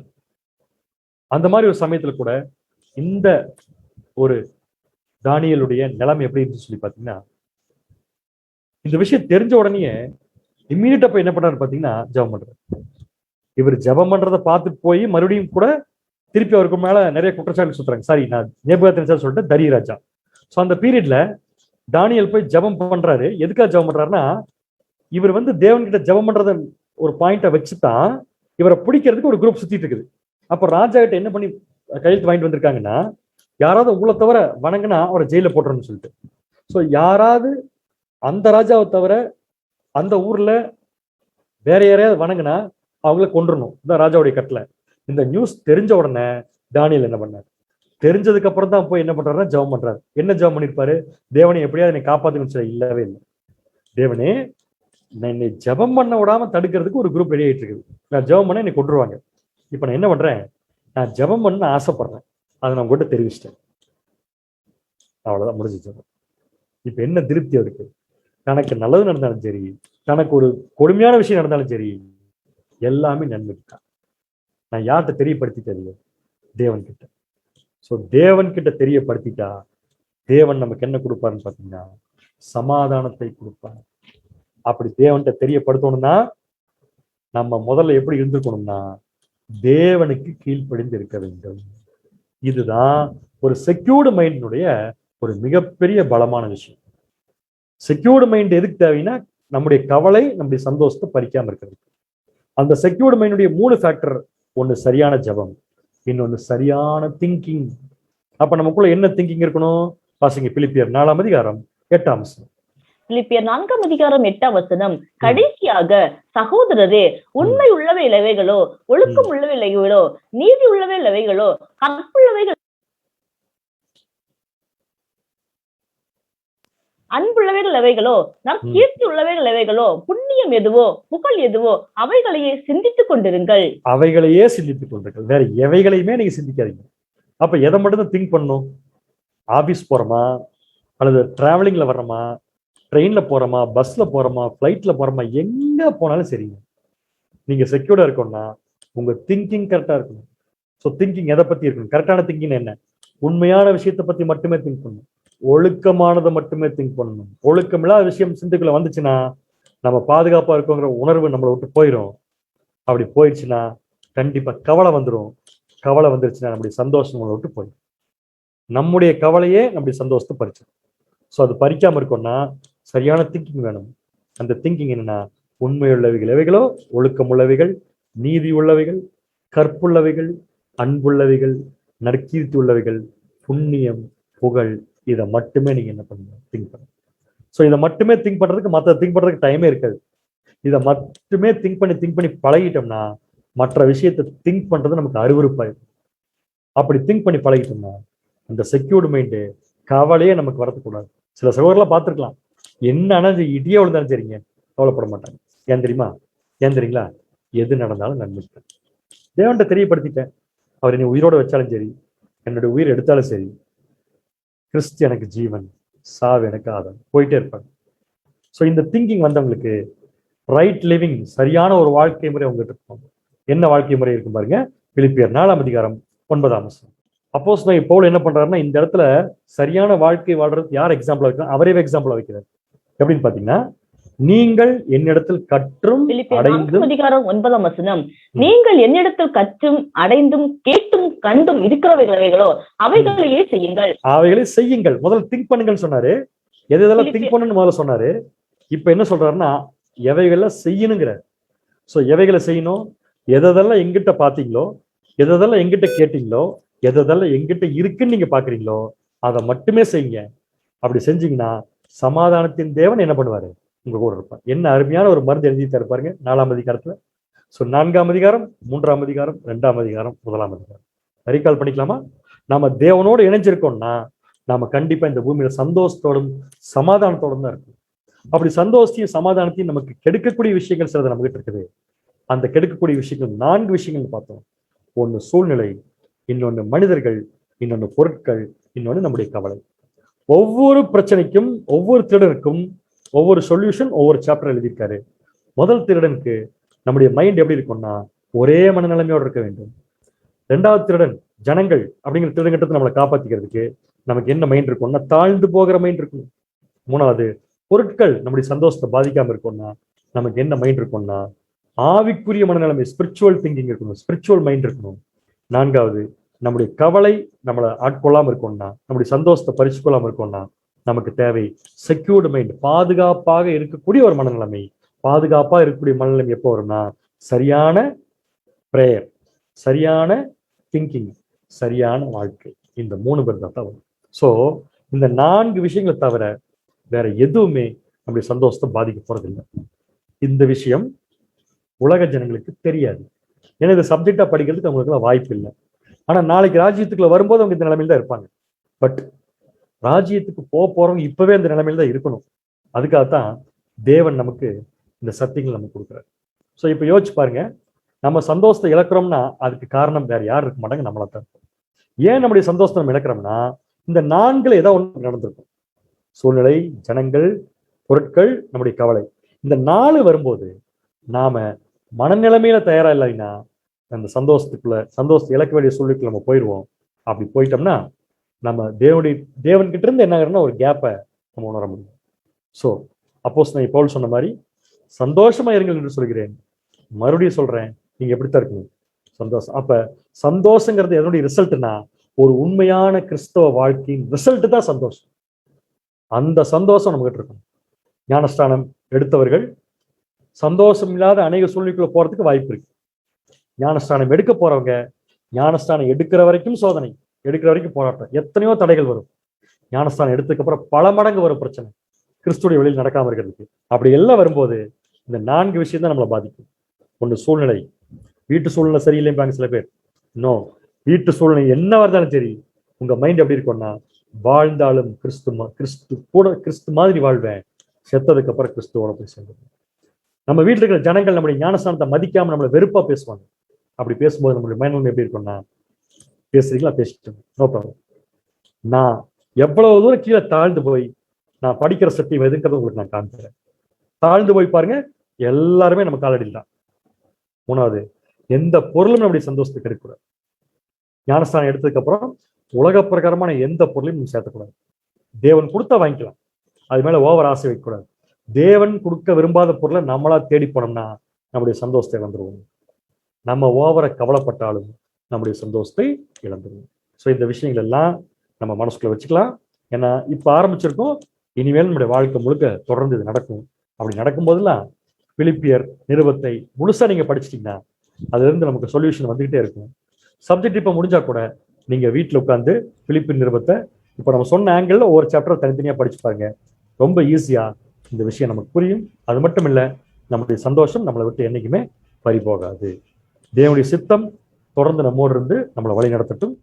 அந்த மாதிரி ஒரு சமயத்துல கூட இந்த ஒரு தானியேலுடைய நிலைமை எப்படி இருந்துச்சு சொல்லி பாத்தீங்கன்னா, இந்த விஷயம் தெரிஞ்ச உடனே இம்மீடியட்டா போய் என்ன பண்றாரு பாத்தீங்கன்னா ஜெபம் பண்றாரு. இவர் ஜெபம் பண்றதை பார்த்துட்டு போய் மறுபடியும் கூட திருப்பி அவருக்கு மேல நிறைய குற்றச்சாட்டு சுத்துறாங்க. சாரி, நான் நேபுகாத்நேச்சார் சொல்லிட்டு தரி ராஜா. ஸோ அந்த பீரியட்ல தானியேல் போய் ஜெபம் பண்றாரு. எதுக்காக ஜெபம் பண்றாருன்னா, இவர் வந்து தேவன்கிட்ட ஜெபம் பண்றத ஒரு பாயிண்ட வச்சுதான் இவரை பிடிக்கிறதுக்கு ஒரு குரூப் சுத்திட்டு இருக்குது. அப்ப ராஜா கிட்ட என்ன பண்ணி கையெழுத்து வாங்கிட்டு வந்திருக்காங்கன்னா, யாராவது உங்களை தவிர வணங்கினா அவரை ஜெயில போட்டுறணும்னு சொல்லிட்டு. ஸோ யாராவது அந்த ராஜாவை தவிர அந்த ஊர்ல வேற யாரையாவது வணங்கினா அவங்கள கொண்டுறணும், இந்த ராஜாவுடைய கட்டளை. இந்த நியூஸ் தெரிஞ்ச உடனே தானியேல் என்ன பண்ணார்? தெரிஞ்சதுக்கு அப்புறம் தான் போய் என்ன பண்றாருன்னா ஜெபம் பண்றாரு. என்ன ஜெபம் பண்ணிருப்பாரு? தேவனை எப்படியாவது என்னை காப்பாத்துன்னு சொல்ல இல்லவே இல்லை. தேவனே, நான் என்னை ஜெபம் பண்ண விடாம தடுக்கிறதுக்கு ஒரு குரூப் ரெடி ஆயிட்டு இருக்குது. நான் ஜெபம் பண்ண என்னை கொண்டுருவாங்க. இப்ப நான் என்ன பண்றேன்? நான் ஜெபம் பண்ண ஆசைப்படுறேன், அதை நான் உங்ககிட்ட தெரிவிச்சிட்டேன். அவ்வளவுதான், முடிஞ்சிச்சு. இப்ப என்ன திருப்தி இருக்கு? தனக்கு நல்லது நடந்தாலும் சரி, தனக்கு ஒரு கொடுமையான விஷயம் நடந்தாலும் சரி, எல்லாமே நன்மைக்குதான். நான் யார்கிட்ட தெரியப்படுத்திட்டது? தேவன் கிட்ட. ஸோ தேவன் கிட்ட தெரியப்படுத்திட்டா தேவன் நமக்கு என்ன கொடுப்பாருன்னு பாத்தீங்கன்னா சமாதானத்தை கொடுப்பார். அப்படி தேவன்கிட்ட தெரியப்படுத்தணும்னா நம்ம முதல்ல எப்படி இருந்திருக்கணும்னா தேவனுக்கு கீழ்ப்படிந்து இருக்க வேண்டும். இதுதான் ஒரு செக்யூர்டு மைண்டினுடைய ஒரு மிகப்பெரிய பலமான விஷயம். செக்யூர்டு மைண்ட் எதுக்கு தேவைன்னா, நம்முடைய கவலை நம்முடைய சந்தோஷத்தை பறிக்காம இருக்கிறது. அந்த செக்யூர்டு மைண்டுடைய 3 ஃபேக்டர். ஒண்ணு சரியான ஜெபம், இன்னொன்னு சரியான திங்கிங். அப்ப நமக்குள்ள என்ன திங்கிங் இருக்கணும்? வாசிங்க பிலிப்பியர் 4ஆம் அதிகாரம் 8ஆம் வசனம். பிலிப்பியர் 4ஆம் அதிகாரம் 8ஆம் வசனம். கடைசியாக சகோதரரே, உண்மை உள்ளவை இலவைகளோ, ஒழுக்கம் உள்ளவை இலவைகளோ, நீதி உள்ளவை இலவைகளோ, கற்புள்ளவைகள் அன்புள்ளவைகள் எவைகளோ, நற்கீர்த்தி உள்ளவைகள் எவைகளோ, புண்ணியம் எதுவோ, புகழ் எதுவோ, அவைகளையே சிந்தித்துக் கொண்டிருங்கள். அவைகளையே சிந்தித்துக் கொண்டிருங்கள். வேற எவைகளையுமே நீங்க சிந்திக்காதீங்க. அப்ப எதை மட்டும் தான் திங்க் பண்ணணும்? ஆபீஸ் போறோமா, அல்லது டிராவலிங்ல வர்றோமா, ட்ரெயின்ல போறோமா, பஸ்ல போறோமா, பிளைட்ல போறோமா, எங்க போனாலும் சரிங்க, நீங்க செக்யூர்டா இருக்கணும்னா உங்க திங்கிங் கரெக்டா இருக்கணும். ஸோ திங்கிங் எதை பத்தி இருக்கணும்? கரெக்டான திங்கிங் என்ன? உண்மையான விஷயத்தை பத்தி மட்டுமே திங்க் பண்ணணும். ஒழுக்கமானதை மட்டுமே திங்க் பண்ணணும். ஒழுக்கம் இல்லாத விஷயம் சிந்தைக்குள்ள வந்துச்சுன்னா நம்ம பாதுகாப்பா இருக்கோங்கிற உணர்வு நம்மளை விட்டு போயிடும். அப்படி போயிடுச்சுன்னா கண்டிப்பா கவலை வந்துடும். கவலை வந்துருச்சுன்னா நம்முடைய சந்தோஷம் நம்மளை விட்டு போயிடும். நம்முடைய கவலையே நம்முடைய சந்தோஷத்தை பறிச்சிடும். ஸோ அது பறிக்காம இருக்கோம்னா சரியான திங்கிங் வேணும். அந்த திங்கிங் என்னன்னா, உண்மையுள்ளவைகள் எவைகளோ, ஒழுக்கம் உள்ளவைகள், நீதி உள்ளவைகள், கற்புள்ளவைகள், அன்புள்ளவைகள், நற்கீர்த்தி உள்ளவைகள், புண்ணியம், புகழ், இதை மட்டுமே நீங்க என்ன பண்ணுங்க? திங்க் பண்ணுங்க. ஸோ இதை மட்டுமே திங்க் பண்றதுக்கு மற்ற திங்க் பண்றதுக்கு டைமே இருக்காது. இதை மட்டுமே திங்க் பண்ணி பழகிட்டோம்னா மற்ற விஷயத்தை திங்க் பண்றது நமக்கு அருவருப்பாயிருக்கும். அப்படி திங்க் பண்ணி பழகிட்டோம்னா அந்த செக்யூர்டு மைண்டு கவலையே நமக்கு வரக்கூடாது. சில சகோதரர்லாம் பார்த்துருக்கலாம், என்ன ஆனாலும் இடியே விழுந்தாலும் சரிங்க, கவலைப்பட மாட்டாங்க. ஏன் தெரியுமா? ஏன் தெரியுங்களா? எது நடந்தாலும் நன்மைக்கு. தேவன்கிட்ட தெரியப்படுத்திட்டேன். அவர் என்னை உயிரோட வச்சாலும் சரி, என்னுடைய உயிர் எடுத்தாலும் சரி, கிறிஸ்து எனக்கு ஜீவன், சாவு எனக்கு ஆதம், போயிட்டே இருப்பாங்க. ஸோ இந்த திங்கிங் வந்தவங்களுக்கு ரைட் லிவிங், சரியான ஒரு வாழ்க்கை முறை அவங்ககிட்ட இருக்கும். என்ன வாழ்க்கை முறை இருக்கும் பாருங்க. பிலிப்பியர் 4:9. அப்போஸ்தலன் பவுல் என்ன பண்றாருன்னா, இந்த இடத்துல சரியான வாழ்க்கை வாழ்றது யார் எக்ஸாம்பிளா வைக்கிறார்? அவரே எக்ஸாம்பிளா வைக்கிறார். எப்படின்னு பாத்தீங்கன்னா, நீங்கள் என்னிடத்தில் கற்றும் அடைந்தும் 9 நீங்கள் என்னிடத்தில் கற்றும் அடைந்தும் கேட்டும் கண்டும் இருக்கிறவைகளோ அவைகளையே செய்யுங்கள். அவைகளை செய்யுங்கள். முதல்ல திங்க் பண்ணுங்கன்னு சொன்னாரு. எதெல்லாம் திங்க் பண்ணுன்னு முதல்ல சொன்னாரு. இப்ப என்ன சொல்றாருன்னா, எவைகளை செய்யணுங்கிறார். சோ எவைகளை செய்யணும்? எதெல்லாம் எங்கிட்ட பாத்தீங்களோ, எதெல்லாம் எங்கிட்ட கேட்டீங்களோ, எதெல்லாம் எங்கிட்ட இருக்குன்னு நீங்க பாக்குறீங்களோ, அதை மட்டுமே செய்யுங்க. அப்படி செஞ்சீங்கன்னா சமாதானத்தின் தேவன் என்ன பண்ணுவாரு? உங்க கூட இருப்பார். என்ன அருமையான ஒரு மருந்து எழுதி தருப்பாருங்க 4ஆம் அதிகாரத்துல. ஸோ 4ஆம் அதிகாரம், 3ஆம் அதிகாரம், 2ஆம் அதிகாரம், 1ஆம் அதிகாரம் ரீகால் பண்ணிக்கலாமா? நாம தேவனோடு இணைஞ்சிருக்கோம்னா நாம கண்டிப்பா இந்த பூமியில சந்தோஷத்தோடும் சமாதானத்தோடும் தான் இருக்கும். அப்படி சந்தோஷத்தையும் சமாதானத்தையும் நமக்கு கெடுக்கக்கூடிய விஷயங்கள் சிலது நம்ம கிட்ட இருக்குது. அந்த கெடுக்கக்கூடிய விஷயங்கள் 4 விஷயங்கள் பார்த்தோம். ஒண்ணு சூழ்நிலை, இன்னொன்னு மனிதர்கள், இன்னொன்னு பொருட்கள், இன்னொன்னு நம்முடைய கவலை. ஒவ்வொரு பிரச்சனைக்கும், ஒவ்வொரு திருடனுக்கும் ஒவ்வொரு சொல்யூஷன், ஒவ்வொரு சாப்டர் எழுதியிருக்காரு. முதல் திருடனுக்கு நம்முடைய மைண்ட் எப்படி இருக்கும்னா, ஒரே மனநிலைமையோடு இருக்க வேண்டும். 2வது திருடன் ஜனங்கள் அப்படிங்கிற திருடங்கிட்ட நம்மளை காப்பாத்திக்கிறதுக்கு நமக்கு என்ன மைண்ட் இருக்கும்னா, தாழ்ந்து போகிற மைண்ட் இருக்கும். 3வது பொருட்கள் நம்முடைய சந்தோஷத்தை பாதிக்காம இருக்கும்னா நமக்கு என்ன மைண்ட் இருக்கும்னா, ஆவிக்குரிய மனநிலைமை, ஸ்பிரிச்சுவல் திங்கிங் இருக்கணும், ஸ்பிரிச்சுவல் மைண்ட் இருக்கணும். 4வது நம்முடைய கவலை நம்மளை ஆட்கொள்ளாம இருக்கணும்னா, நம்முடைய சந்தோஷத்தை பறிச்சுக்கொள்ளாம இருக்கணும்னா நமக்கு தேவை செக்யூர்டு மைண்ட், பாதுகாப்பாக இருக்கக்கூடிய ஒரு மனநிலைமை. பாதுகாப்பா இருக்கக்கூடிய மனநிலைமை எப்போ வரும்னா, சரியான பிரேயர், சரியான திங்கிங், சரியான வாழ்க்கை. இந்த 3 பேர் தான் வரும். ஸோ இந்த 4 விஷயங்களை தவிர வேற எதுவுமே நம்முடைய சந்தோஷத்தை பாதிக்க போறதில்லை. இந்த விஷயம் உலக ஜனங்களுக்கு தெரியாது. ஏன்னா இது சப்ஜெக்டா படிக்கிறதுக்கு அவங்களுக்கு வாய்ப்பு இல்லை. ஆனா நாளைக்கு ராஜ்யத்துக்குள்ள வரும்போது அவங்க இந்த நிலைமையில தான் இருப்பாங்க. பட் ராஜ்யத்துக்கு போறவங்க இப்பவே அந்த நிலைமையில தான் இருக்கணும். அதுக்காகத்தான் தேவன் நமக்கு இந்த சத்தியங்கள் நமக்கு கொடுக்குறாரு. ஸோ இப்போ யோசிச்சு பாருங்க, நம்ம சந்தோஷத்தை இழக்கிறோம்னா அதுக்கு காரணம் வேற யாரும் இருக்க மாட்டாங்க, நம்மளை தான். ஏன் நம்முடைய சந்தோஷத்தை நம்ம இழக்கிறோம்னா, இந்த 4 ஏதோ ஒன்று நடந்திருக்கும். சூழ்நிலை, ஜனங்கள், பொருட்கள், நம்முடைய கவலை. இந்த 4 வரும்போது நாம மனநிலைமையில தயாரா இல்லைன்னா அந்த சந்தோஷத்தை இழக்க வேண்டிய சூழ்நிலைக்கு நம்ம போயிடுவோம். அப்படி போயிட்டோம்னா நம்ம தேவன்கிட்ட இருந்து என்ன ஆகுறோம்னா ஒரு கேப்பை நம்ம உணர முடியும். ஸோ அப்போஸ்தலன் பவுல் சொன்ன மாதிரி சந்தோஷமா இருங்கள் என்று சொல்கிறேன். மறுபடியும் சொல்றேன், நீங்க எப்படித்தான் இருக்கணும்? சந்தோஷம். அப்ப சந்தோஷங்கிறது எதனுடைய ரிசல்ட்னா, ஒரு உண்மையான கிறிஸ்தவ வாழ்க்கையின் ரிசல்ட் தான் சந்தோஷம். அந்த சந்தோஷம் நம்ம கிட்ட இருக்கணும். ஞானஸ்தானம் எடுத்தவர்கள் சந்தோஷம் இல்லாத அநேக சூழ்நிலைக்குள்ள போறதுக்கு வாய்ப்பு இருக்கு. ஞானஸ்தானம் எடுக்க போறவங்க ஞானஸ்தானம் எடுக்கிற வரைக்கும் சோதனை, எடுக்கிற வரைக்கும் போராட்டம், எத்தனையோ தடைகள் வரும். ஞானஸ்தானம் எடுத்ததுக்கு அப்புறம் பல மடங்கு வரும் பிரச்சனை, கிறிஸ்துடைய வழியில் நடக்காம இருக்கிறதுக்கு. அப்படி எல்லாம் வரும்போது இந்த 4 விஷயம் தான் நம்மளை பாதிக்கும். ஒண்ணு சூழ்நிலை, வீட்டு சூழ்நிலை சரியில்லைம்பாங்க சில பேர். இன்னும் வீட்டு சூழ்நிலை என்ன வருதாலும் சரி, உங்க மைண்ட் எப்படி இருக்கும்னா, வாழ்ந்தாலும் கிறிஸ்து மாதிரி வாழ்வேன், செத்ததுக்கு அப்புறம் கிறிஸ்துவோட போய் சேர்ந்து. நம்ம வீட்டில் இருக்கிற ஜனங்கள் நம்முடைய ஞானஸ்தானத்தை மதிக்காம நம்மளை வெறுப்பா பேசுவாங்க. அப்படி பேசும்போது நம்மளுடைய மைண்ட் எப்படி இருக்கும்னா, பேசுறீங்களா, பேசிட்டு நோ ப்ராப்ளம். நான் எவ்வளவு தூரம் கீழே தாழ்ந்து போய் நான் படிக்கிற சத்தியம் எதுங்கிறத உங்களுக்கு நான் காமிக்கிறேன். தாழ்ந்து போய் பாருங்க, எல்லாருமே நம்ம காலடியில் தான். 3வது, எந்த பொருளும் நம்முடைய சந்தோஷத்துக்கு எடுக்கக்கூடாது. ஞானஸ்தானம் எடுத்ததுக்கு அப்புறம் உலக பிரகாரமான எந்த பொருளையும் நம்ம சேர்த்தக்கூடாது. தேவன் கொடுத்தா வாங்கிக்கலாம், அது மேல ஓவர் ஆசை வைக்கக்கூடாது. தேவன் கொடுக்க விரும்பாத பொருளை நம்மளா தேடி போனோம்னா நம்முடைய சந்தோஷத்தை இழந்துருவோம். நம்ம ஓவரை கவலைப்பட்டாலும் நம்முடைய சந்தோஷத்தை இழந்துருவோம். ஸோ இந்த விஷயங்கள் எல்லாம் நம்ம மனசுக்குள்ள வச்சுக்கலாம். ஏன்னா இப்ப ஆரம்பிச்சிருக்கோம், இனிமேல் நம்முடைய வாழ்க்கை முழுக்க தொடர்ந்து இது நடக்கும். அப்படி நடக்கும்போதெல்லாம் பிலிப்பியர் நிருபத்தை முழுசா நீங்க படிச்சிட்டீங்கன்னா அதுல இருந்து நமக்கு சொல்யூஷன் வந்துகிட்டே இருக்கும். சப்ஜெக்ட் இப்ப முடிஞ்சா கூட நீங்க வீட்டுல உட்காந்து பிலிப்பியர் நிருபத்தை இப்ப நம்ம சொன்ன ஆங்கிள் ஒவ்வொரு சாப்டர் தனித்தனியா படிச்சு பாருங்க. ரொம்ப ஈஸியா இந்த விஷயம் நமக்கு புரியும். அது மட்டும் இல்ல, நம்முடைய சந்தோஷம் நம்மளை விட்டு என்னைக்குமே பறிபோகாது. தேவனுடைய சித்தம் தொடர்ந்து நம்மோடு இருந்து நம்மளை வழி நடத்தட்டும்.